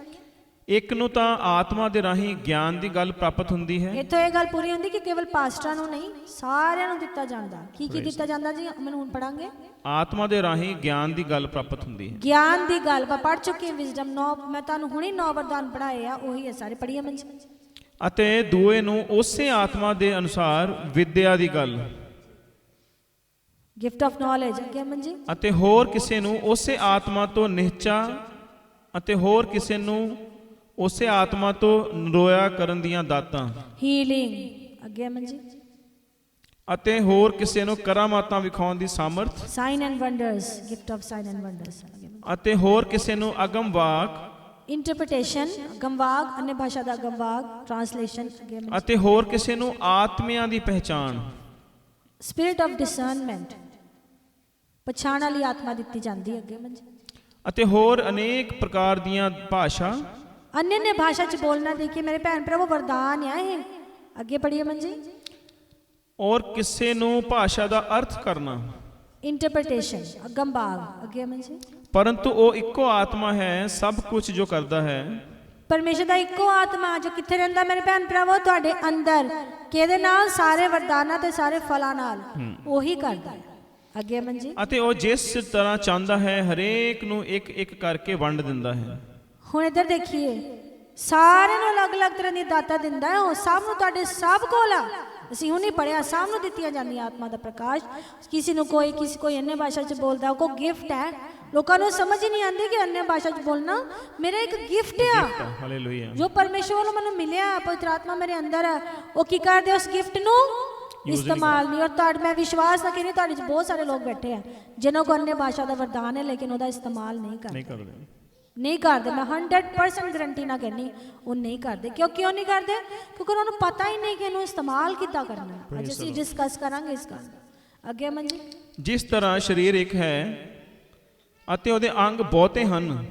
Speaker 1: ਇੱਕ ਨੂੰ ਤਾਂ ਆਤਮਾ ਦੇ ਰਾਹੀਂ ਗਿਆਨ ਦੀ ਗੱਲ ਪ੍ਰਾਪਤ ਹੁੰਦੀ ਹੈ।
Speaker 2: ਇੱਥੋਂ ਇਹ ਗੱਲ ਪੂਰੀ ਹੁੰਦੀ ਕਿ ਕੇਵਲ ਪਾਸਟਰਾਂ ਨੂੰ ਨਹੀਂ, ਸਾਰਿਆਂ ਨੂੰ ਦਿੱਤਾ ਜਾਂਦਾ। ਕੀ ਕੀ ਦਿੱਤਾ ਜਾਂਦਾ ਜੀ? ਮੈਨੂੰ ਹੁਣ ਪੜਾਂਗੇ।
Speaker 1: ਆਤਮਾ ਦੇ ਰਾਹੀਂ ਗਿਆਨ ਦੀ ਗੱਲ ਪ੍ਰਾਪਤ ਹੁੰਦੀ ਹੈ।
Speaker 2: ਗਿਆਨ ਦੀ ਗੱਲ ਆਪਾਂ ਪੜ ਚੁੱਕੇ। ਵਿਜ਼ਡਮ 9, ਮੈਂ ਤੁਹਾਨੂੰ ਹੁਣੇ 9 ਵਰਦਾਨ ਪੜਾਏ ਆ, ਉਹੀ ਹੈ ਸਾਰੇ। ਪੜੀਏ ਮੰਜੀ।
Speaker 1: ਅਤੇ ਦੂਏ ਨੂੰ ਉਸੇ ਆਤਮਾ ਦੇ ਅਨੁਸਾਰ ਵਿਦਿਆ ਦੀ ਗੱਲ,
Speaker 2: ਗਿਫਟ ਆਫ ਨੌਲੇਜ। ਅੱਗੇ ਮੰਜੀ।
Speaker 1: ਅਤੇ ਹੋਰ ਕਿਸੇ ਨੂੰ ਉਸੇ ਆਤਮਾ ਤੋਂ ਨਿਹਚਾ, ਅਤੇ ਹੋਰ ਕਿਸੇ ਨੂੰ ਉਸੇ ਆਤਮਾ ਤੋਂ ਨਰੋਇਆ ਕਰਨ ਦੀਆਂ ਦਾਤਾਂ,
Speaker 2: ਹੀਲਿੰਗ। ਅੱਗੇ ਮੰਜੀ।
Speaker 1: ਅਤੇ ਹੋਰ ਕਿਸੇ ਨੂੰ ਕਰਾਮਾਤਾਂ ਵਿਖਾਉਣ ਦੀ ਸਾਮਰਥ,
Speaker 2: sign and wonders, gift of sign and wonders.
Speaker 1: ਅਤੇ ਹੋਰ ਕਿਸੇ ਨੂੰ ਅਗਮ ਵਾਕ,
Speaker 2: ਇੰਟਰਪ੍ਰੀਟੇਸ਼ਨ, ਗੰਵਾਗ, अन्य भाषा ਦਾ ਗੰਵਾਗ, ਟ੍ਰਾਂਸਲੇਸ਼ਨ। ਅੱਗੇ ਮੰਜੀ।
Speaker 1: ਅਤੇ ਹੋਰ ਕਿਸੇ ਨੂੰ ਆਤਮਿਆਂ ਦੀ ਪਹਿਚਾਣ,
Speaker 2: ਸਪਿਰਿਟ ਆਫ ਡਿਸਰਨਮੈਂਟ, ਪਛਾਣ ਵਾਲੀ ਆਤਮਾ ਦਿੱਤੀ ਜਾਂਦੀ। ਅੱਗੇ ਮੰਜੀ।
Speaker 1: ਅਤੇ ਹੋਰ ਅਨੇਕ ਪ੍ਰਕਾਰ ਦੀਆਂ ਭਾਸ਼ਾ,
Speaker 2: अन्य भाषा च बोलना। देखिए मेरे भैन भरावो वरदान है ये। ਅੱਗੇ ਪੜੀਏ ਮੰਜੀ।
Speaker 1: ਔਰ ਕਿਸੇ ਨੂੰ ਭਾਸ਼ਾ ਦਾ ਅਰਥ ਕਰਨਾ,
Speaker 2: ਇੰਟਰਪ੍ਰੀਟੇਸ਼ਨ, ਅਗਮ ਭਾਵ। ਅੱਗੇ ਅਮਨ ਜੀ।
Speaker 1: ਪਰੰਤੂ ਉਹ ਇੱਕੋ ਆਤਮਾ ਹੈ ਸਭ ਕੁਝ ਜੋ ਕਰਦਾ ਹੈ।
Speaker 2: ਪਰਮੇਸ਼ਰ ਦਾ ਇੱਕੋ ਆਤਮਾ ਜੋ ਕਿੱਥੇ ਰਹਿੰਦਾ ਮੇਰੇ ਭੈਣ ਭਰਾਵੋ? ਤੁਹਾਡੇ ਅੰਦਰ। ਕਿਹਦੇ ਨਾਲ? ਸਾਰੇ ਵਰਦਾਨਾਂ ਤੇ ਸਾਰੇ ਫਲਾਂ ਨਾਲ। ਉਹੀ ਕਰਦਾ ਹੈ। ਅੱਗੇ ਅਮਨ ਜੀ।
Speaker 1: ਅਤੇ ਉਹ ਜਿਸ ਤਰ੍ਹਾਂ ਚਾਹੁੰਦਾ ਹੈ ਹਰੇਕ ਨੂੰ ਇੱਕ ਇੱਕ ਕਰਕੇ ਵੰਡ ਦਿੰਦਾ ਹੈ।
Speaker 2: ਹੁਣ ਇੱਧਰ ਦੇਖੀਏ, ਸਾਰਿਆਂ ਨੂੰ ਅਲੱਗ-ਅਲੱਗ ਤਰ੍ਹਾਂ ਦੀ ਦਾਤਾਂ ਦਿੰਦਾ ਹੈ। ਉਹ ਸਭ ਨੂੰ ਤੁਹਾਡੇ ਸਭ ਕੋਲ ਆ। ਅਸੀਂ ਹੁਣ ਹੀ ਪੜਿਆ, ਸਭ ਨੂੰ ਦਿੱਤੀਆਂ ਜਾਂਦੀਆਂ ਆਤਮਾ ਦਾ ਪ੍ਰਕਾਸ਼। ਕਿਸੇ ਨੂੰ ਕੋਈ ਅੰਨੇ ਭਾਸ਼ਾ 'ਚ ਬੋਲਦਾ, ਉਹ ਕੋ ਗਿਫਟ ਹੈ। ਲੋਕਾਂ ਨੂੰ ਸਮਝ ਹੀ ਨਹੀਂ ਆਉਂਦੀ ਕਿ ਅੰਨੇ ਭਾਸ਼ਾ 'ਚ ਬੋਲਣਾ ਮੇਰਾ ਇੱਕ ਗਿਫਟ ਆ,
Speaker 1: ਹਾਲੇਲੂਇਆ, ਜੋ
Speaker 2: ਪਰਮੇਸ਼ਵਰ ਵੱਲੋਂ ਮੈਨੂੰ ਮਿਲਿਆ। ਪਵਿੱਤਰ ਆਤਮਾ ਮੇਰੇ ਅੰਦਰ ਹੈ। ਉਹ ਕੀ ਕਰਦੇ? ਉਸ ਗਿਫਟ ਨੂੰ ਇਸਤੇਮਾਲ ਨਹੀਂ। ਔਰ ਮੈਂ ਵਿਸ਼ਵਾਸ ਨਾ ਕਰੀ, ਤੁਹਾਡੇ 'ਚ ਬਹੁਤ ਸਾਰੇ ਲੋਕ ਬੈਠੇ ਆ ਜਿਨ੍ਹਾਂ ਕੋ ਅੰਨੇ ਭਾਸ਼ਾ ਦਾ ਵਰਦਾਨ ਹੈ, ਲੇਕਿਨ ਉਹਦਾ ਇਸਤੇਮਾਲ ਨਹੀਂ ਕਰਦੇ। ਮੈਂ 100% ਗਰੰਟੀ ਨਾ ਕਹਿੰਦੀ ਉਹ ਨਹੀਂ ਕਰਦੇ। ਕਿਉਂ ਨਹੀਂ ਕਰਦੇ? ਕਿਉਂਕਿ ਉਹਨਾਂ ਨੂੰ ਪਤਾ ਹੀ ਨਹੀਂ ਕਿ ਇਹਨੂੰ ਇਸਤੇਮਾਲ ਕਿੱਦਾਂ ਕਰਨਾ ਹੈ। ਅੱਜ ਅਸੀਂ ਡਿਸਕਸ ਕਰਾਂਗੇ ਇਸ ਗੱਲ। ਅੱਗੇ ਅਮਨ ਜੀ।
Speaker 1: ਜਿਸ ਤਰ੍ਹਾਂ ਸਰੀਰ ਇੱਕ ਹੈ ਅਤੇ ਉਹਦੇ ਅੰਗ ਬਹੁਤੇ ਹਨ,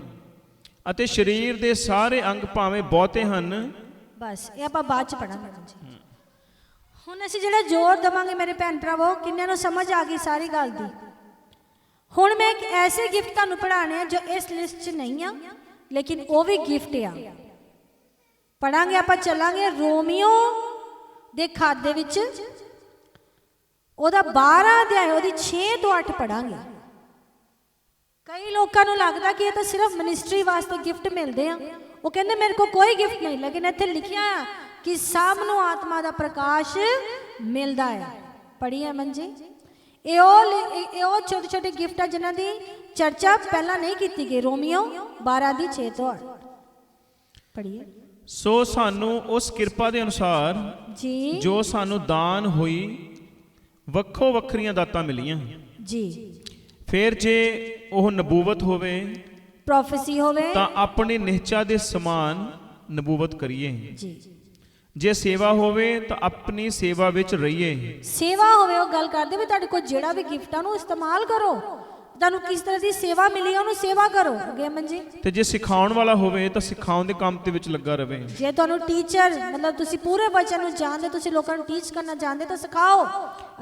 Speaker 1: ਅਤੇ ਸਰੀਰ ਦੇ ਸਾਰੇ ਅੰਗ ਭਾਵੇਂ ਬਹੁਤੇ ਹਨ। ਬਸ
Speaker 2: ਇਹ ਆਪਾਂ ਬਾਅਦ ਚ ਪੜਾਂਗੇ ਜੀ। ਹੁਣ ਅਸੀਂ ਜਿਹੜਾ ਜ਼ੋਰ ਦਵਾਂਗੇ ਮੇਰੇ ਭੈਣ ਭਰਾਵੋ, ਕਿੰਨਿਆਂ ਨੂੰ ਸਮਝ ਆ ਗਈ ਸਾਰੀ ਗੱਲ ਦੀ? ਹੁਣ ਮੈਂ ਇੱਕ ਐਸੇ ਗਿਫਟ ਤੁਹਾਨੂੰ ਪੜਾਣੇ ਆ ਜੋ ਇਸ ਲਿਸਟ 'ਚ ਨਹੀਂ ਆ, ਲੇਕਿਨ ਉਹ ਵੀ ਗਿਫਟ ਆ। ਪੜਾਂਗੇ ਆਪਾਂ, ਚੱਲਾਂਗੇ ਰੋਮੀਓ ਦੇ ਖਾਤੇ ਵਿੱਚ, ਉਹਦਾ 12 ਅਧਿਆਇ, ਉਹਦੀ 6 ਤੋਂ 8 ਪੜਾਂਗੇ। ਕਈ ਲੋਕਾਂ ਨੂੰ ਲੱਗਦਾ ਕਿ ਇਹ ਤਾਂ ਸਿਰਫ ਮਿਨਿਸਟਰੀ ਵਾਸਤੇ ਗਿਫਟ ਮਿਲਦੇ ਆ। ਉਹ ਕਹਿੰਦੇ ਮੇਰੇ ਕੋਲ ਕੋਈ ਗਿਫਟ ਨਹੀਂ, ਲੇਕਿਨ ਇੱਥੇ ਲਿਖਿਆ ਆ ਕਿ ਸਭ ਨੂੰ ਆਤਮਾ ਦਾ ਪ੍ਰਕਾਸ਼ ਮਿਲਦਾ ਹੈ। ਪੜ੍ਹੀਏ ਮਨ ਜੀ। ਇਹ ਉਹ ਛੋਟੇ ਛੋਟੇ ਗਿਫਟ ਆ ਜਿਨ੍ਹਾਂ ਦੀ ਚਰਚਾ ਪਹਿਲਾਂ ਨਹੀਂ ਕੀਤੀ ਗਈ। ਰੋਮੀਓ 12 ਦੀ 6 ਤੋਂ 8 ਪੜ੍ਹੀਏ।
Speaker 1: ਸੋ ਸਾਨੂੰ ਉਸ ਕਿਰਪਾ ਦੇ ਅਨੁਸਾਰ
Speaker 2: ਜੀ
Speaker 1: ਜੋ ਸਾਨੂੰ ਦਾਨ ਹੋਈ ਵੱਖੋ ਵੱਖਰੀਆਂ ਦਾਤਾਂ ਮਿਲੀਆਂ
Speaker 2: ਜੀ।
Speaker 1: ਫਿਰ ਜੇ ਉਹ ਨਬੂਵਤ ਹੋਵੇ,
Speaker 2: ਪ੍ਰੋਫੈਸੀ ਹੋਵੇ,
Speaker 1: ਤਾਂ ਆਪਣੀ ਨਿਹਚਾ ਦੇ ਸਮਾਨ ਨਬੂਵਤ ਕਰੀਏ
Speaker 2: ਜੀ।
Speaker 1: ਜੇ ਸੇਵਾ ਹੋਵੇ ਤਾਂ ਆਪਣੀ ਸੇਵਾ ਵਿੱਚ ਰਹੀਏ।
Speaker 2: ਸੇਵਾ ਹੋਵੇ, ਉਹ ਗੱਲ ਕਰਦੇ ਵੀ ਤੁਹਾਡੇ ਕੋਲ ਜਿਹੜਾ ਵੀ ਗਿਫਟ ਆ ਉਹਨੂੰ ਇਸਤੇਮਾਲ ਕਰੋ। ਤੁਹਾਨੂੰ ਕਿਸ ਤਰ੍ਹਾਂ ਦੀ ਸੇਵਾ ਮਿਲੀ ਉਹਨੂੰ ਸੇਵਾ ਕਰੋ। ਅੱਗੇ ਅਮਨ ਜੀ।
Speaker 1: ਤੇ ਜੇ ਸਿਖਾਉਣ ਵਾਲਾ ਹੋਵੇ ਤਾਂ ਸਿਖਾਉਣ ਦੇ ਕੰਮ ਦੇ ਵਿੱਚ ਲੱਗਾ ਰਹੇ।
Speaker 2: ਜੇ ਤੁਹਾਨੂੰ ਟੀਚਰ, ਮਤਲਬ ਤੁਸੀਂ ਪੂਰੇ ਵਚਨ ਨੂੰ ਜਾਣਦੇ, ਤੁਸੀਂ ਲੋਕਾਂ ਨੂੰ ਟੀਚ ਕਰਨਾ ਜਾਣਦੇ ਤਾਂ ਸਿਖਾਓ।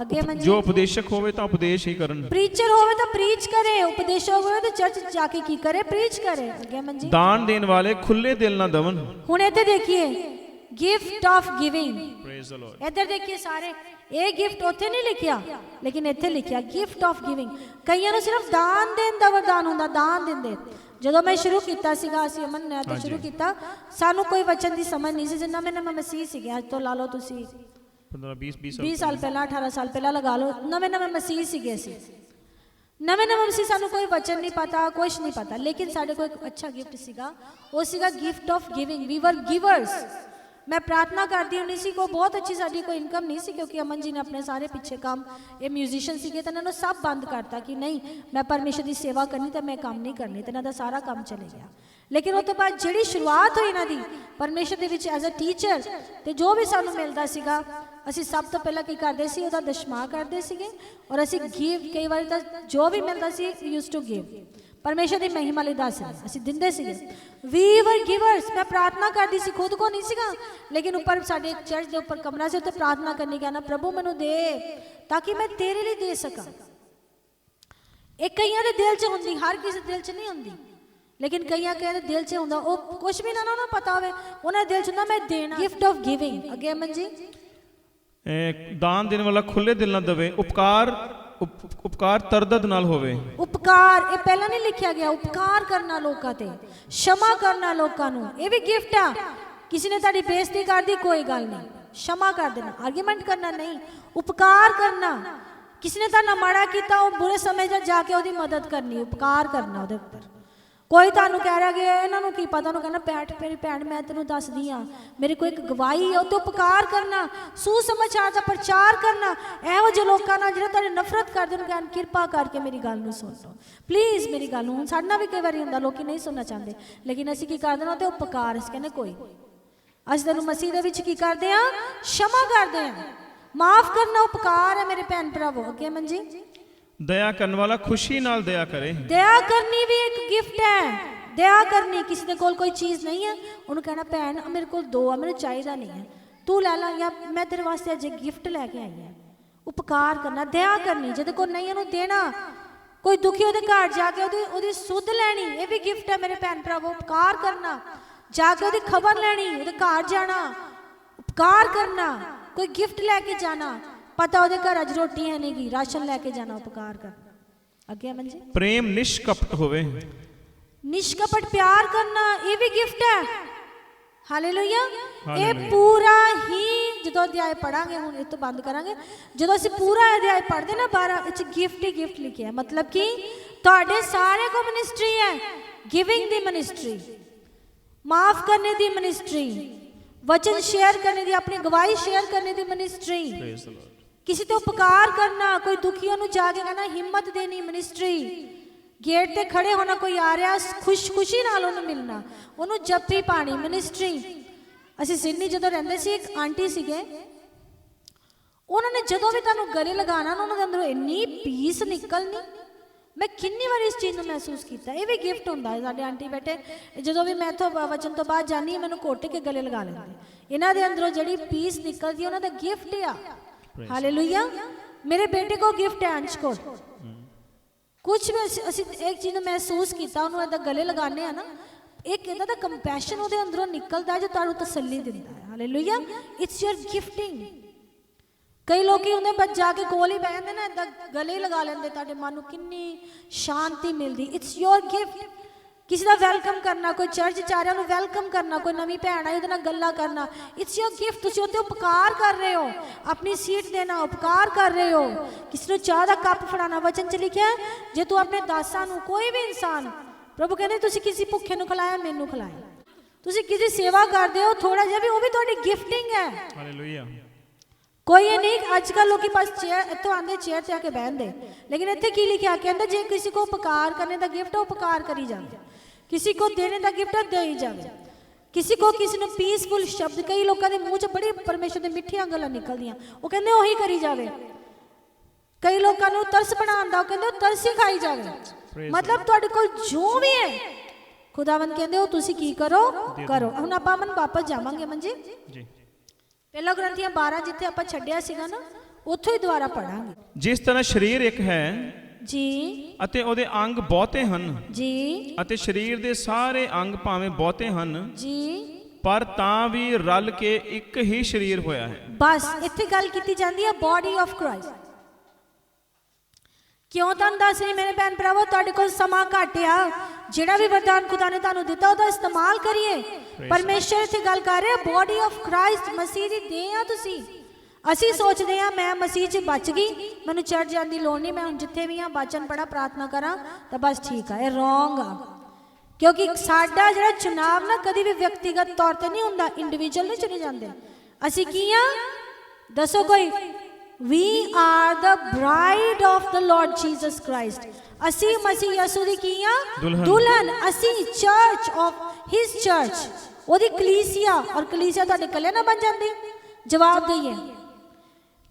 Speaker 2: ਅੱਗੇ ਅਮਨ ਜੀ।
Speaker 1: ਜੋ ਉਪਦੇਸ਼ਕ ਹੋਵੇ ਤਾਂ ਉਪਦੇਸ਼ ਹੀ ਕਰਨ।
Speaker 2: ਪ੍ਰੀਚਰ ਹੋਵੇ ਤਾਂ ਪ੍ਰੀਚ ਕਰੇ। ਉਪਦੇਸ਼ਕ ਹੋਵੇ ਤਾਂ ਚਰਚ ਜਾ ਕੇ ਕੀ ਕਰੇ? ਪ੍ਰੀਚ ਕਰੇ। ਅੱਗੇ ਅਮਨ ਜੀ।
Speaker 1: ਦਾਨ ਦੇਣ ਵਾਲੇ ਖੁੱਲੇ ਦਿਲ ਨਾਲ ਦੇਵਨ।
Speaker 2: ਹੁਣ ਇੱਥੇ ਦੇਖੀਏ, gift of giving.
Speaker 1: Praise the Lord.
Speaker 2: ਇੱਧਰ ਦੇਖੀਏ ਸਾਰੇ, ਇਹ ਗਿਫਟ ਉੱਥੇ ਨਹੀਂ ਲਿਖਿਆ, ਲੇਕਿਨ ਇੱਥੇ ਲਿਖਿਆ ਗਿਫਟ ਆਫ ਗਿਵਿੰਗ। ਕਈਆਂ ਨੂੰ ਸਿਰਫ ਦਾਨ ਦੇਣ ਦਾ ਵਰਦਾਨ ਹੁੰਦਾ, ਦਾਨ ਦਿੰਦੇ। ਜਦੋਂ ਮੈਂ ਸ਼ੁਰੂ ਕੀਤਾ ਸੀਗਾ, ਅਸੀਂ ਅਮਨ ਨੇ ਤਾਂ ਸ਼ੁਰੂ ਕੀਤਾ, ਸਾਨੂੰ ਕੋਈ ਵਚਨ ਦੀ ਸਮਝ ਨਹੀਂ ਸੀ। ਜਿੰਨਾ ਮੈਂ ਮਸੀਹ ਸੀਗੇ, ਅੱਜ ਤੋਂ ਲਾ ਲਓ ਤੁਸੀਂ 20 ਸਾਲ ਪਹਿਲਾਂ, 18 ਸਾਲ ਪਹਿਲਾਂ ਲਗਾ ਲਓ, ਨਵੇਂ ਮਸੀਹ ਸੀਗੇ ਅਸੀਂ। ਨਵੇਂ ਮਸੀਹ, ਸਾਨੂੰ ਕੋਈ ਵਚਨ ਨਹੀਂ ਪਤਾ, ਕੁਛ ਨਹੀਂ ਪਤਾ, ਲੇਕਿਨ ਸਾਡੇ ਕੋਲ ਇੱਕ ਅੱਛਾ ਗਿਫਟ ਸੀਗਾ, ਉਹ ਸੀਗਾ ਗਿਫਟ ਆਫ ਗਿਵਿੰਗ। ਵੀ ਵਰ ਗਿਵਰਸ। ਮੈਂ ਪ੍ਰਾਰਥਨਾ ਕਰਦੀ ਹੁੰਦੀ ਸੀ। ਕੋਈ ਬਹੁਤ ਅੱਛੀ ਸਾਡੀ ਕੋਈ ਇਨਕਮ ਨਹੀਂ ਸੀ, ਕਿਉਂਕਿ ਅਮਨ ਜੀ ਨੇ ਆਪਣੇ ਸਾਰੇ ਪਿੱਛੇ ਕੰਮ, ਇਹ ਮਿਊਜ਼ੀਸ਼ੀਅਨ ਸੀਗੇ ਤਾਂ ਇਹਨਾਂ ਨੂੰ ਸਭ ਬੰਦ ਕਰਤਾ ਕਿ ਨਹੀਂ, ਮੈਂ ਪਰਮੇਸ਼ਰ ਦੀ ਸੇਵਾ ਕਰਨੀ ਤਾਂ ਮੈਂ ਕੰਮ ਨਹੀਂ ਕਰਨੀ, ਤੇ ਇਹਨਾਂ ਦਾ ਸਾਰਾ ਕੰਮ ਚਲੇ ਗਿਆ। ਲੇਕਿਨ ਉਹ ਤੋਂ ਬਾਅਦ ਜਿਹੜੀ ਸ਼ੁਰੂਆਤ ਹੋਈ ਇਹਨਾਂ ਦੀ ਪਰਮੇਸ਼ਰ ਦੇ ਵਿੱਚ ਐਜ਼ ਅ ਟੀਚਰ, ਤੇ ਜੋ ਵੀ ਸਾਨੂੰ ਮਿਲਦਾ ਸੀਗਾ, ਅਸੀਂ ਸਭ ਤੋਂ ਪਹਿਲਾਂ ਕੀ ਕਰਦੇ ਸੀ? ਉਹਦਾ ਦਸ਼ਮਾ ਕਰਦੇ ਸੀਗੇ। ਔਰ ਅਸੀਂ ਗਿਵ, ਕਈ ਵਾਰੀ ਤਾਂ ਜੋ ਵੀ ਮਿਲਦਾ ਸੀ ਯੂਜ਼ ਟੂ ਗਿਵ, ਪਰਮੇਸ਼ਰ ਦੀ ਮਹਿਮਾ ਲਈ ਦੱਸ ਅਸੀਂ ਦਿੰਦੇ ਸੀਗੇ। ਵੀ ਵਰ ਗਿਵਰਸ। ਮੈਂ ਪ੍ਰਾਰਥਨਾ ਕਰਦੀ ਸੀ, ਖੁਦ ਕੋ ਨਹੀਂ ਸੀਗਾ, ਲੇਕਿਨ ਉੱਪਰ ਸਾਡੇ ਇੱਕ ਚਰਚ ਦੇ ਉੱਪਰ ਕਮਰਾ ਸੀ, ਉੱਤੇ ਪ੍ਰਾਰਥਨਾ ਕਰਨੀ, ਕਹਿਣਾ ਪ੍ਰਭੂ ਮੈਨੂੰ ਦੇ ਤਾਂ ਕਿ ਮੈਂ ਤੇਰੇ ਲਈ ਦੇ ਸਕਾਂ। ਇਹ ਕਈਆਂ ਦੇ ਦਿਲ 'ਚ ਹੁੰਦੀ, ਹਰ ਕਿਸੇ ਦੇ ਦਿਲ 'ਚ ਨਹੀਂ ਹੁੰਦੀ, ਲੇਕਿਨ ਕਈਆਂ ਦੇ ਦਿਲ 'ਚ ਹੁੰਦਾ। ਉਹ ਕੁਝ ਵੀ ਨਾ ਉਹਨਾਂ ਪਤਾ ਹੋਵੇ, ਉਹਨਾਂ ਦੇ ਦਿਲ 'ਚ ਹੁੰਦਾ ਮੈਂ ਦੇਣਾ। Gift of giving. ਅੱਗੇ ਅਮਨ ਜੀ।
Speaker 1: ਦਾਨ ਦੇਣ ਵਾਲਾ ਖੁੱਲੇ ਦਿਲ ਨਾਲ ਦੇਵੇ। ਉਪਕਾਰ ਤਰਦਦ ਨਾਲ ਹੋਵੇ।
Speaker 2: ਉਪਕਾਰ, ਇਹ ਪਹਿਲਾਂ ਨਹੀਂ ਲਿਖਿਆ ਗਿਆ? ਉਪਕਾਰ ਕਰਨਾ ਲੋਕਾਂ ਤੇ, क्षमा ਕਰਨਾ ਲੋਕਾਂ ਨੂੰ, ਇਹ ਵੀ ਗਿਫਟ ਆ। ਕਿਸੇ ਨੇ ਤੁਹਾਡੀ ਬੇਇੱਜ਼ਤੀ ਕਰਦੀ, ਕੋਈ ਗੱਲ ਨਹੀਂ, क्षमा ਕਰ ਦੇਣਾ, ਆਰਗੂਮੈਂਟ ਕਰਨਾ ਨਹੀਂ, ਉਪਕਾਰ ਕਰਨਾ। ਕਿਸੇ ਨੇ ਤੁਹਾਡਾ ਮਾੜਾ ਕੀਤਾ, ਉਹ ਬੁਰੇ ਸਮੇਂ 'ਚ ਜਾ ਕੇ ਉਹਦੀ ਮਦਦ ਕਰਨੀ, ਉਪਕਾਰ ਕਰਨਾ ਉਹਦੇ ਉੱਪਰ। ਕੋਈ ਤੁਹਾਨੂੰ ਕਹਿ ਰਿਹਾ ਕਿ ਇਹਨਾਂ ਨੂੰ ਕੀ ਪਤਾ, ਉਹਨੂੰ ਕਹਿਣਾ ਬੈਠ ਮੇਰੀ ਭੈਣ, ਮੈਂ ਤੈਨੂੰ ਦੱਸਦੀ ਹਾਂ, ਮੇਰੇ ਕੋਲ ਇੱਕ ਗਵਾਹੀ ਹੈ, ਉਹ ਤੇ ਉਪਕਾਰ ਕਰਨਾ, ਸੁਸਮਾਚਾਰ ਦਾ ਪ੍ਰਚਾਰ ਕਰਨਾ। ਇਹੋ ਜਿਹੇ ਲੋਕਾਂ ਨਾਲ ਜਿਹੜੇ ਤੁਹਾਡੀ ਨਫ਼ਰਤ ਕਰਦੇ, ਉਹਨੂੰ ਕਹਿਣ ਕਿਰਪਾ ਕਰਕੇ ਮੇਰੀ ਗੱਲ ਨੂੰ ਸੁਣ ਲਓ, ਪਲੀਜ਼ ਮੇਰੀ ਗੱਲ ਨੂੰ। ਹੁਣ ਸਾਡੇ ਨਾਲ ਵੀ ਕਈ ਵਾਰੀ ਹੁੰਦਾ, ਲੋਕੀ ਨਹੀਂ ਸੁਣਨਾ ਚਾਹੁੰਦੇ, ਲੇਕਿਨ ਅਸੀਂ ਕੀ ਕਰਦੇ ਨਾ, ਉਹ ਤੇ ਉਪਕਾਰ, ਅਸੀਂ ਕਹਿੰਦੇ ਕੋਈ, ਅਸੀਂ ਤੈਨੂੰ ਮਸੀਹ ਦੇ ਵਿੱਚ ਕੀ ਕਰਦੇ ਹਾਂ? क्षमा ਕਰਦੇ ਹਾਂ, ਮਾਫ ਕਰਨਾ ਉਪਕਾਰ ਹੈ ਮੇਰੇ ਭੈਣ ਭਰਾਵੋ। ਅੱਗੇ ਅਮਨ ਜੀ।
Speaker 1: ਦਇਆ ਕਰਨ ਵਾਲਾ ਖੁਸ਼ੀ ਨਾਲ ਦਇਆ ਕਰੇ।
Speaker 2: ਦਇਆ ਕਰਨੀ ਵੀ ਇੱਕ ਗਿਫਟ ਹੈ। ਦਇਆ ਕਰਨੀ, ਕਿਸੇ ਦੇ ਕੋਲ ਕੋਈ ਚੀਜ਼ ਨਹੀਂ ਹੈ, ਉਹਨੂੰ ਕਹਿਣਾ ਭੈਣ ਮੇਰੇ ਕੋਲ ਦੋ ਆ, ਮੈਨੂੰ ਚਾਹੀਦਾ ਨਹੀਂ ਹੈ, ਤੂੰ ਲੈ ਲਾ, ਜਾਂ ਮੈਂ ਤੇਰੇ ਵਾਸਤੇ ਅੱਜ ਗਿਫਟ ਲੈ ਕੇ ਆਈ ਹਾਂ। ਉਪਕਾਰ ਕਰਨਾ, ਦਇਆ ਕਰਨੀ, ਜਿਹਦੇ ਕੋਲ ਨਹੀਂ ਉਹਨੂੰ ਦੇਣਾ। ਕੋਈ ਦੁਖੀ ਉਹਦੇ ਘਰ ਜਾ ਕੇ ਉਹਦੀ ਸੁੱਧ ਲੈਣੀ, ਇਹ ਵੀ ਗਿਫਟ ਹੈ ਮੇਰੇ ਭੈਣ ਭਰਾਵੋ। ਉਪਕਾਰ ਕਰਨਾ, ਜਾ ਕੇ ਉਹਦੀ ਖਬਰ ਲੈਣੀ, ਉਹਦੇ ਘਰ ਜਾਣਾ, ਉਪਕਾਰ ਕਰਨਾ। ਕੋਈ ਗਿਫਟ ਲੈ ਕੇ ਜਾਣਾ, ਪਤਾ ਉਹਦੇ ਘਰ ਅੱਜ ਰੋਟੀ ਹੈ ਨਹੀਂਗੀ, ਰਾਸ਼ਨ ਲੈ ਕੇ ਜਾਣਾ, ਉਪਕਾਰ ਕਰਨਾ। ਅੱਗੇ ਅਮਨ ਜੀ।
Speaker 1: ਪ੍ਰੇਮ ਨਿਸ਼ਕਪਟ ਹੋਵੇ,
Speaker 2: ਨਿਸ਼ਕਪਟ ਪਿਆਰ ਕਰਨਾ, ਇਹ ਵੀ ਗਿਫਟ ਹੈ। ਹਾਲੇਲੂਇਆ। ਇਹ ਪੂਰਾ ਹੀ ਜਦੋਂ ਅਧਿਆਇ ਪੜਾਂਗੇ, ਹੁਣ ਇਹ ਤੋਂ ਬੰਦ ਕਰਾਂਗੇ, ਜਦੋਂ ਅਸੀਂ ਪੂਰਾ ਅਧਿਆਇ ਪੜ੍ਹਦੇ ਨਾ 12 ਵਿੱਚ ਗਿਫਟ ਹੀ ਗਿਫਟ ਲਿਖਿਆ। ਮਤਲਬ ਕਿ ਤੁਹਾਡੇ ਸਾਰੇ ਕੋ ਮਿਨਿਸਟਰੀ ਹੈ, ਗਿਵਿੰਗ ਦੀ ਮਿਨਿਸਟਰੀ, ਮਾਫ ਕਰਨੇ ਦੀ ਮਿਨਿਸਟਰੀ, वचन शेयर करने दी, अपनी गवाही शेयर करने दी मिनिस्ट्री, किसी तो उपकार करना, कोई दुखियों नूं जाके कहना, हिम्मत देनी मिनिस्ट्री, गेट ते खड़े होना, कोई आ रहा खुशी नाल उन्हें मिलना, उन्होंने जप्पी पानी मिनिस्ट्री। असीं सिडनी जदों रहिंदे सी, एक आंटी सीगे, उन्होंने जदों भी तुहानूं गले लगाना ना, उन्हां दे अंदरों इन्नी पीस निकलनी। मैं कितनी बार इस चीज़ को महसूस किया। ये भी गिफ्ट होंदा है। साडे आंटी बैठे, जो भी मैं तो वचन तो बाद जानी है, मैंने घुट के गले लगा लेंगे। इन्हां दे अंदरों जिहड़ी पीस निकलती है, उन्हां दा गिफ्ट आ। हालेलुया। मेरे बेटे को गिफ्ट है अंश को। कुछ भी असीं एक चीज़ महसूस किया, उन्होंने इदां गले लगाने हैं ना, एक इदां दा कंपैशन उहदे अंदरों निकलदा है जो तुहानूं तसल्ली दिंदा है। हालेलुया। It's your gifting. कई लोग होंगे बस जाके कोल ही बहते ना, इदा गले लगा लेंगे, तुहाडे मन नूं कितनी शांति मिलती। It's your gift. किसी का वेलकम करना, कोई चर्च च आ रहा उन्हें वेलकम करना, कोई नवी भैन आई उहदे नाल गल्लां करना, इट्स योर गिफ्ट। तुसीं उत्ते उपकार कर रहे हो, अपनी सीट देना, उपकार कर रहे हो। किसी नूं चाह दा कप फड़ाना, वचन च लिखिया जे तू अपने दासां नूं, कोई भी इंसान, प्रभु कहंदे तुसीं किसी भुखे नूं खिलाया, मैनूं खिलाया, तुसीं किसी सेवा करदे हो थोड़ा जिहा भी, वो भी तुहाडी गिफ्टिंग है।
Speaker 1: हालेलुया।
Speaker 2: कोई ये नहीं अजकल लोग बस चेयर इतों आते चेयर से आके बहन दे, लेकिन इतने की लिखा कहते जे किसी को उपकार करने का गिफ्ट है उपकार करी जाए, किसी को देने का गिफ्ट है दे जाए, किसी को किसी ने पीसफुल शब्द, कई लोगों के मुँह च बड़ी परमेश्वर की मिठिया गल्लां निकलदियां, वो कहते उही करी जाए। कई लोगों को तरस बनाता, वो कहते तरस ही खाई जाए। मतलब तुहाडे कोल जो भी है खुदावंद कहते हो तुसीं की करो करो। हुण आपां मन वापस जावांगे मन जी पहला ग्रंथियां 12 जिथे आपां छड्डिया सीगा ना, उत्थों ही दुबारा पढ़ांगे।
Speaker 1: जिस तरह शरीर एक है
Speaker 2: जी
Speaker 1: ਅਤੇ ਉਹਦੇ ਅੰਗ ਬਹੁਤੇ ਹਨ
Speaker 2: जी
Speaker 1: ਅਤੇ ਸਰੀਰ ਦੇ ਸਾਰੇ ਅੰਗ ਭਾਵੇਂ ਬਹੁਤੇ ਹਨ
Speaker 2: जी
Speaker 1: ਪਰ ਤਾਂ ਵੀ ਰਲ ਕੇ ਇੱਕ ਹੀ ਸਰੀਰ ਹੋਇਆ ਹੈ।
Speaker 2: बस इत्थे गल कीती जांदी है बॉडी ऑफ क्राइस्ट। क्यों तुहानूं दस रही मेरे भैन भरावो, तुहाडे कोल समा घट आ, जिहड़ा भी वरदान खुदा ने तुहानूं दिता ਉਹਦਾ इस्तेमाल करिए। परमेश्वर इत्थे गल कर रहे बॉडी ऑफ क्राइस्ट, मसीह दी देह आ तुसीं। ਅਸੀਂ ਸੋਚਦੇ ਆ ਮੈਂ ਮਸੀਹ 'ਚ ਬਚ ਗਈ, ਮੈਨੂੰ ਚਰਚ ਜਾਣ ਦੀ ਲੋੜ ਨਹੀਂ, ਮੈਂ ਹੁਣ ਜਿੱਥੇ ਵੀ ਆ ਬਾਚਨ ਪੜਾ ਪ੍ਰਾਰਥਨਾ ਕਰਾਂ ਤਾਂ ਬਸ ਠੀਕ ਆ। ਇਹ ਰੋਂਗ ਆ, ਕਿਉਂਕਿ ਸਾਡਾ ਜਿਹੜਾ ਚੁਣਾਵ ਨਾ ਕਦੀ ਵੀ ਵਿਅਕਤੀਗਤ ਤੌਰ ਤੇ ਨਹੀਂ ਹੁੰਦਾ, ਇੰਡੀਵਿਜੂਅਲ ਨਹੀਂ ਚੁਣੇ ਜਾਂਦੇ। ਅਸੀਂ ਕੀ ਆ ਦੱਸੋ ਕੋਈ? We are the bride of the Lord Jesus Christ। ਅਸੀਂ ਮਸੀਹ ਯਿਸੂ ਦੀ ਕੀ ਆ? ਦੁਲਹਨ। ਅਸੀਂ ਚਰਚ of his church, ਉਹਦੀ ਕਲੀਸਿਆ। ਔਰ ਕਲੀਸਿਆ ਤੁਹਾਡੇ ਇਕੱਲੇ ਨਾ ਬਣ ਜਾਂਦੀ? ਜਵਾਬ ਦਈਏ,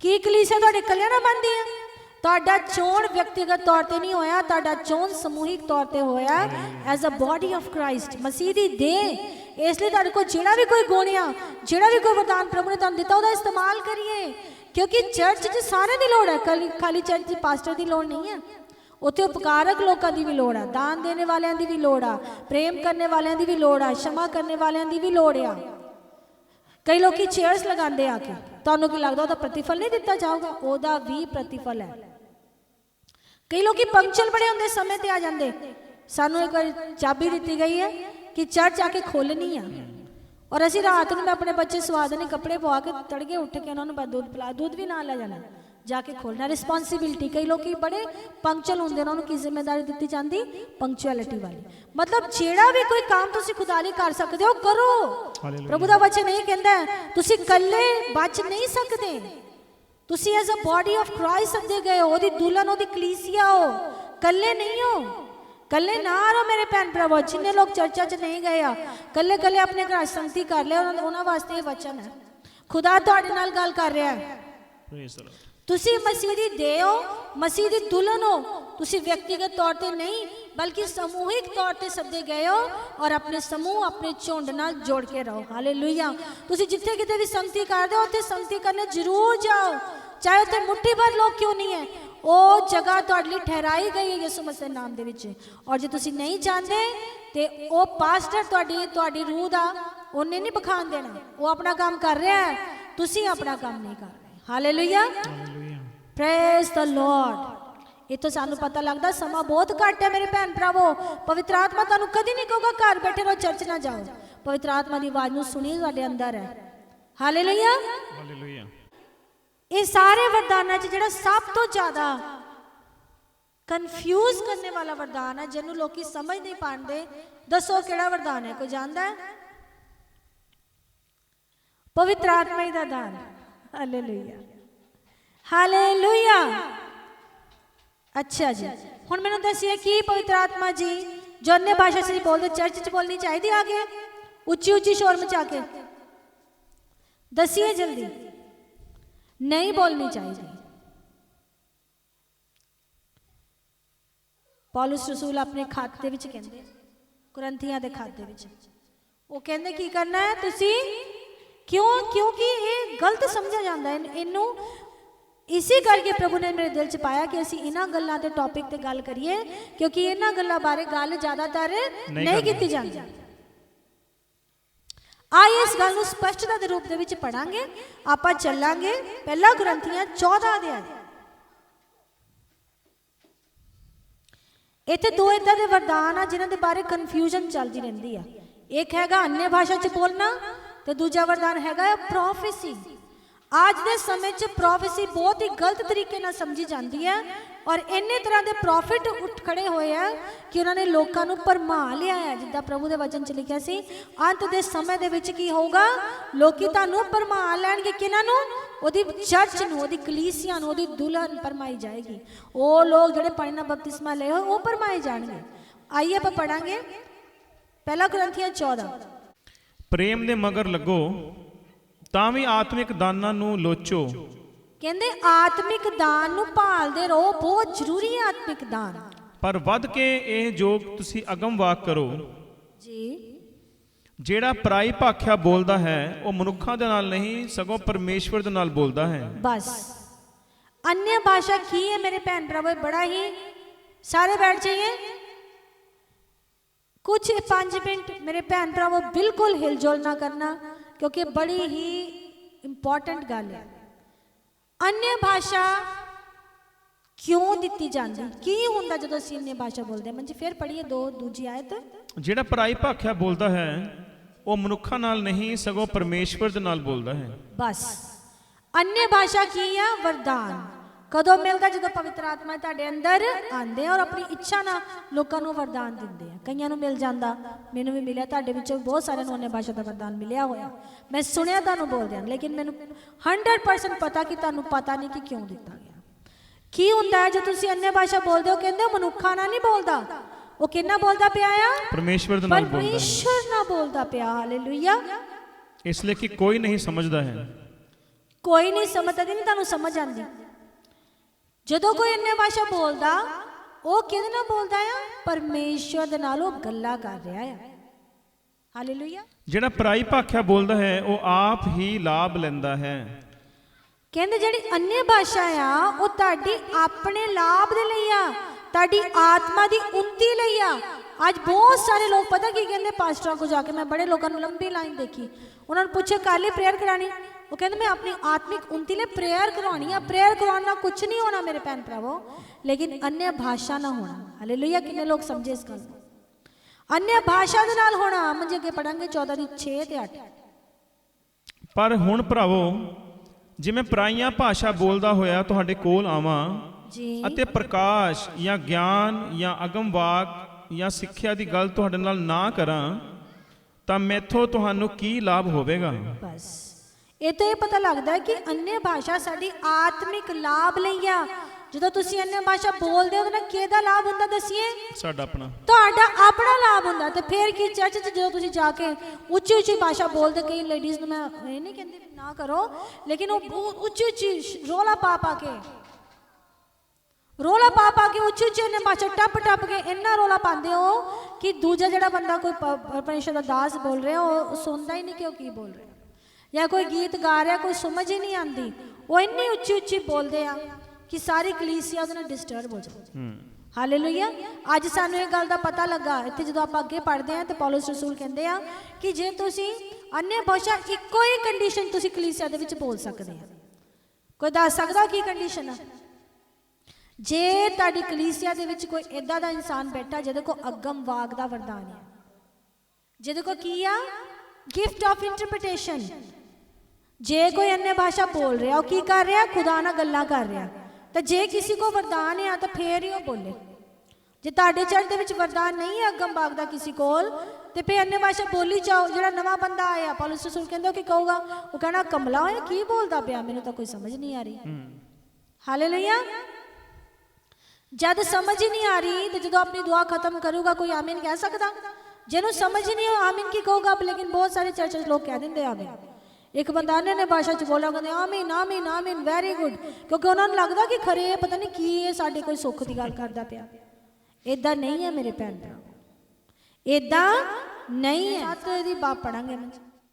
Speaker 2: ਕੀ ਕਲੀਸਿਆ ਤੁਹਾਡੇ ਇਕੱਲੇ ਨਾ ਬਣਦੀ ਹੈ? ਤੁਹਾਡਾ ਚੋਣ ਵਿਅਕਤੀਗਤ ਤੌਰ ਤੇ ਨਹੀਂ ਹੋਇਆ, ਤੁਹਾਡਾ ਚੋਣ ਸਮੂਹਿਕ ਤੌਰ ਤੇ ਹੋਇਆ as a body of Christ, ਮਸੀਹ ਦੀ ਦੇਹ। ਇਸ ਲਈ ਤੁਹਾਡੇ ਕੋਲ ਜਿਹੜਾ ਵੀ ਕੋਈ ਗੁਣ ਆ, ਜਿਹੜਾ ਵੀ ਕੋਈ ਵਰਦਾਨ ਪ੍ਰਭੂ ਨੇ ਤੁਹਾਨੂੰ ਦਿੱਤਾ, ਉਹਦਾ ਇਸਤੇਮਾਲ ਕਰੀਏ। क्योंकि चर्च च सारे की लोड़ है, खाली चर्च पास्टर की लोड़ नहीं है, उत्थे उपकारक लोगों की भी लोड़ है, दान देने वालों की भी लोड़ है, प्रेम करने वालों की भी लोड़ है, क्षमा करने वालों की भी लोड़ है। कई लोग चेयर्स लगाते आके, तुहानूं की लगता उसका प्रतिफल नहीं दिता जाऊगा? उसका भी प्रतिफल है। कई लोग पंक्चुअल बड़े होंगे, समय पर आ जाते। सानू एक बार चाबी दी गई है कि चर्च आके खोलनी है, और असी रात में अपने बच्चे सवा देने, कपड़े पवा के तड़के उठ के उन्होंने दूध पिला, दूध भी ना ले जाना, जाके खोलना। रिस्पॉन्सिबिलिटी। कई लोग बड़े पंक्चुअल होंगे, उन्होंने की जिम्मेदारी दी जाती? पंक्चुअलिटी वाली। मतलब जेड़ा भी कोई काम तुसी खुदा लई कर सकते हो करो। प्रभु दा वचन यही कहंदा है तुसी कल्ले बच नहीं सकते, तुसी as a body of Christ सदे गए हो, ओदी दुल्हन, ओदी कलीसिया हो, कल्ले नहीं हो। कल्ले ना रहो मेरे भैन भरावो। जिन्ने लोग चर्चा च नहीं गए आ, कल्ले कल्ले अपने घर संगति कर ले, उन्हां वास्ते वचन है। खुदा तुहाडे नाल गल कर रहा है। तुसी मसीह दी देह हो, मसीह दी दुल्हन हो। तुसी व्यक्तिगत तौर पे नहीं बल्कि समूहिक तौर पे सदे गए हो, और अपने समूह अपने झुंड नाल जोड़ के रहो। हालेलुया। तुसी जिथे किते भी संगति करदे हो, उत्थे संगति करने जरूर जाओ। ਚਾਹੇ ਉੱਥੇ ਮੁੱਠੀ ਭਰ ਲੋਕ ਕਿਉਂ ਨਹੀਂ ਹੈ, ਉਹ ਜਗ੍ਹਾ ਤੁਹਾਡੇ ਲਈ ਠਹਿਰਾਈ ਗਈ ਹੈ ਯਿਸੂ ਮਸੀਹ ਦੇ ਨਾਮ ਦੇ ਵਿੱਚ। ਔਰ ਜੇ ਤੁਸੀਂ ਨਹੀਂ ਚਾਹੁੰਦੇ ਤੇ ਉਹ ਪਾਸਟਰ ਤੁਹਾਡੀ ਰੂਹ ਦਾ ਉਹਨੇ ਨਹੀਂ ਬਖਾਨ ਦੇਣਾ, ਉਹ ਆਪਣਾ ਕੰਮ ਕਰ ਰਿਹਾ ਹੈ, ਤੁਸੀਂ ਆਪਣਾ ਕੰਮ ਨਹੀਂ ਕਰ ਰਹੇ। Hallelujah, praise the Lord. ਇੱਥੋਂ ਸਾਨੂੰ ਪਤਾ ਲੱਗਦਾ ਸਮਾਂ ਬਹੁਤ ਘੱਟ ਹੈ ਮੇਰੇ ਭੈਣ ਭਰਾਵੋ। ਪਵਿੱਤਰ ਆਤਮਾ ਤੁਹਾਨੂੰ ਕਦੀ ਨਹੀਂ ਕਹੂਗਾ ਘਰ ਬੈਠੇ ਰਹੋ, ਚਰਚ ਨਾ ਜਾਓ। ਪਵਿੱਤਰ ਆਤਮਾ ਦੀ ਆਵਾਜ਼ ਨੂੰ ਸੁਣੀ ਤੁਹਾਡੇ ਅੰਦਰ ਹੈ। Hallelujah,
Speaker 1: hallelujah.
Speaker 2: ਇਹ ਸਾਰੇ ਵਰਦਾਨਾਂ 'ਚ ਜਿਹੜਾ ਸਭ ਤੋਂ ਜ਼ਿਆਦਾ ਕਨਫਿਊਜ਼ ਕਰਨੇ ਵਾਲਾ ਵਰਦਾਨ ਹੈ, ਜਿਹਨੂੰ ਲੋਕੀ ਸਮਝ ਨਹੀਂ ਪਾਉਂਦੇ, ਦੱਸੋ ਕਿਹੜਾ ਵਰਦਾਨ ਹੈ? ਕੋਈ ਜਾਣਦਾ ਹੈ? ਪਵਿੱਤਰ ਆਤਮਾ ਦਾ ਦਾਨ। Hallelujah, hallelujah. ਅੱਛਾ ਜੀ, ਹੁਣ ਮੈਨੂੰ ਦੱਸਿए ਕਿ ਪਵਿੱਤਰ ਆਤਮਾ ਜੀ ਜੋ अन्य भाषा से बोलते चर्च च बोलनी चाहिए आगे उच्ची उच्ची शोर मचा के? दसिए जल्दी। नहीं बोलनी चाहिए। पौलुस रसूल अपने खाते विच कहंदे कुरंथियां दे खाते विच वो कहंदे की करना है तुसी क्यों, क्योंकि ये गलत समझा जाता है। इनू इसी करके प्रभु ने मेरे दिल च पाया कि असी इन्हां गल्लां ते टॉपिक ते गल करिए, क्योंकि इन्हां गल्लां बारे गल ज़्यादातर नहीं कीती जाती। आइए इस गल नूं स्पष्टता के रूप दे विच पढ़ांगे। आपां चलांगे पहला कुरंथियां 14 अध्याय। इत्थे दो इदां दे वरदान आ जिन्हां दे बारे कन्फ्यूजन चलदी रहिंदी आ। एक हैगा अन्य भाषा च बोलना ते दूजा वरदान हैगा प्रोफेसी। आज के समय च प्रोफेसी बहुत ही गलत तरीके नाल समझी जाती है और इन्ने तरह के प्रॉफिट उठ खड़े हुए हैं कि उन्होंने लोगों को भरमा लिया है। जिद्दां प्रभु के वचन च लिखा सी अंत के समय दे विच की होगा, लोकी तुहानूं भरमा लैणगे। किन्हां नूं? ओदी चर्च नूं, ओदी कलीसिया नूं, ओदी दुल्हन भरमाई जाएगी। वो लोग जिहड़े पानी नाल बपतिस्मा ले हो वो भरमाए जाणगे। आइए आपां पढ़ांगे पहला कुरंथियां 14।
Speaker 1: प्रेम दे मगर लगो ਤਾਂ ਵੀ ਆਤਮਿਕ ਦਾਨਾਂ ਨੂੰ ਲੋਚੋ।
Speaker 2: ਕਹਿੰਦੇ ਆਤਮਿਕ ਦਾਨ ਨੂੰ ਭਾਲਦੇ ਰਹੋ, ਬਹੁਤ ਜ਼ਰੂਰੀ ਹੈ ਆਤਮਿਕ ਦਾਨ।
Speaker 1: ਪਰ ਵੱਧ ਕੇ ਇਹ ਜੋ ਤੁਸੀਂ ਅਗਮ ਵਾਕ ਕਰੋ
Speaker 2: ਜੀ।
Speaker 1: ਜਿਹੜਾ ਪਰਾਈ ਭਾਖਿਆ ਬੋਲਦਾ ਹੈ ਉਹ ਮਨੁੱਖਾਂ ਦੇ ਨਾਲ ਨਹੀਂ ਸਗੋਂ ਪਰਮੇਸ਼ਵਰ ਦੇ ਨਾਲ ਬੋਲਦਾ ਹੈ।
Speaker 2: ਬਸ अन्य भाषा की है मेरे भैन भरावो? बड़ा ही सारे बैठ जाइए कुछ 5 मिनट मेरे भैन भरावो, बिल्कुल हिलजुल ना करना क्योंकि बड़ी ही इंपॉर्टेंट गल है। अन्य भाषा क्यों दी जाती, की होंदा जदों असीं अन्य भाषा बोलते हैं? मंजी फिर पढ़िए दूजी आयत।
Speaker 1: ਜਿਹੜਾ ਪਰਾਈ ਭਾਖਿਆ ਬੋਲਦਾ ਹੈ ਉਹ ਮਨੁੱਖਾਂ ਨਾਲ ਨਹੀਂ ਸਗੋਂ ਪਰਮੇਸ਼ਵਰ ਦੇ ਨਾਲ ਬੋਲਦਾ ਹੈ।
Speaker 2: बस अन्य भाषा की है वरदान कदों मिलता? जो पवित्र आत्मा तुहाडे अंदर आंदे और अपनी इच्छा नाल लोकां नूं वरदान दिंदे आ। कईयां नूं मिल जांदा, मैनूं भी मिलिया, तुहाडे विचों बहुत सारे अन्य भाषा दा वरदान मिलिया होया। मैं सुनिया तुहानूं बोलदे आ, लेकिन मैनूं 100% पता कि तुहानूं पता नहीं कि क्यों दिता गया। की हुंदा है जो तुसीं अन्य भाषा बोलदे हो? कहंदे मनुक्खां नाल नहीं बोलदा, वो किन्ना बोलदा पिया आ?
Speaker 1: परमेश्वर दे नाल बोलदा है।
Speaker 2: परमेश्वर नाल बोलदा पिया। हालेलुया।
Speaker 1: इसलिए कि कोई नहीं समझदा है।
Speaker 2: कोई नहीं समझदा नहीं, तुहानूं समझ आंदी। ਜਦੋਂ ਕੋਈ अन्य भाषा बोलदा ਉਹ ਕਿਹਦੇ ਨਾਲ ਬੋਲਦਾ ਆ? ਪਰਮੇਸ਼ਵਰ ਦੇ ਨਾਲ ਉਹ ਗੱਲਾਂ ਕਰ ਰਿਹਾ ਆ। ਹਾਲੇਲੂਇਆ।
Speaker 1: ਜਿਹੜਾ ਪਰਾਈ ਭਾਖਿਆ ਬੋਲਦਾ ਹੈ ਉਹ ਆਪ ਹੀ ਲਾਭ ਲੈਂਦਾ ਹੈ।
Speaker 2: ਕਹਿੰਦੇ ਜਿਹੜੀ अन्य भाषा ਆ ਉਹ ਤੁਹਾਡੀ ਆਪਣੇ ਲਾਭ ਦੇ ਲਈ ਆ, ਤੁਹਾਡੀ ਆਤਮਾ ਦੀ ਉન્નਤੀ ਲਈ ਆ। ਅੱਜ ਬਹੁਤ ਸਾਰੇ ਲੋਕ ਪਤਾ ਕੀ ਕਹਿੰਦੇ, ਪਾਸਟਰਾਂ ਕੋ ਜਾ ਕੇ ਮੈਂ ਬੜੇ ਲੋਕਾਂ ਨੂੰ ਲੰਬੀ ਲਾਈਨ ਦੇਖੀ, ਉਹਨਾਂ ਨੂੰ ਪੁੱਛੇ ਕਰ ਲਈ ਪ੍ਰੇਅਰ ਕਰਾਣੀ, वो कहते मैं अपनी आत्मिक उन्नति लिए प्रेयर करवानी है। प्रेयर करवाना कुछ नहीं होना मेरे भैन भरावो, लेकिन अन्य भाषा ना होना। हालेलुया। कितने लोग समझे इस गल? अन्य भाषा दे नाल होना। मंजे अगे पढ़ांगे 14 ਦੀ 6 ਤੇ 8।
Speaker 1: ਪਰ ਹੁਣ ਭਰਾਵੋ ਜਿਵੇਂ ਪਰਾਈਆਂ ਭਾਸ਼ਾ ਬੋਲਦਾ ਹੋਇਆ ਤੁਹਾਡੇ ਕੋਲ ਆਵਾਂ
Speaker 2: ਜੀ
Speaker 1: ਅਤੇ ਪ੍ਰਕਾਸ਼ ਜਾਂ ਗਿਆਨ ਜਾਂ ਅਗਮ ਵਾਕ ਜਾਂ ਸਿੱਖਿਆ ਦੀ ਗੱਲ ਤੁਹਾਡੇ ਨਾਲ ਨਾ ਕਰਾਂ ਤਾਂ ਮੈਥੋਂ ਤੁਹਾਨੂੰ ਕੀ ਲਾਭ ਹੋਵੇਗਾ?
Speaker 2: बस ਇਹ ਤੋਂ ਇਹ ਪਤਾ ਲੱਗਦਾ ਹੈ ਕਿ अन्य भाषा ਸਾਡੀ ਆਤਮਿਕ ਲਾਭ ਲਈ ਆ। ਜਦੋਂ ਤੁਸੀਂ अन्य भाषा ਬੋਲਦੇ ਹੋ ਤਾਂ ਕਿਹਦਾ ਲਾਭ ਹੁੰਦਾ ਦੱਸੀਏ?
Speaker 1: ਸਾਡਾ ਆਪਣਾ,
Speaker 2: ਤੁਹਾਡਾ ਆਪਣਾ ਲਾਭ ਹੁੰਦਾ। ਤੇ ਫਿਰ ਕੀ ਚਰਚ 'ਚ ਜਦੋਂ ਤੁਸੀਂ ਜਾ ਕੇ ਉੱਚੀ ਉੱਚੀ ਭਾਸ਼ਾ ਬੋਲਦੇ, ਕਈ ਲੇਡੀਜ਼ ਨੂੰ ਮੈਂ ਇਹ ਨਹੀਂ ਕਹਿੰਦੀ ਨਾ ਕਰੋ, ਲੇਕਿਨ ਉਹ ਉੱਚੀ ਉੱਚੀ ਰੋਲਾ ਪਾ ਕੇ ਉੱਚੀ ਉੱਚੀ अन्य भाषा ਟੱਪ ਕੇ ਇੰਨਾ ਰੋਲਾ ਪਾਉਂਦੇ ਹੋ ਕਿ ਦੂਜਾ ਜਿਹੜਾ ਬੰਦਾ ਕੋਈ ਪਰਮੇਸ਼ਰ ਦਾ ਦਾਸ ਬੋਲ ਰਿਹਾ ਉਹ ਸੁਣਦਾ ਹੀ ਨਹੀਂ ਕਿ ਉਹ ਕੀ ਬੋਲ ਰਿਹਾ। ਜਾਂ ਕੋਈ ਗੀਤ ਗਾ ਰਿਹਾ, ਕੋਈ ਸਮਝ ਹੀ ਨਹੀਂ ਆਉਂਦੀ, ਉਹ ਇੰਨੀ ਉੱਚੀ ਉੱਚੀ ਬੋਲਦੇ ਆ ਕਿ ਸਾਰੀ ਕਲੀਸਿਆ ਉਹਦੇ ਨਾਲ ਡਿਸਟਰਬ ਹੋ ਜਾਂਦੀ। ਹਾਲੇਲੂਇਆ। ਅੱਜ ਸਾਨੂੰ ਇਹ ਗੱਲ ਦਾ ਪਤਾ ਲੱਗਾ ਇੱਥੇ ਜਦੋਂ ਆਪਾਂ ਅੱਗੇ ਪੜ੍ਹਦੇ ਹਾਂ ਤੇ ਪੌਲਸ ਰਸੂਲ ਕਹਿੰਦੇ ਆ ਕਿ ਜੇ ਤੁਸੀਂ अन्य भाषा ਇੱਕੋ ਹੀ ਕੰਡੀਸ਼ਨ ਤੁਸੀਂ ਕਲੀਸਿਆ ਦੇ ਵਿੱਚ ਬੋਲ ਸਕਦੇ ਆ। ਕੋਈ ਦੱਸ ਸਕਦਾ ਕੀ ਕੰਡੀਸ਼ਨ ਆ? ਜੇ ਤੁਹਾਡੀ ਕਲੀਸਿਆ ਦੇ ਵਿੱਚ ਕੋਈ ਇਦਾਂ ਦਾ ਇਨਸਾਨ ਬੈਠਾ ਜਿਹਦੇ ਕੋਲ ਅਗਮ ਵਾਗ ਦਾ ਵਰਦਾਨ ਹੈ, ਜਿਹਦੇ ਕੋਲ ਕੀ ਆ? Gift of interpretation. ਜੇ ਕੋਈ अन्य भाषा बोल रहा, ਉਹ ਕੀ ਕਰ ਰਿਹਾ? ਖੁਦਾ ਨਾਲ ਗੱਲਾਂ ਕਰ ਰਿਹਾ। ਤਾਂ ਜੇ ਕਿਸੇ ਕੋ ਵਰਦਾਨ ਆ ਤਾਂ ਫੇਰ ਹੀ ਉਹ ਬੋਲੇ। ਜੇ ਤੁਹਾਡੇ ਚਰਚ ਦੇ ਵਿੱਚ ਵਰਦਾਨ ਨਹੀਂ ਹੈ ਅਗਮ ਬਾਗ ਦਾ ਕਿਸੇ ਕੋਲ, ਤੇ ਫੇਰ अन्य भाषा ਬੋਲੀ ਜਾਓ। ਜਿਹੜਾ ਨਵਾਂ ਬੰਦਾ ਆਇਆ, ਪੌਲਸ ਰਸੂਲ ਕਹਿੰਦਾ ਕੀ ਕਹੂਗਾ? ਉਹ ਕਹਿਣਾ ਕਮਲਾ ਹੋਇਆ, ਕੀ ਬੋਲਦਾ ਪਿਆ, ਮੈਨੂੰ ਤਾਂ ਕੋਈ ਸਮਝ ਨਹੀਂ ਆ ਰਹੀ। ਹਾਲੇਲੂਇਆ। ਜਦ ਸਮਝ ਹੀ ਨਹੀਂ ਆ ਰਹੀ ਤੇ ਜਦੋਂ ਆਪਣੀ ਦੁਆ ਖਤਮ ਕਰੂਗਾ ਕੋਈ ਆਮੀਨ ਕਹਿ ਸਕਦਾ? ਜਿਹਨੂੰ ਸਮਝ ਹੀ ਨਹੀਂ ਹੋ ਆਮੀਨ ਕੀ ਕਹੂਗਾ? ਲੇਕਿਨ ਬਹੁਤ ਸਾਰੇ ਚਰਚ ਲੋਕ ਕਹਿ ਦਿੰਦੇ ਆਮੀਨ। ਇੱਕ ਬੰਦਾ अन्य भाषा ਚ ਬੋਲਿਆ, ਕਹਿੰਦੇ ਆਮੀਨ ਆਮੀਨ ਆਮੀਨ, ਵੈਰੀ ਗੁੱਡ, ਕਿਉਂਕਿ ਉਹਨਾਂ ਨੂੰ ਲੱਗਦਾ ਕਿ ਖਰੇ ਪਤਾ ਨਹੀਂ ਕੀ ਇਹ ਸਾਡੇ ਕੋਈ ਸੁੱਖ ਦੀ ਗੱਲ ਕਰਦਾ ਪਿਆ। ਇਦਾਂ ਨਹੀਂ ਹੈ ਮੇਰੇ ਭੈਣ ਭਰਾ, ਇਦਾਂ ਨਹੀਂ ਹੈ। ਸੱਤ ਦੀ ਬਾਪ ਪੜਾਂਗੇ।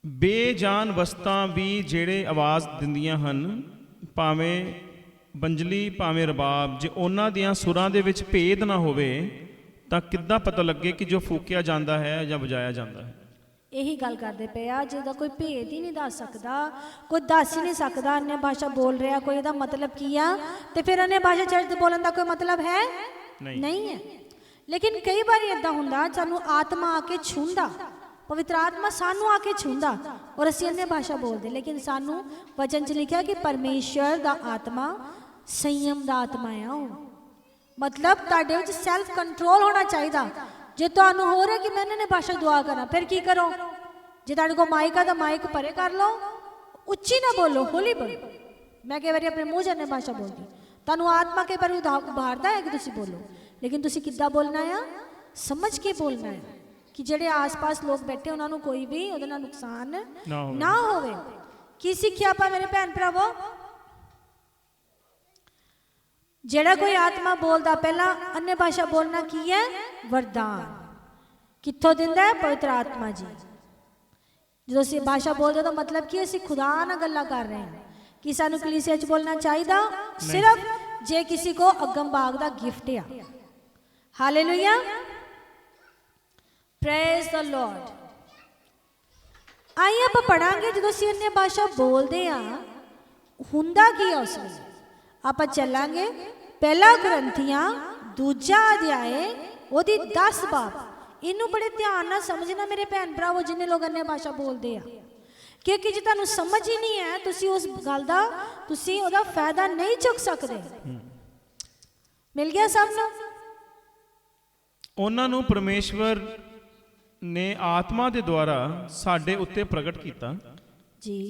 Speaker 1: ਬੇਜਾਨ ਵਸਤਾਂ ਵੀ ਜਿਹੜੇ ਆਵਾਜ਼ ਦਿੰਦੀਆਂ ਹਨ, ਭਾਵੇਂ ਬੰਜਲੀ ਭਾਵੇਂ ਰਬਾਬ, ਜੇ ਉਹਨਾਂ ਦੀਆਂ ਸੁਰਾਂ ਦੇ ਵਿੱਚ ਭੇਦ ਨਾ ਹੋਵੇ ਤਾਂ ਕਿੱਦਾਂ ਪਤਾ ਲੱਗੇ ਕਿ ਜੋ ਫੂਕਿਆ ਜਾਂਦਾ ਹੈ ਜਾਂ ਵਜਾਇਆ ਜਾਂਦਾ ਹੈ?
Speaker 2: ਇਹੀ ਗੱਲ ਕਰਦੇ ਪਏ ਆ, ਜਿਹਦਾ ਕੋਈ ਭੇਦ ਹੀ ਨਹੀਂ ਦੱਸ ਸਕਦਾ, ਕੋਈ ਦੱਸ ਹੀ ਨਹੀਂ ਸਕਦਾ अन्य भाषा ਬੋਲ ਰਿਹਾ, ਕੋਈ ਇਹਦਾ ਮਤਲਬ ਕੀ ਆ, ਤੇ ਫਿਰ अन्य भाषा ਚਰਚ ਦੇ ਬੋਲਣ ਦਾ ਕੋਈ ਮਤਲਬ ਹੈ ਨਹੀਂ ਹੈ। ਲੇਕਿਨ ਕਈ ਵਾਰੀ ਇਦਾਂ ਹੁੰਦਾ, ਸਾਨੂੰ ਆਤਮਾ ਆ ਕੇ ਛੂੰਹਦਾ, ਪਵਿੱਤਰ ਆਤਮਾ ਸਾਨੂੰ ਆ ਕੇ ਛੂੰਹਦਾ ਔਰ ਅਸੀਂ अन्य भाषा ਬੋਲਦੇ। ਲੇਕਿਨ ਸਾਨੂੰ ਵਚਨ 'ਚ ਲਿਖਿਆ ਕਿ ਪਰਮੇਸ਼ਰ ਦਾ ਆਤਮਾ ਸੰਯਮ ਦਾ ਆਤਮਾ ਆ। ਉਹ ਮਤਲਬ ਤੁਹਾਡੇ ਵਿੱਚ ਸੈਲਫ ਕੰਟਰੋਲ ਹੋਣਾ ਚਾਹੀਦਾ। ਜੇ ਤੁਹਾਨੂੰ ਹੋ ਰਿਹਾ ਕਿ ਮੈਂ अन्य भाषा ਦੁਆ ਕਰਾਂ, ਫਿਰ ਕੀ ਕਰੋ? ਜੇ ਤੁਹਾਡੇ ਕੋਲ ਮਾਈਕ ਆ ਤਾਂ ਮਾਈਕ ਪਰੇ ਕਰ ਲਓ, ਉੱਚੀ ਨਾ ਬੋਲੋ, ਹੌਲੀ ਬੋਲੋ। ਮੈਂ ਕਈ ਵਾਰੀ ਆਪਣੇ ਮੂੰਹ 'ਚ अन्य भाषा ਬੋਲਦੀ, ਤੁਹਾਨੂੰ ਆਤਮਾ ਕਈ ਵਾਰੀ ਉਭਾਰਦਾ ਹੈ ਕਿ ਤੁਸੀਂ ਬੋਲੋ, ਲੇਕਿਨ ਤੁਸੀਂ ਕਿੱਦਾਂ ਬੋਲਣਾ ਆ? ਸਮਝ ਕੇ ਬੋਲਣਾ ਹੈ ਕਿ ਜਿਹੜੇ ਆਸ-ਪਾਸ ਲੋਕ ਬੈਠੇ ਉਹਨਾਂ ਨੂੰ ਕੋਈ ਵੀ ਉਹਦੇ ਨਾਲ ਨੁਕਸਾਨ ਨਾ ਹੋਵੇ। ਕੀ ਸਿੱਖਿਆ ਆਪਾਂ ਮੇਰੇ ਭੈਣ ਭਰਾਵੋ? ਜਿਹੜਾ ਕੋਈ ਆਤਮਾ ਬੋਲਦਾ, ਪਹਿਲਾਂ अन्य भाषा ਬੋਲਣਾ ਕੀ ਹੈ? ਵਰਦਾਨ। ਕਿੱਥੋਂ ਦਿੰਦਾ ਹੈ? ਪਵਿੱਤਰ ਆਤਮਾ ਜੀ। ਜਦੋਂ ਅਸੀਂ ਭਾਸ਼ਾ ਬੋਲਦੇ ਤਾਂ ਮਤਲਬ ਕੀ? ਅਸੀਂ ਖੁਦਾ ਨਾਲ ਗੱਲਾਂ ਕਰ ਰਹੇ ਹਾਂ। ਕਿ ਸਾਨੂੰ ਕਲੀਸਿਆ 'ਚ ਬੋਲਣਾ ਚਾਹੀਦਾ ਸਿਰਫ ਜੇ ਕਿਸੇ ਕੋ ਅਗਮ ਬਾਗ ਦਾ ਗਿਫਟ ਆ। Hallelujah, praise the Lord. ਆइए ਆਪਾਂ ਪੜਾਂਗੇ ਜਦੋਂ ਅਸੀਂ अन्य भाषा ਬੋਲਦੇ ਆ ਹੁੰਦਾ ਕੀ ਆ ਉਸ ਵਿੱਚ। ਆਪਾਂ ਚੱਲਾਂਗੇ ਪਹਿਲਾ ਕੁਰਿੰਥੀਆਂ 2 ਅਧਿਆਏ ਉਹਦੀ 10 ਬਾਬ। ਇਹਨੂੰ ਬੜੇ ਧਿਆਨ ਨਾਲ ਸਮਝਣਾ ਮੇਰੇ ਭੈਣ ਭਰਾਵੋ, ਜਿੰਨੇ ਲੋਕ अन्य भाषा ਬੋਲਦੇ ਆ, ਕਿਉਂਕਿ ਜੇ ਤੁਹਾਨੂੰ ਸਮਝ ਹੀ ਨਹੀਂ ਹੈ ਤੁਸੀਂ ਉਸ ਗੱਲ ਦਾ, ਤੁਸੀਂ ਉਹਦਾ ਫਾਇਦਾ ਨਹੀਂ ਚੁੱਕ ਸਕਦੇ। ਮਿਲ ਗਿਆ ਸਭ ਨੂੰ?
Speaker 1: ਉਹਨਾਂ ਨੂੰ ਪਰਮੇਸ਼ਵਰ ਨੇ ਆਤਮਾ ਦੇ ਦੁਆਰਾ ਸਾਡੇ ਉੱਤੇ ਪ੍ਰਗਟ ਕੀਤਾ
Speaker 2: ਜੀ,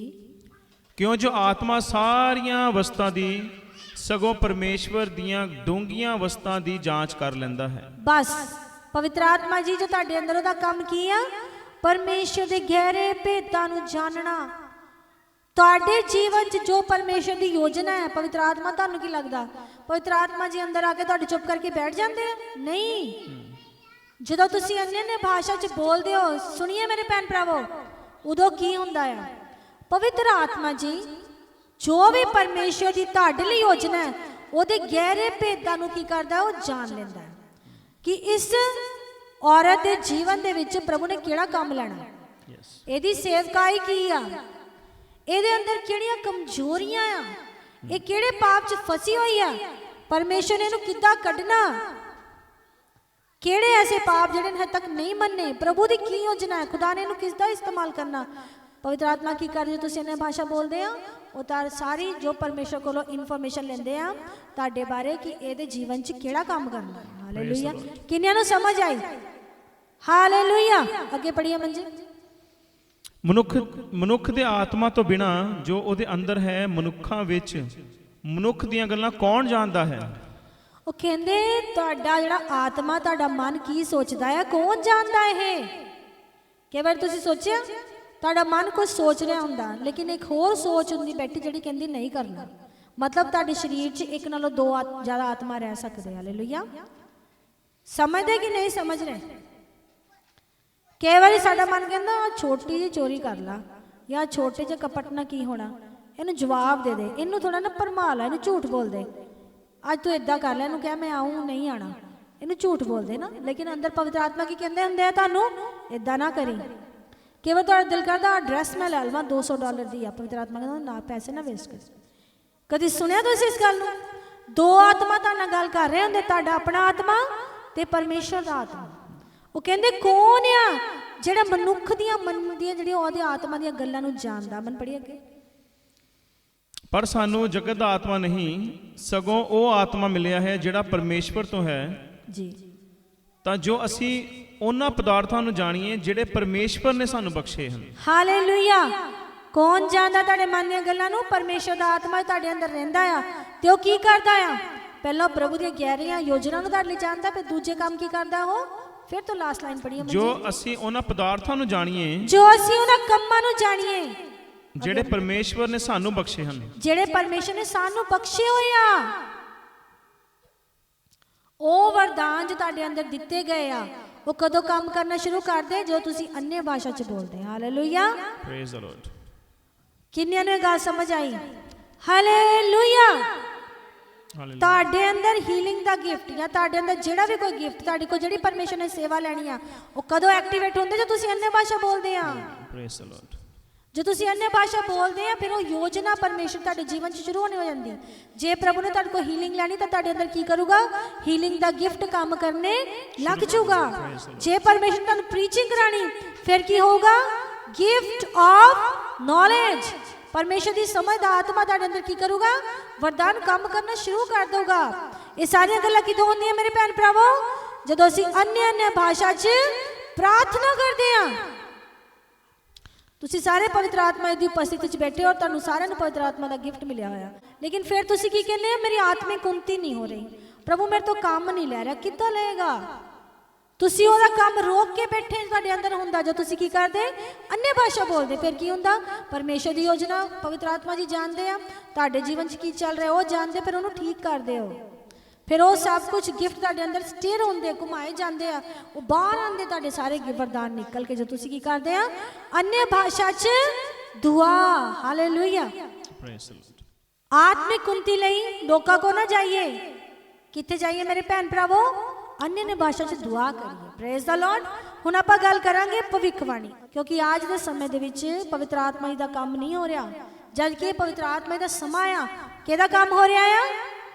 Speaker 1: ਕਿਉਂ ਜੋ ਆਤਮਾ ਸਾਰੀਆਂ ਅਵਸਥਾ ਦੀ ਸਗੋਂ ਪਰਮੇਸ਼ਵਰ ਦੀਆਂ ਡੂੰਘੀਆਂ ਅਵਸਥਾ ਦੀ ਜਾਂਚ ਕਰ ਲੈਂਦਾ ਹੈ।
Speaker 2: ਬਸ ਪਵਿੱਤਰ ਆਤਮਾ ਜੀ ਜੋ ਤੁਹਾਡੇ ਅੰਦਰ ਉਹਦਾ ਕੰਮ ਕੀ ਆ? ਪਰਮੇਸ਼ਰ ਦੇ ਗਹਿਰੇ ਭੇਦਾਂ ਨੂੰ ਜਾਣਨਾ। ਤੁਹਾਡੇ ਜੀਵਨ 'ਚ ਜੋ ਪਰਮੇਸ਼ਰ ਦੀ ਯੋਜਨਾ ਹੈ, ਪਵਿੱਤਰ ਆਤਮਾ ਤੁਹਾਨੂੰ ਕੀ ਲੱਗਦਾ ਪਵਿੱਤਰ ਆਤਮਾ ਜੀ ਅੰਦਰ ਆ ਕੇ ਤੁਹਾਡੇ ਚੁੱਪ ਕਰਕੇ ਬੈਠ ਜਾਂਦੇ ਆ? ਨਹੀਂ। ਜਦੋਂ ਤੁਸੀਂ अन्य भाषा 'ਚ ਬੋਲਦੇ ਹੋ, ਸੁਣੀਏ ਮੇਰੇ ਭੈਣ ਭਰਾਵੋ, ਉਦੋਂ ਕੀ ਹੁੰਦਾ ਆ? ਪਵਿੱਤਰ ਆਤਮਾ ਜੀ ਜੋ ਵੀ ਪਰਮੇਸ਼ਰ ਦੀ ਤੁਹਾਡੇ ਲਈ ਯੋਜਨਾ ਹੈ ਉਹਦੇ ਗਹਿਰੇ ਭੇਦਾਂ ਨੂੰ ਕੀ ਕਰਦਾ? ਉਹ ਜਾਣ ਲੈਂਦਾ ਕਿ ਇਸ ਔਰਤ ਦੇ ਜੀਵਨ ਦੇ ਵਿੱਚ ਪ੍ਰਭੂ ਨੇ ਕਿਹੜਾ ਕੰਮ ਲੈਣਾ, ਇਹਦੀ ਸੇਵਕਾਈ ਕੀ ਆ, ਇਹਦੇ ਅੰਦਰ ਕਿਹੜੀਆਂ ਕਮਜ਼ੋਰੀਆਂ ਆ, ਇਹ ਕਿਹੜੇ ਪਾਪ 'ਚ ਫਸੀ ਹੋਈ ਆ, ਪਰਮੇਸ਼ਰ ਨੇ ਇਹਨੂੰ ਕਿੱਦਾਂ ਕੱਢਣਾ, ਕਿਹੜੇ ਐਸੇ ਪਾਪ ਜਿਹੜੇ ਹਜੇ ਤੱਕ ਨਹੀਂ ਮੰਨੇ, ਪ੍ਰਭੂ ਦੀ ਕੀ ਯੋਜਨਾ ਹੈ, ਖੁਦਾ ਨੇ ਇਹਨੂੰ ਕਿਸ ਦਾ ਇਸਤੇਮਾਲ ਕਰਨਾ। ਪਵਿੱਤਰ ਆਤਮਾ ਕੀ ਕਰਦੇ? ਤੁਸੀਂ अन्य भाषा ਬੋਲਦੇ ਆ, ਉਹ ਤਾਂ ਸਾਰੀ ਜੋ ਪਰਮੇਸ਼ਰ ਕੋਲੋਂ ਇਨਫੋਰਮੇਸ਼ਨ ਲੈਂਦੇ ਆ ਤੁਹਾਡੇ ਬਾਰੇ ਕਿ ਇਹਦੇ ਜੀਵਨ 'ਚ ਕਿਹੜਾ ਕੰਮ ਕਰਨਾ ਹੈ। ਹਾਲੇਲੂਇਆ। ਕਿੰਨਿਆਂ ਨੂੰ ਸਮਝ ਆਈ? ਹਾਲੇਲੂਇਆ। ਅੱਗੇ ਪੜੀਏ ਮੰਜੀ।
Speaker 1: ਮਨੁੱਖ ਦੇ ਆਤਮਾ ਤੋਂ ਬਿਨਾ ਜੋ ਉਹਦੇ ਅੰਦਰ ਹੈ, ਮਨੁੱਖਾਂ ਵਿੱਚ ਮਨੁੱਖ ਦੀਆਂ ਗੱਲਾਂ ਕੌਣ ਜਾਣਦਾ ਹੈ?
Speaker 2: ਉਹ ਕਹਿੰਦੇ ਤੁਹਾਡਾ ਜਿਹੜਾ ਆਤਮਾ, ਤੁਹਾਡਾ ਮਨ ਕੀ ਸੋਚਦਾ ਹੈ, ਕੌਣ ਜਾਣਦਾ ਇਹ? ਕਈ ਵਾਰ ਤੁਸੀਂ ਸੋਚਿਆ ਤੁਹਾਡਾ ਮਨ ਕੁਝ ਸੋਚ ਰਿਹਾ ਹੁੰਦਾ, ਲੇਕਿਨ ਇੱਕ ਹੋਰ ਸੋਚ ਹੁੰਦੀ ਬੈਠੀ ਜਿਹੜੀ ਕਹਿੰਦੀ ਨਹੀਂ ਕਰਨਾ। ਮਤਲਬ ਤੁਹਾਡੇ ਸਰੀਰ 'ਚ ਇੱਕ ਨਾਲੋਂ 2 ਜ਼ਿਆਦਾ ਆਤਮਾ ਰਹਿ ਸਕਦੇ। ਹਾਲੇਲੂਇਆ। ਸਮਝਦੇ ਕਿ ਨਹੀਂ ਸਮਝ ਰਹੇ? ਕਈ ਵਾਰੀ ਸਾਡਾ ਮਨ ਕਹਿੰਦਾ ਛੋਟੀ ਜਿਹੀ ਚੋਰੀ ਕਰ ਲਾ, ਜਾਂ ਛੋਟੇ ਜਿਹੇ ਕਪਟ ਨਾਲ ਕੀ ਹੋਣਾ। ਇਹਨੂੰ ਜਵਾਬ ਦੇ ਦੇ, ਇਹਨੂੰ ਥੋੜਾ ਨਾ ਭਰਮਾ ਲੈ, ਇਹਨੂੰ ਝੂਠ ਬੋਲਦੇ। ਅੱਜ ਤੂੰ ਇਦਾਂ ਕਰ ਲੈ, ਇਹਨੂੰ ਕਹਿ ਮੈਂ ਆऊँ ਨਹੀਂ ਆਣਾ, ਇਹਨੂੰ ਝੂਠ ਬੋਲਦੇ ਨਾ। ਲੇਕਿਨ ਅੰਦਰ ਪਵਿੱਤਰ ਆਤਮਾ ਕੀ ਕਹਿੰਦੇ ਹੁੰਦੇ ਆ, ਤੁਹਾਨੂੰ ਇਦਾਂ ਨਾ ਕਰੀ। ਕੇਵਲ ਤੁਹਾਡਾ ਦਿਲ ਕਰਦਾ ਡਰੈਸ ਮੈਂ ਲੈ ਲਵਾਂ $200 ਦੀ ਆ, ਪਵਿੱਤਰ ਆਤਮਾ ਕਹਿੰਦਾ ਨਾ, ਪੈਸੇ ਨਾ ਵੇਸਟ ਕਰ। ਕਦੀ ਸੁਣਿਆ ਤੁਸੀਂ ਇਸ ਗੱਲ ਨੂੰ? ਦੋ ਆਤਮਾ ਤੁਹਾਡੇ ਨਾਲ ਗੱਲ ਕਰ ਰਹੇ ਹੁੰਦੇ, ਤੁਹਾਡਾ ਆਪਣਾ ਆਤਮਾ ਤੇ ਪਰਮੇਸ਼ਰ ਦਾ ਆਤਮਾ। ਉਹ ਕਹਿੰਦੇ ਕੌਣ ਆ ਜਿਹੜਾ ਮਨੁੱਖ ਦੀਆਂ ਮਨ ਦੀਆਂ ਜਿਹੜੀਆਂ ਉਹਦੇ ਆਤਮਾ ਦੀਆਂ ਗੱਲਾਂ ਨੂੰ ਜਾਣਦਾ। ਮਨ ਪੜ੍ਹੀ ਅੱਗੇ।
Speaker 1: ਪਰ ਸਾਨੂੰ ਜਗਤ ਦਾ ਆਤਮਾ ਨਹੀਂ, ਸਗੋਂ ਉਹ ਆਤਮਾ ਮਿਲਿਆ ਹੈ ਜਿਹੜਾ ਪਰਮੇਸ਼ਵਰ ਤੋਂ ਹੈ
Speaker 2: ਜੀ,
Speaker 1: ਤਾਂ ਜੋ ਅਸੀਂ ਉਹਨਾਂ ਪਦਾਰਥਾਂ ਨੂੰ ਜਾਣੀਏ ਜਿਹੜੇ ਪਰਮੇਸ਼ਵਰ ਨੇ ਸਾਨੂੰ ਬਖਸ਼ੇ ਹਨ।
Speaker 2: ਹਾਲੇਲੂਇਆ। ਕੌਣ ਜਾਣਦਾ ਤੁਹਾਡੇ ਮਨ ਦੀਆਂ ਗੱਲਾਂ ਨੂੰ? ਪਰਮੇਸ਼ਰ ਦਾ ਆਤਮਾ ਤੁਹਾਡੇ ਅੰਦਰ ਰਹਿੰਦਾ ਆ ਤੇ ਉਹ ਕੀ ਕਰਦਾ ਆ? ਪਹਿਲਾਂ ਪ੍ਰਭੂ ਦੀਆਂ ਗਹਿਰੀਆਂ ਯੋਜਨਾ ਨੂੰ ਤੁਹਾਡੇ ਲਈ ਜਾਣਦਾ, ਫਿਰ ਦੂਜੇ ਕੰਮ ਕੀ ਕਰਦਾ ਉਹ? ਫਿਰ ਤੋਂ ਲਾਸਟ ਲਾਈਨ ਪੜ੍ਹੀਏ।
Speaker 1: ਜੋ ਅਸੀਂ ਉਹਨਾਂ ਪਦਾਰਥਾਂ ਨੂੰ ਜਾਣੀਏ
Speaker 2: ਜੋ ਅਸੀਂ ਉਹਨਾਂ ਕੰਮਾਂ ਨੂੰ ਜਾਣੀਏ
Speaker 1: ਜਿਹੜੇ ਪਰਮੇਸ਼ਵਰ ਨੇ ਸਾਨੂੰ ਬਖਸ਼ੇ ਹਨ।
Speaker 2: ਜਿਹੜੇ ਪਰਮੇਸ਼ਰ ਨੇ ਸਾਨੂੰ ਬਖਸ਼ੇ ਹੋਏ ਆ, ਉਹ ਵਰਦਾਨ ਜੋ ਤੁਹਾਡੇ ਅੰਦਰ ਦਿੱਤੇ ਗਏ ਆ, ਉਹ ਕਦੋਂ ਕੰਮ ਕਰਨਾ ਸ਼ੁਰੂ ਕਰਦੇ? ਜੋ ਤੁਸੀਂ ਅੰਨ੍ਹੇ ਭਾਸ਼ਾ ਚ ਬੋਲਦੇ। ਹਾਲੇਲੂਇਆ।
Speaker 1: Praise the Lord.
Speaker 2: ਕਿੰਨਿਆਂ ਨੂੰ ਇਹ ਗੱਲ ਸਮਝ ਆਈ? ਹਾਲੇਲੂਇਆ। ਤੁਹਾਡੇ ਅੰਦਰ ਹੀਲਿੰਗ ਦਾ ਗਿਫਟ ਜਾਂ ਤੁਹਾਡੇ ਅੰਦਰ ਜਿਹੜਾ ਵੀ ਕੋਈ ਗਿਫਟ ਤੁਹਾਡੇ ਕੋਲ ਜਿਹੜੀ ਪਰਮੇਸ਼ਰ ਨੇ ਸੇਵਾ ਲੈਣੀ ਆ, ਉਹ ਕਦੋਂ ਐਕਟੀਵੇਟ ਹੁੰਦੇ? ਜੋ ਤੁਸੀਂ ਅੰਨ੍ਹੇ ਭਾਸ਼ਾ ਬੋਲਦੇ ਆ।
Speaker 1: Praise the Lord.
Speaker 2: ਜੋ ਤੁਸੀਂ ਅੰਨ੍ਹੇ ਭਾਸ਼ਾ ਬੋਲਦੇ ਆ, ਫਿਰ ਉਹ ਯੋਜਨਾ ਪਰਮੇਸ਼ਰ ਤੁਹਾਡੇ ਜੀਵਨ 'ਚ ਸ਼ੁਰੂ ਹੋਣੀ ਹੋ ਜਾਂਦੀ ਹੈ। ਜੇ ਪ੍ਰਭੂ ਨੇ ਤੁਹਾਡੇ ਕੋਲ ਹੀਲਿੰਗ ਲੈਣੀ ਤਾਂ ਤੁਹਾਡੇ ਅੰਦਰ ਕੀ ਕਰੂਗਾ? ਹੀਲਿੰਗ ਦਾ ਗਿਫਟ ਕੰਮ ਕਰਨੇ ਲੱਗ ਜਾਊਗਾ। ਜੇ ਪਰਮੇਸ਼ਰ ਤੁਹਾਨੂੰ ਪ੍ਰੀਚਿੰਗ ਕਰਾਣੀ, ਫਿਰ ਕੀ ਹੋਊਗਾ? ਗਿਫਟ ਆਫ ਨੌਲੇਜ, ਪਰਮੇਸ਼ਰ ਦੀ ਸਮਝ ਦਾ ਆਤਮਾ ਤੁਹਾਡੇ ਅੰਦਰ ਕੀ ਕਰੂਗਾ? ਵਰਦਾਨ ਕੰਮ ਕਰਨਾ ਸ਼ੁਰੂ ਕਰ ਦੇਊਗਾ। ਇਹ ਸਾਰੀਆਂ ਗੱਲਾਂ ਕਿਦੋਂ ਹੁੰਦੀਆਂ ਮੇਰੇ ਭੈਣ ਭਰਾਵੋ? ਜਦੋਂ ਅਸੀਂ ਅੰਨ੍ਹੇ ਭਾਸ਼ਾ 'ਚ ਪ੍ਰਾਰਥਨਾ ਕਰਦੇ ਆ। ਤੁਸੀਂ ਸਾਰੇ ਪਵਿੱਤਰ ਆਤਮਾ ਦੀ ਉਪਸਥਿਤੀ 'ਚ ਬੈਠੇ ਹੋ, ਤੁਹਾਨੂੰ ਸਾਰਿਆਂ ਨੂੰ ਪਵਿੱਤਰ ਆਤਮਾ ਦਾ ਗਿਫਟ ਮਿਲਿਆ ਹੋਇਆ, ਲੇਕਿਨ ਫਿਰ ਤੁਸੀਂ ਕੀ ਕਹਿੰਦੇ ਹੋ? ਮੇਰੀ ਆਤਮਿਕ ਉન્નਤੀ ਨਹੀਂ ਹੋ ਰਹੀ, ਪ੍ਰਭੂ ਮੇਰੇ ਤੋਂ ਕੰਮ ਨਹੀਂ ਲੈ ਰਿਹਾ। ਕਿੱਦਾਂ ਲਏਗਾ? ਤੁਸੀਂ ਉਹਦਾ ਕੰਮ ਰੋਕ ਕੇ ਬੈਠੇ ਤੁਹਾਡੇ ਅੰਦਰ ਹੁੰਦਾ। ਜੋ ਤੁਸੀਂ ਕੀ ਕਰਦੇ? ਅੰਨ੍ਹੇ ਭਾਸ਼ਾ ਬੋਲਦੇ। ਫਿਰ ਕੀ ਹੁੰਦਾ? ਪਰਮੇਸ਼ਰ ਦੀ ਯੋਜਨਾ ਪਵਿੱਤਰ ਆਤਮਾ ਜੀ ਜਾਣਦੇ ਆ, ਤੁਹਾਡੇ ਜੀਵਨ 'ਚ ਕੀ ਚੱਲ ਰਿਹਾ ਉਹ ਜਾਣਦੇ, ਫਿਰ ਉਹਨੂੰ ਠੀਕ ਕਰਦੇ ਹੋ। ਫਿਰ ਉਹ ਸਭ ਕੁਝ ਗਿਫਟ ਤੁਹਾਡੇ ਅੰਦਰ ਸਟੇਰ ਹੁੰਦੇ, ਘੁਮਾਏ ਜਾਂਦੇ ਆ, ਉਹ ਬਾਹਰ ਆਉਂਦੇ ਤੁਹਾਡੇ ਸਾਰੇ ਵਰਦਾਨ ਨਿਕਲ ਕੇ। ਜੋ ਤੁਸੀਂ ਕੀ ਕਰਦੇ ਆ? ਅੰਨ੍ਹੇ ਭਾਸ਼ਾ 'ਚ ਦੁਆ। ਹਾਲੇਲੂਇਆ। ਆਤਮਿਕ ਉન્નਤੀ ਲਈ ਲੋਕਾਂ ਕੋ ਨਾ ਜਾਈਏ। ਕਿੱਥੇ ਜਾਈਏ ਮੇਰੇ ਭੈਣ ਭਰਾਵੋ? ਅੰਨ੍ਹੇ ਭਾਸ਼ਾ 'ਚ ਦੁਆ ਕਰੀਏ। Praise the Lord. ਹੁਣ ਆਪਾਂ ਗੱਲ ਕਰਾਂਗੇ ਭਵਿੱਖਬਾਣੀ, ਕਿਉਂਕਿ ਅੱਜ ਦੇ ਸਮੇਂ ਦੇ ਵਿੱਚ ਪਵਿੱਤਰ ਆਤਮਾ ਜੀ ਦਾ ਕੰਮ ਨਹੀਂ ਹੋ ਰਿਹਾ, ਜਦ ਕਿ ਪਵਿੱਤਰ ਆਤਮਾ ਦਾ ਸਮਾਂ ਆ। ਕਿਹਦਾ ਕੰਮ ਹੋ ਰਿਹਾ ਆ?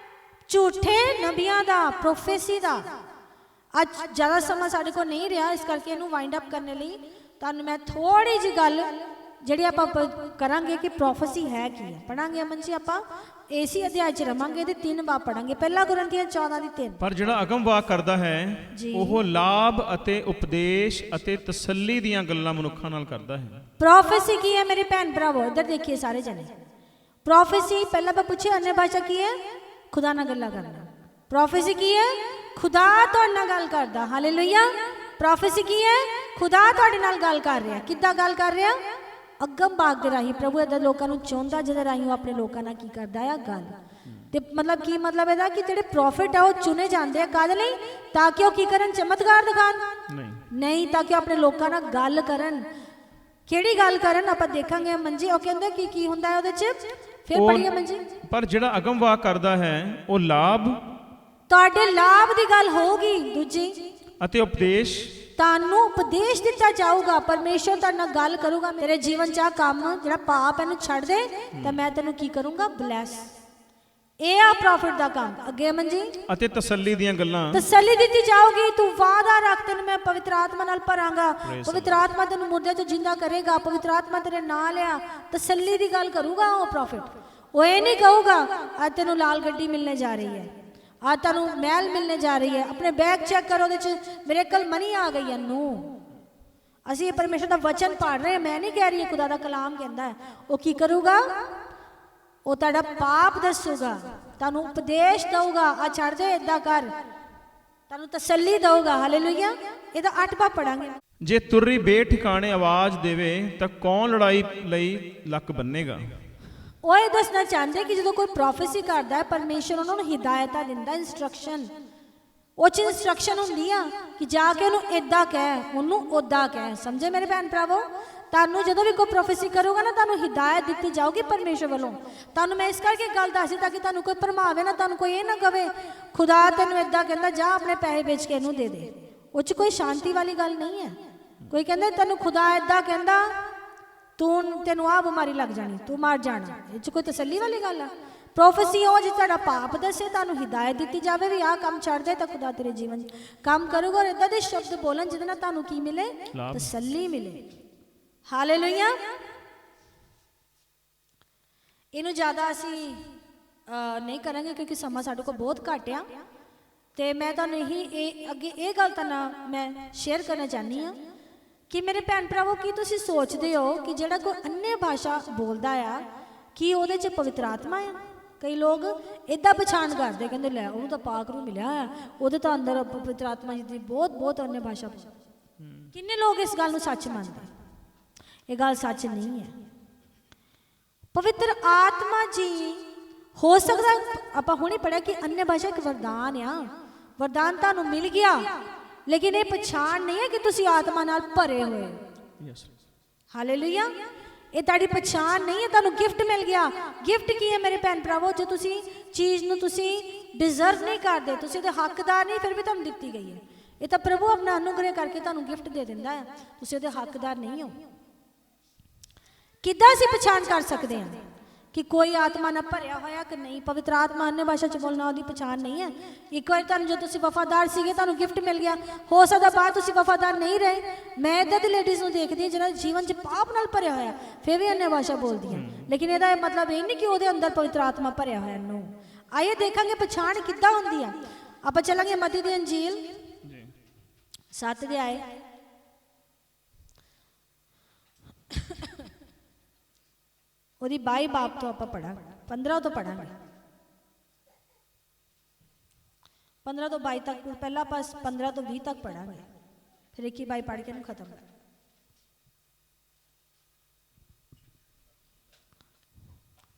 Speaker 2: ਝੂਠੇ ਨਬੀਆਂ ਦਾ, ਪ੍ਰੋਫੈਸੀ ਦਾ। ਅੱਜ ਜ਼ਿਆਦਾ ਸਮਾਂ ਸਾਡੇ ਕੋਲ ਨਹੀਂ ਰਿਹਾ, ਇਸ ਕਰਕੇ ਇਹਨੂੰ ਵਾਈਂਡ ਅਪ ਕਰਨ ਲਈ ਤੁਹਾਨੂੰ ਮੈਂ ਥੋੜੀ ਜਿਹੀ ਗੱਲ ਜਿਹੜੀ ਆਪਾਂ ਕਰਾਂਗੇ ਕਿ ਪ੍ਰੋਫੈਸੀ ਹੈ ਕੀ ਹੈ, ਪੜਾਂਗੇ। ਅਮਨ ਜੀ ਆਪਾਂ ਏਸੀ ਅਧਿਆਇ 'ਚ ਰਵਾਂਗੇ ਤੇ 3 ਬਾਬ ਪੜਾਂਗੇ। ਪਹਿਲਾ ਕੁਰਿੰਥੀਆਂ 14:3।
Speaker 1: ਪਰ ਜਿਹੜਾ ਅਗਮ ਵਾਕ ਕਰਦਾ ਹੈ ਉਹ ਲਾਭ ਅਤੇ ਉਪਦੇਸ਼ ਅਤੇ ਤਸੱਲੀ ਦੀਆਂ ਗੱਲਾਂ ਮਨੁੱਖਾਂ ਨਾਲ ਕਰਦਾ ਹੈ।
Speaker 2: ਪ੍ਰੋਫੈਸੀ ਕੀ ਹੈ ਮੇਰੇ ਭੈਣ ਭਰਾਵੋ? ਇੱਧਰ ਦੇਖੀਏ ਸਾਰੇ ਜਣੇ। ਪ੍ਰੋਫੈਸੀ ਪਹਿਲਾਂ ਆਪਾਂ ਪੁੱਛਿਆ ਅੰਨ੍ਹੇ ਭਾਸ਼ਾ ਕੀ ਹੈ? ਖੁਦਾ ਨਾਲ ਗੱਲਾਂ ਕਰਨਾ। ਪ੍ਰੋਫੈਸੀ ਕੀ ਹੈ? ਖੁਦਾ ਤੁਹਾਡੇ ਨਾਲ ਗੱਲ ਕਰਦਾ। ਹਾਲੇਲੂਇਆ। ਪ੍ਰੋਫੈਸੀ ਕੀ ਹੈ? ਖੁਦਾ ਤੁਹਾਡੇ ਨਾਲ ਗੱਲ ਕਰ ਰਿਹਾ। ਕਿੱਦਾਂ ਗੱਲ ਕਰ ਰਿਹਾ? ਅਗਮ ਬਾਗ ਦੇ ਰਾਹੀਂ। ਪ੍ਰਭੂ ਏਦਾਂ ਲੋਕਾਂ ਨੂੰ ਚਾਹੁੰਦਾ ਜਿਹਦੇ ਰਾਹੀਂ ਉਹ ਆਪਣੇ ਲੋਕਾਂ ਨਾਲ ਕੀ ਕਰਦਾ ਆ? ਗੱਲ। ਤੇ ਮਤਲਬ ਕੀ ਮਤਲਬ ਇਹਦਾ? ਕਿ ਜਿਹੜੇ ਪ੍ਰੋਫਿਟ ਆ ਉਹ ਚੁਣੇ ਜਾਂਦੇ ਆ ਕਾਹਦੇ ਲਈ? ਤਾਂ ਕਿ ਉਹ ਕੀ ਕਰਨ? ਚਮਤਕਾਰ ਦਿਖਾਣ? ਨਹੀਂ, ਤਾਂ ਕਿ ਆਪਣੇ ਲੋਕਾਂ ਨਾਲ ਗੱਲ ਕਰਨ। ਕਿਹੜੀ ਗੱਲ ਕਰਨ ਆਪਾਂ ਦੇਖਾਂਗੇ ਮੰਜੀ। ਉਹ ਕਹਿੰਦੇ ਕਿ ਕੀ ਹੁੰਦਾ ਹੈ ਉਹਦੇ 'ਚ? ਫਿਰ ਪੜ੍ਹੀਏ ਮੰਜੀ।
Speaker 1: ਪਰ ਜਿਹੜਾ ਅਗਮ ਵਾਕ ਕਰਦਾ ਹੈ ਉਹ ਲਾਭ,
Speaker 2: ਤੁਹਾਡੇ ਲਾਭ ਦੀ ਗੱਲ ਹੋਊਗੀ। ਦੂਜੀ
Speaker 1: ਅਤੇ ਉਪਦੇਸ਼,
Speaker 2: ਤੁਹਾਨੂੰ ਉਪਦੇਸ਼ ਦਿੱਤਾ ਜਾਊਗਾ। ਪਰਮੇਸ਼ਰ ਤੁਹਾਡੇ ਨਾਲ ਗੱਲ ਕਰੂਗਾ, ਤੇਰੇ ਜੀਵਨ 'ਚ ਆ ਕੰਮ ਜਿਹੜਾ ਪਾਪ ਇਹਨੂੰ ਛੱਡ ਦੇ ਤਾਂ ਮੈਂ ਤੈਨੂੰ ਕੀ ਕਰੂੰਗਾ? ਬਲੈਸ। ਇਹ ਆ ਪ੍ਰੋਫਿਟ ਦਾ ਕੰਮ। ਅੱਗੇ ਮੰਜੀ।
Speaker 1: ਅਤੇ ਤਸੱਲੀ ਦੀਆਂ ਗੱਲਾਂ,
Speaker 2: ਤਸੱਲੀ ਦਿੱਤੀ ਜਾਊਗੀ। ਤੂੰ ਵਾਅਦਾ ਰੱਖ, ਤੈਨੂੰ ਮੈਂ ਪਵਿੱਤਰ ਆਤਮਾ ਨਾਲ ਭਰਾਂਗਾ, ਪਵਿੱਤਰ ਆਤਮਾ ਤੈਨੂੰ ਮੁਰਦਿਆਂ ਤੋਂ ਜਿੰਦਾ ਕਰੇਗਾ, ਪਵਿੱਤਰ ਆਤਮਾ ਤੇਰੇ ਨਾਲ ਆ। ਤਸੱਲੀ ਦੀ ਗੱਲ ਕਰੂਗਾ ਉਹ ਪ੍ਰੋਫਿਟ। ਉਹ ਇਹ ਨਹੀਂ ਕਹੂਗਾ ਅੱਜ ਤੈਨੂੰ ਲਾਲ ਗੱਡੀ ਮਿਲਣੇ ਜਾ ਰਹੀ ਹੈ, ਅੱਜ ਤੁਹਾਨੂੰ ਮਹਿਲ ਮਿਲਣੇ ਜਾ ਰਹੀ ਹੈ। ਆਪਣੇ ਬੈਗ ਚੈੱਕ ਕਰੋ, ਉਹਦੇ 'ਚ ਮਿਰੇਕਲ ਮਨੀ ਆ ਗਈ ਹੈ। ਨੂੰ ਅਸੀਂ ਪਰਮੇਸ਼ਰ ਦਾ ਵਚਨ ਪੜ੍ਹ ਰਹੇ, ਮੈਂ ਨਹੀਂ ਕਹਿ ਰਹੀ, ਖੁਦਾ ਦਾ ਕਲਾਮ ਕਹਿੰਦਾ ਹੈ। ਉਹ ਕੀ ਕਰੂਗਾ? ਉਹ ਤੁਹਾਡਾ ਪਾਪ ਦੱਸੂਗਾ, ਤੁਹਾਨੂੰ ਉਪਦੇਸ਼ ਦਊਗਾ, ਆ ਛੱਡ ਦੇ, ਏਦਾਂ ਕਰ, ਤੁਹਾਨੂੰ ਤਸੱਲੀ ਦਊਗਾ। ਹਾਲੇਲੂਇਆ। ਇਹਦਾ 8 ਬਾਬ ਪੜਾਂਗੇ।
Speaker 1: ਜੇ ਤੁਰਰੀ ਬੇਠਿਕਾਣੇ ਆਵਾਜ਼ ਦੇਵੇ ਤਾਂ ਕੌਣ ਲੜਾਈ ਲਈ ਲੱਕ ਬੰਨੇਗਾ?
Speaker 2: ਉਹ ਇਹ ਦੱਸਣਾ ਚਾਹੁੰਦੇ ਕਿ ਜਦੋਂ ਕੋਈ ਪ੍ਰੋਫੈਸੀ ਕਰਦਾ ਹੈ, ਪਰਮੇਸ਼ਰ ਉਹਨਾਂ ਨੂੰ ਹਿਦਾਇਤਾਂ ਦਿੰਦਾ, ਇੰਸਟਰਕਸ਼ਨ। ਉਹ 'ਚ ਇੰਸਟਰਕਸ਼ਨ ਹੁੰਦੀ ਆ ਕਿ ਜਾ ਕੇ ਉਹਨੂੰ ਇਦਾਂ ਕਹਿ, ਉਹਨੂੰ ਉਦਾਂ ਕਹਿ। ਸਮਝੇ ਮੇਰੇ ਭੈਣ ਭਰਾਵੋ? ਤੁਹਾਨੂੰ ਜਦੋਂ ਵੀ ਕੋਈ ਪ੍ਰੋਫੈਸੀ ਕਰੂਗਾ ਨਾ, ਤੁਹਾਨੂੰ ਹਿਦਾਇਤ ਦਿੱਤੀ ਜਾਊਗੀ ਪਰਮੇਸ਼ਰ ਵੱਲੋਂ। ਤੁਹਾਨੂੰ ਮੈਂ ਇਸ ਕਰਕੇ ਗੱਲ ਦੱਸਦੀ ਤਾਂ ਕਿ ਤੁਹਾਨੂੰ ਕੋਈ ਭਰਮਾਵੇ ਨਾ, ਤੁਹਾਨੂੰ ਕੋਈ ਇਹ ਨਾ ਕਵੇ ਖੁਦਾ ਤੈਨੂੰ ਇਦਾਂ ਕਹਿੰਦਾ ਜਾ ਆਪਣੇ ਪੈਸੇ ਵੇਚ ਕੇ ਇਹਨੂੰ ਦੇ ਦੇ। ਉਹ 'ਚ ਕੋਈ ਸ਼ਾਂਤੀ ਵਾਲੀ ਗੱਲ ਨਹੀਂ ਹੈ। ਕੋਈ ਕਹਿੰਦਾ ਤੈਨੂੰ ਖੁਦਾ ਇਦਾਂ ਕਹਿੰਦਾ ਤੈਨੂੰ ਆਹ ਬਿਮਾਰੀ ਲੱਗ ਜਾਣੀ, ਤੂੰ ਮਰ ਜਾਣਾ, ਇਹ 'ਚ ਕੋਈ ਤਸੱਲੀ ਵਾਲੀ ਗੱਲ ਆ? ਪ੍ਰੋਫੈਸੀ ਉਹ ਜੇ ਤੁਹਾਡਾ ਪਾਪ ਦੱਸੇ, ਤੁਹਾਨੂੰ ਹਿਦਾਇਤ ਦਿੱਤੀ ਜਾਵੇ ਵੀ ਆਹ ਕੰਮ ਛੱਡ ਦੇ, ਤਾਂ ਖੁਦਾ ਤੇਰੇ ਜੀਵਨ 'ਚ ਕੰਮ ਕਰੂਗਾ। ਔਰ ਇਦਾਂ ਦੇ ਸ਼ਬਦ ਬੋਲਣ ਜਿਹਦੇ ਨਾਲ ਤੁਹਾਨੂੰ ਕੀ ਮਿਲੇ? ਤਸੱਲੀ ਮਿਲੇ। ਹਾਲੇਲੂਇਆ। ਇਹਨੂੰ ਜ਼ਿਆਦਾ ਅਸੀਂ ਨਹੀਂ ਕਰਾਂਗੇ ਕਿਉਂਕਿ ਸਮਾਂ ਸਾਡੇ ਕੋਲ ਬਹੁਤ ਘੱਟ ਆ। ਤੇ ਮੈਂ ਤੁਹਾਨੂੰ ਅੱਗੇ ਇਹ ਗੱਲ ਤਾਂ ਮੈਂ ਸ਼ੇਅਰ ਕਰਨਾ ਚਾਹੁੰਦੀ ਹਾਂ ਕਿ ਮੇਰੇ ਭੈਣ ਭਰਾਵੋ, ਕੀ ਤੁਸੀਂ ਸੋਚਦੇ ਹੋ ਕਿ ਜਿਹੜਾ ਕੋਈ ਅੰਨ੍ਹੇ ਭਾਸ਼ਾ ਬੋਲਦਾ ਆ ਕੀ ਉਹਦੇ 'ਚ ਪਵਿੱਤਰ ਆਤਮਾ ਆ? ਕਈ ਲੋਕ ਇਦਾਂ ਪਛਾਣ ਕਰਦੇ, ਕਹਿੰਦੇ ਲੈ ਉਹਨੂੰ ਤਾਂ ਪਾਕ ਰੂ ਮਿਲਿਆ ਆ, ਉਹਦੇ ਤਾਂ ਅੰਦਰ ਪਵਿੱਤਰ ਆਤਮਾ ਜੀ ਦੀ ਬਹੁਤ ਅੰਨ੍ਹੇ ਭਾਸ਼ਾ। ਕਿੰਨੇ ਲੋਕ ਇਸ ਗੱਲ ਨੂੰ ਸੱਚ ਮੰਨਦੇ? ਇਹ ਗੱਲ ਸੱਚ ਨਹੀਂ ਹੈ। ਪਵਿੱਤਰ ਆਤਮਾ ਜੀ ਹੋ ਸਕਦਾ, ਆਪਾਂ ਹੁਣੇ ਪੜਿਆ ਕਿ ਅੰਨ੍ਹੇ ਭਾਸ਼ਾ ਇੱਕ ਵਰਦਾਨ ਆ, ਵਰਦਾਨ ਤੁਹਾਨੂੰ ਮਿਲ ਗਿਆ, ਲੇਕਿਨ ਇਹ ਪਛਾਣ ਨਹੀਂ ਹੈ ਕਿ ਤੁਸੀਂ ਆਤਮਾ ਨਾਲ ਭਰੇ ਹੋਏ। ਹਾਲੇਲੂਇਆ। ਇਹ ਤੁਹਾਡੀ ਪਛਾਣ ਨਹੀਂ ਹੈ, ਤੁਹਾਨੂੰ ਗਿਫਟ ਮਿਲ ਗਿਆ। ਗਿਫਟ ਕੀ ਹੈ ਮੇਰੇ ਭੈਣ ਭਰਾਵੋ? ਜੇ ਤੁਸੀਂ ਚੀਜ਼ ਨੂੰ ਤੁਸੀਂ ਡਿਜ਼ਰਵ ਨਹੀਂ ਕਰਦੇ, ਤੁਸੀਂ ਉਹਦੇ ਹੱਕਦਾਰ ਨਹੀਂ, ਫਿਰ ਵੀ ਤੁਹਾਨੂੰ ਦਿੱਤੀ ਗਈ ਹੈ। ਇਹ ਤਾਂ ਪ੍ਰਭੂ ਆਪਣਾ ਅਨੁਗ੍ਰਹ ਕਰਕੇ ਤੁਹਾਨੂੰ ਗਿਫਟ ਦੇ ਦਿੰਦਾ ਹੈ, ਤੁਸੀਂ ਉਹਦੇ ਹੱਕਦਾਰ ਨਹੀਂ ਹੋ। ਕਿੱਦਾਂ ਅਸੀਂ ਪਛਾਣ ਕਰ ਸਕਦੇ ਹਾਂ ਕਿ ਕੋਈ ਆਤਮਾ ਨਾਲ ਭਰਿਆ ਹੋਇਆ ਕਿ ਨਹੀਂ? ਪਵਿੱਤਰ ਆਤਮਾ ਅੰਨ੍ਹੇ ਭਾਸ਼ਾ 'ਚ ਬੋਲਣਾ ਉਹਦੀ ਪਛਾਣ ਨਹੀਂ ਹੈ। ਇੱਕ ਵਾਰ ਤੁਹਾਨੂੰ, ਜਦੋਂ ਤੁਸੀਂ ਵਫਾਦਾਰ ਸੀਗੇ, ਤੁਹਾਨੂੰ ਗਿਫਟ ਮਿਲ ਗਿਆ, ਹੋ ਸਕਦਾ ਬਾਅਦ ਤੁਸੀਂ ਵਫਾਦਾਰ ਨਹੀਂ ਰਹੇ। ਮੈਂ ਇੱਦਾਂ ਦੀ ਲੇਡੀਜ਼ ਨੂੰ ਦੇਖਦੀ ਹਾਂ ਜਿਹਨਾਂ ਦੇ ਜੀਵਨ 'ਚ ਪਾਪ ਨਾਲ ਭਰਿਆ ਹੋਇਆ, ਫਿਰ ਵੀ ਅੰਨ੍ਹੇ ਭਾਸ਼ਾ ਬੋਲਦੀਆਂ, ਲੇਕਿਨ ਇਹਦਾ ਇਹ ਮਤਲਬ ਇਹ ਨਹੀਂ ਕਿ ਉਹਦੇ ਅੰਦਰ ਪਵਿੱਤਰ ਆਤਮਾ ਭਰਿਆ ਹੋਇਆ। ਨੂੰ ਆਈਏ ਦੇਖਾਂਗੇ ਪਛਾਣ ਕਿੱਦਾਂ ਹੁੰਦੀ ਆ। ਆਪਾਂ ਚੱਲਾਂਗੇ ਮਤੀ ਦੀ ਅੰਜੀਲ 7 ਅਧਿਆਏ ਉਹਦੀ 22 ਬਾਬ ਤੋਂ ਆਪਾਂ ਪੜਾਂਗੇ, 15 ਤੋਂ ਪੜਾਂਗੇ, 15 ਤੋਂ 22 ਤੱਕ। ਪਹਿਲਾਂ ਆਪਾਂ 15 ਤੋਂ 20 ਤੱਕ ਪੜਾਂਗੇ, ਫਿਰ 21-22 ਪੜ੍ਹ ਕੇ ਇਹਨੂੰ ਖਤਮ ਕਰਾਂਗੇ।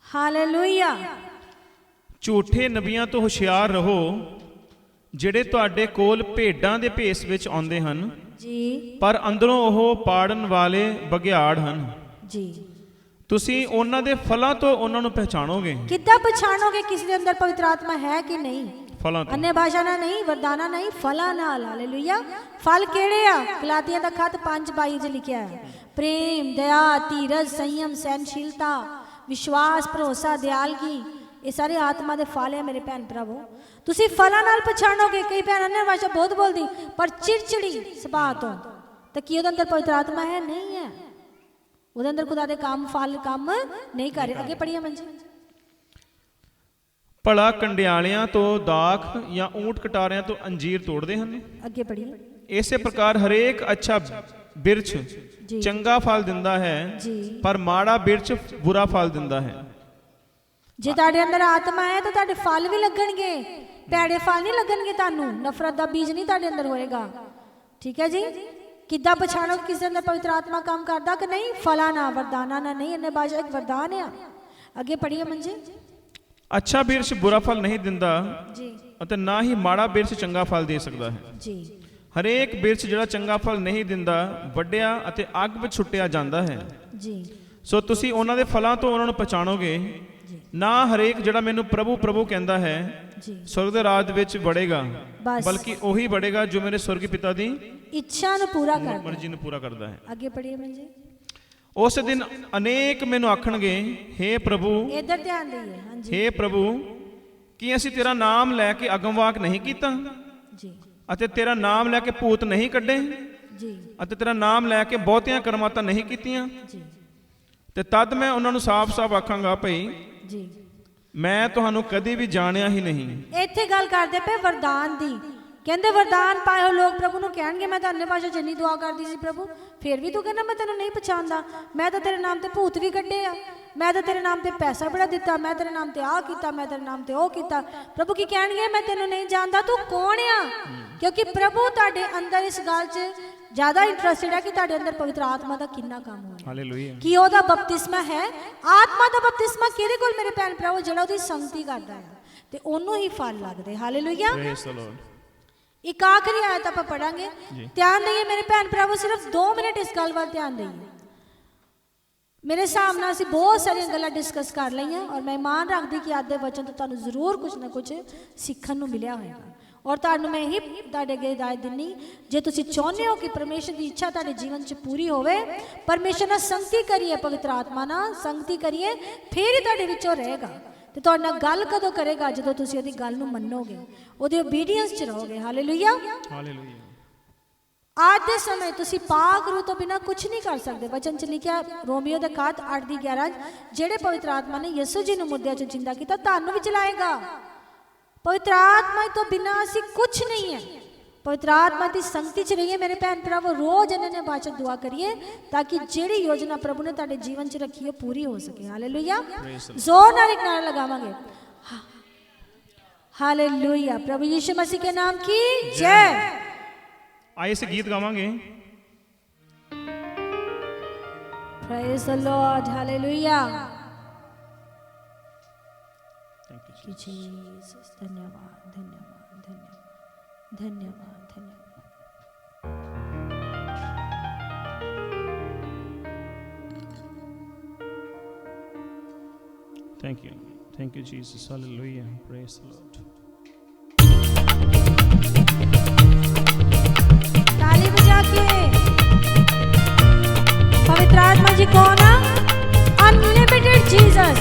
Speaker 2: ਹਾਲੇਲੂਇਆ।
Speaker 1: ਝੂਠੇ ਨਬੀਆਂ ਤੋਂ ਹੁਸ਼ਿਆਰ ਰਹੋ, ਜਿਹੜੇ ਤੁਹਾਡੇ ਕੋਲ ਭੇਡਾਂ ਦੇ ਭੇਸ ਵਿੱਚ ਆਉਂਦੇ ਹਨ
Speaker 2: ਜੀ, ਪਰ
Speaker 1: ਅੰਦਰੋਂ ਉਹ ਪਾੜਨ ਵਾਲੇ ਬਘਿਆੜ ਹਨ
Speaker 2: ਜੀ।
Speaker 1: ਤੁਸੀਂ ਉਹਨਾਂ ਦੇ ਫਲਾਂ ਤੋਂ ਉਹਨਾਂ ਨੂੰ ਪਹਿਚਾਣੋਗੇ।
Speaker 2: ਕਿੱਦਾਂ ਪਛਾਣੋਗੇ ਕਿਸੇ ਦੇ ਅੰਦਰ ਪਵਿੱਤਰ ਆਤਮਾ ਹੈ ਕਿ ਨਹੀਂ?
Speaker 1: ਫਲਾਂ ਤੋਂ।
Speaker 2: ਅੰਨੇ ਭਾਸ਼ਾ ਨਾਲ ਨਹੀਂ, ਵਰਦਾਨਾ ਨਹੀਂ, ਫਲਾਂ ਨਾਲ। ਹਾਲੇਲੂਇਆ। ਫਲ ਕਿਹੜੇ ਆ? ਗਲਾਤੀਆਂ ਦਾ ਖੱਤ 5:22 'ਚ ਲਿਖਿਆ ਹੈ, ਪ੍ਰੇਮ, ਦਇਆ, ਧੀਰਜ, ਸੰਯਮ, ਸਹਿਨਸ਼ੀਲਤਾ, ਵਿਸ਼ਵਾਸ, ਭਰੋਸਾ, ਦਿਆਲਗੀ, ਇਹ ਸਾਰੇ ਆਤਮਾ ਦੇ ਫਲ ਹੈ ਮੇਰੇ ਭੈਣ ਭਰਾਵੋ। ਤੁਸੀਂ ਫਲਾਂ ਨਾਲ ਪਛਾਣੋਗੇ। ਕਈ ਭੈਣ ਅੰਨੇ ਭਾਸ਼ਾ ਬਹੁਤ ਬੋਲਦੀ ਪਰ ਚਿੜਚਿੜੀ ਸੁਭਾਅ ਤੋਂ, ਤਾਂ ਕੀ ਉਹਦੇ ਅੰਦਰ ਪਵਿੱਤਰ ਆਤਮਾ ਹੈ? ਨਹੀਂ ਹੈ। ਉਹਦੇ ਅੰਦਰ ਖੁਦਾ ਦੇ ਕੰਮ ਫਲ ਕੰਮ ਨਹੀਂ ਕਰ ਰਹੇ। ਅੱਗੇ ਪੜੀਏ ਮੰਜੀ।
Speaker 1: ਭਲਾ ਕੰਡਿਆਲਿਆਂ ਤੋਂ ਦਾਖ ਜਾਂ ਊਂਟ ਕਟਾਰਿਆਂ ਤੋਂ ਅੰਜੀਰ ਤੋੜਦੇ ਹਨ?
Speaker 2: ਅੱਗੇ ਪੜੀਏ।
Speaker 1: ਇਸੇ ਪ੍ਰਕਾਰ ਹਰੇਕ ਅੱਛਾ ਬਿਰਛ ਚੰਗਾ ਫਲ ਦਿੰਦਾ ਹੈ, ਪਰ ਮਾੜਾ ਬਿਰਛ ਬੁਰਾ ਫਲ ਦਿੰਦਾ ਹੈ।
Speaker 2: ਜੇ ਤੁਹਾਡੇ ਅੰਦਰ ਆਤਮਾ ਹੈ ਤਾਂ ਤੁਹਾਡੇ ਫਲ ਵੀ ਲੱਗਣਗੇ, ਭੈੜੇ ਫਲ ਨਹੀਂ ਲੱਗਣਗੇ ਤੁਹਾਨੂੰ। ਨਫ਼ਰਤ ਦਾ ਬੀਜ ਨਹੀਂ ਤੁਹਾਡੇ ਅੰਦਰ ਹੋਏਗਾ। ਠੀਕ ਹੈ ਜੀ। ਕਿੱਦਾਂ ਪਛਾਣੋ ਕਿਸੇ ਅੰਦਰ ਪਵਿੱਤਰ ਆਤਮਾ ਕੰਮ ਕਰਦਾ ਕਿ ਨਹੀਂ? ਫਲਾਂ ਨਾਲ, ਵਰਦਾਨਾ ਨਾਲ ਨਹੀਂ। ਅੰਨੇ ਭਾਸ਼ਾ ਇੱਕ ਵਰਦਾਨ ਆ। ਅੱਗੇ ਪੜੀਏ ਮੰਜੀ।
Speaker 1: ਅੱਛਾ ਬਿਰਛ ਬੁਰਾ ਫਲ ਨਹੀਂ ਦਿੰਦਾ
Speaker 2: ਜੀ,
Speaker 1: ਅਤੇ ਨਾ ਹੀ ਮਾੜਾ ਬਿਰਛ ਚੰਗਾ ਫਲ ਦੇ ਸਕਦਾ ਹੈ
Speaker 2: ਜੀ।
Speaker 1: ਹਰੇਕ ਬਿਰਛ ਜਿਹੜਾ ਚੰਗਾ ਫਲ ਨਹੀਂ ਦਿੰਦਾ ਵੱਢਿਆ ਅਤੇ ਅੱਗ ਵਿੱਚ ਸੁੱਟਿਆ ਜਾਂਦਾ ਹੈ।
Speaker 2: ਜੀ।
Speaker 1: ਸੋ ਤੁਸੀਂ ਉਹਨਾਂ ਦੇ ਫਲਾਂ ਤੋਂ ਉਹਨਾਂ ਨੂੰ ਪਛਾਣੋਗੇ। ਨਾ ਹਰੇਕ ਜਿਹੜਾ ਮੈਨੂੰ ਪ੍ਰਭੂ ਪ੍ਰਭੂ ਕਹਿੰਦਾ ਹੈ ਸਵਰਗ ਦੇ ਰਾਜ ਵਿੱਚ ਵੜੇਗਾ, ਬਲਕਿ ਉਹੀ ਵੜੇਗਾ ਜੋ ਮੇਰੇ ਸਵਰਗੀ ਪਿਤਾ ਦੀ
Speaker 2: ਇੱਛਾ ਨੂੰ ਪੂਰਾ ਕਰਦਾ,
Speaker 1: ਮਰਜ਼ੀ ਨੂੰ ਪੂਰਾ ਕਰਦਾ ਹੈ।
Speaker 2: ਅੱਗੇ ਪੜੀਏ ਮੰਜੀ।
Speaker 1: ਉਸ ਦਿਨ ਅਨੇਕ ਮੈਨੂੰ ਆਖਣਗੇ, ਹੇ ਪ੍ਰਭੂ,
Speaker 2: ਇੱਧਰ ਧਿਆਨ ਦੇਈਏ। ਹਾਂਜੀ।
Speaker 1: ਹੇ ਪ੍ਰਭੂ, ਕੀ ਅਸੀਂ ਤੇਰਾ ਨਾਮ ਲੈ ਕੇ ਅਗਮਵਾਕ ਨਹੀਂ ਕੀਤਾ
Speaker 2: ਜੀ,
Speaker 1: ਅਤੇ ਤੇਰਾ ਨਾਮ ਲੈ ਕੇ ਭੂਤ ਨਹੀਂ ਕੱਢੇ
Speaker 2: ਜੀ,
Speaker 1: ਅਤੇ ਤੇਰਾ ਨਾਮ ਲੈ ਕੇ ਬਹੁਤੀਆਂ ਕਰਮਾਤਾਂ ਨਹੀਂ ਕੀਤੀਆਂ?
Speaker 2: ਜੀ।
Speaker 1: ਤੇ ਤਦ ਮੈਂ ਉਹਨਾਂ ਨੂੰ ਸਾਫ਼-ਸਾਫ਼ ਆਖਾਂਗਾ, ਭਈ
Speaker 2: ਜੀ,
Speaker 1: ਮੈਂ ਤੁਹਾਨੂੰ ਕਦੀ ਵੀ ਜਾਣਿਆ ਹੀ ਨਹੀਂ।
Speaker 2: ਇੱਥੇ ਗੱਲ ਕਰਦੇ ਪਏ ਵਰਦਾਨ ਦੀ। ਕਹਿੰਦੇ ਵਰਦਾਨ ਪਾਏ ਹੋ ਲੋਕ ਪ੍ਰਭੂ ਨੂੰ ਕਹਿਣਗੇ, ਮੈਂ ਤਾਂ ਅੰਨੇ ਭਾਸ਼ਾ ਚ ਇੰਨੀ ਦੁਆ ਕਰਦੀ ਸੀ ਪ੍ਰਭੂ, ਫਿਰ ਵੀ ਤੂੰ ਕਹਿੰਦਾ ਮੈਂ ਤੈਨੂੰ ਨਹੀਂ ਪਛਾਣਦਾ। ਮੈਂ ਤਾਂ ਤੇਰੇ ਨਾਮ ਤੇ ਭੂਤ ਵੀ ਕੱਢੇ ਆ, ਮੈਂ ਤਾਂ ਤੇਰੇ ਨਾਮ ਤੇ ਪੈਸਾ ਬੜਾ ਦਿੱਤਾ, ਮੈਂ ਤੇਰੇ ਨਾਮ ਤੇ ਆਹ ਕੀਤਾ, ਮੈਂ ਤੇਰੇ ਨਾਮ ਤੇ ਉਹ ਕੀਤਾ। ਪ੍ਰਭੂ ਕੀ ਕਹਿਣਗੇ? ਮੈਂ ਤੈਨੂੰ ਨਹੀਂ ਜਾਣਦਾ, ਤੂੰ ਕੌਣ ਆ? ਕਿਉਂਕਿ ਪ੍ਰਭੂ ਤੁਹਾਡੇ ਅੰਦਰ ਇਸ ਗੱਲ 'ਚ ਜ਼ਿਆਦਾ ਇੰਟਰਸਟਿਡ ਹੈ ਕਿ ਤੁਹਾਡੇ ਅੰਦਰ ਪਵਿੱਤਰ ਆਤਮਾ ਦਾ ਕਿੰਨਾ ਕੰਮ ਹੋਇਆ।
Speaker 1: ਹਾਲੇਲੂਇਆ।
Speaker 2: ਕੀ ਉਹਦਾ ਬਪਤਿਸਮਾ ਹੈ? ਆਤਮਾ ਦਾ ਬਪਤਿਸਮਾ ਕਿਹਦੇ ਕੋਲ ਮੇਰੇ ਭੈਣ ਭਰਾਵੋ? ਜਿਹੜਾ ਉਹਦੀ ਸੰਗਤੀ ਕਰਦਾ ਹੈ ਤੇ ਉਹਨੂੰ ਹੀ ਫਲ ਲੱਗਦੇ। ਹਾਲੇਲੂਇਆ। एक आखिरी आयत आप पढ़ांगे, ध्यान देइए मेरे भैन भरावो, सिर्फ 2 मिनट इस गल वाल ध्यान देइए। मेरे हिसाब नाल असीं बहुत सारियां गल्लां डिस्कस कर लईआं और मैं ईमान रखदी कि अज दे वचन तो तुहानूं जरूर कुछ ना कुछ सीखण नूं मिलिया होएगा। और तुहानूं मैं यही तुहाडे अगे हिदायत दिन्नी, जे तुसीं चाहुंदे हो कि परमेश्वर की इच्छा तुहाडे जीवन च पूरी होवे, परमेश्वर नाल संगति करिए, पवित्र आत्मा नाल संगति करिए, फिर ही तुहाडे विचों रहेगा। ते तुहाडे नाल गल कदों करेगा? जदों तुसीं ओहदी गल नूं मन्नोगे, ओहदे ओबीडियंस च रहोगे। Hallelujah,
Speaker 1: hallelujah.
Speaker 2: आज के समय तुसी पाक रूह तो बिना कुछ नहीं कर सकते। वचन च लिखिया रोमियो दे खात 8:11, जेड़े पवित्र आत्मा ने यसू जी नूं मुर्दियां चों जिंदा कीता तानूं भी जलाएगा। पवित्र आत्मा तो बिना असी कुछ नहीं है। पवित्र आत्मा की संगति च रहिए मेरे भैन भरावो, रोज इन्हें बात दुआ करिए ताकि जेड़ी योजना प्रभु ने तुहाडे जीवन च रखी है पूरी हो सके। हालेलुया, जोर नाल एक नारा लगावांगे, हालेलुया। प्रभु यीशु मसीह के नाम की जय।
Speaker 1: आइए इसे गीत गावांगे।
Speaker 2: Praise the Lord, hallelujah.
Speaker 1: Thank you
Speaker 2: Thank you, Jesus. धन्यवाद, धन्यवाद, धन्यवाद, धन्यवाद, धन्यवाद।
Speaker 1: Thank you Jesus, hallelujah, praise the Lord.
Speaker 2: ताली बजा के पवित्र आत्मा जी कौन है? अनलिमिटेड जीसस,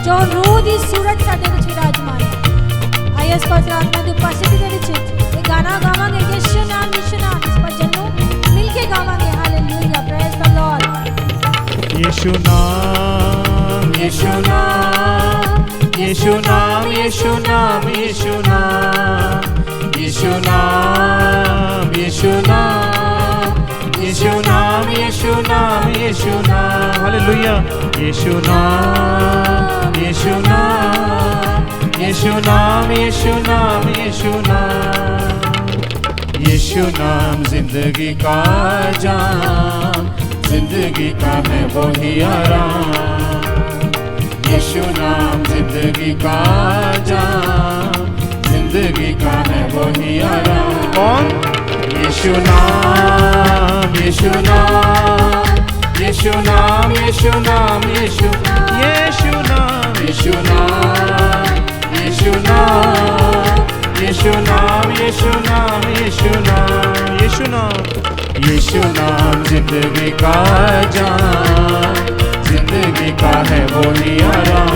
Speaker 2: जो रूह दी सूरत साडे विच विराजमान है। आइए इस पवित्र आत्मा की उपस्थिति दे विच ये गाना गावांगे, यीशु नाम, यीशु नाम। इस भजन नूं मिल के गावांगे। Hallelujah, praise the Lord.
Speaker 1: यीशु नाम, यीशु नाम, यीशु नाम, यीशु नाम, यीशु नाम, यीशु नाम, यीशु नाम, यीशु नाम, यीशु नाम, यीशु नाम, हालेलुया। यीशु नाम, यीशु नाम, यीशु नाम, यीशु नाम, यीशु नाम, यीशु नाम जिंदगी का जाम, जिंदगी का है वही आराम। यीशु नाम जिंदगी का जाम, जिंदगी का है वही आराम। कौन? यीशु नाम, यीशु नाम, यीशु नाम, यीशु नाम, यीशु, यीशु नाम, यीशु नाम, यीशु नाम, यीशु नाम, यीशु नाम, यीशु नाम, यीशु नाम, यीशु नाम जिंदगी का जाम, जिंदगी का है वही आराम।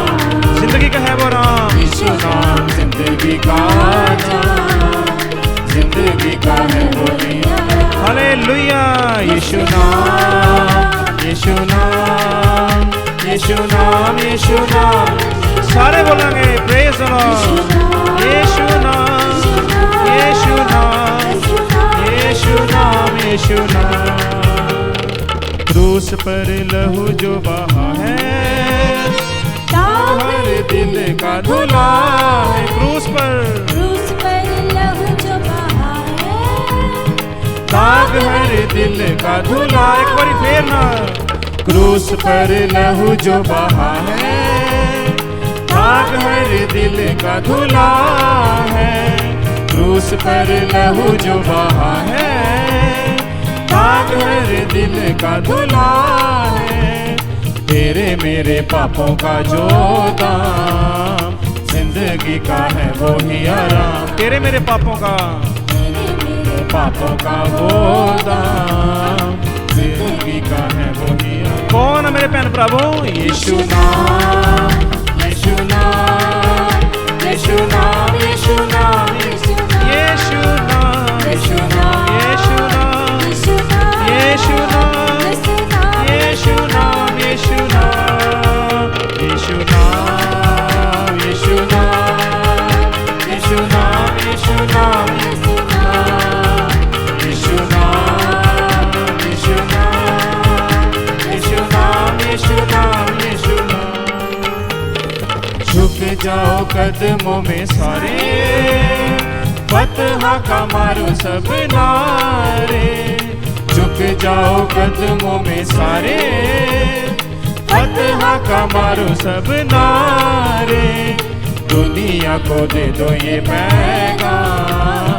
Speaker 1: जिंदगी का है वो आराम। यीशु नाम जिंदगी का जाम, जिंदगी का है वही आराम। हालेलुया। यीशु नाम, यीशु नाम, यीशु नाम, यीशु नाम, सारे बोलेंगे प्रेज द लॉर्ड। यीशु नाम, यीशु नाम, यीशु नाम, यीशु नाम। क्रूस पर लहू जो बहा है, हर दिल का धुला है। क्रूस पर
Speaker 2: लहू जो बहा है,
Speaker 1: दाग हर दिल का धुला। एक बार फिर ना। क्रूस पर लहू जो बहा है, दाग हर दिल का धुला है। क्रूस पर लहू जो बहा है, दाग हर दिल का धुला है। तेरे मेरे पापों का जो दाम, जिंदगी का है वो ही आराम। तेरे मेरे पापों का, पापों का वो दाम, जिंदगी का है वो ही आराम। कौन है मेरे भैन भरावो? यीशु नाम, यीशु नाम, यीशु नाम, यीशु नाम, यीशु नाम, यीशु नाम, यीशु नाम, यीशु नाम, यीशु नाम, यीशु नाम, यीशु नाम, यीशु नाम, यीशु नाम, यीशु नाम, यीशु नाम, यीशु नाम, यीशु नाम, यीशु नाम, यीशु नाम, यीशु नाम। झुक जाओ कदमों में सारे, फतह का मारो सब नारे। झुक जाओ कदमों में सारे, फतह का मारो सब नारे। दुनिया को दे दो ये पैगाम,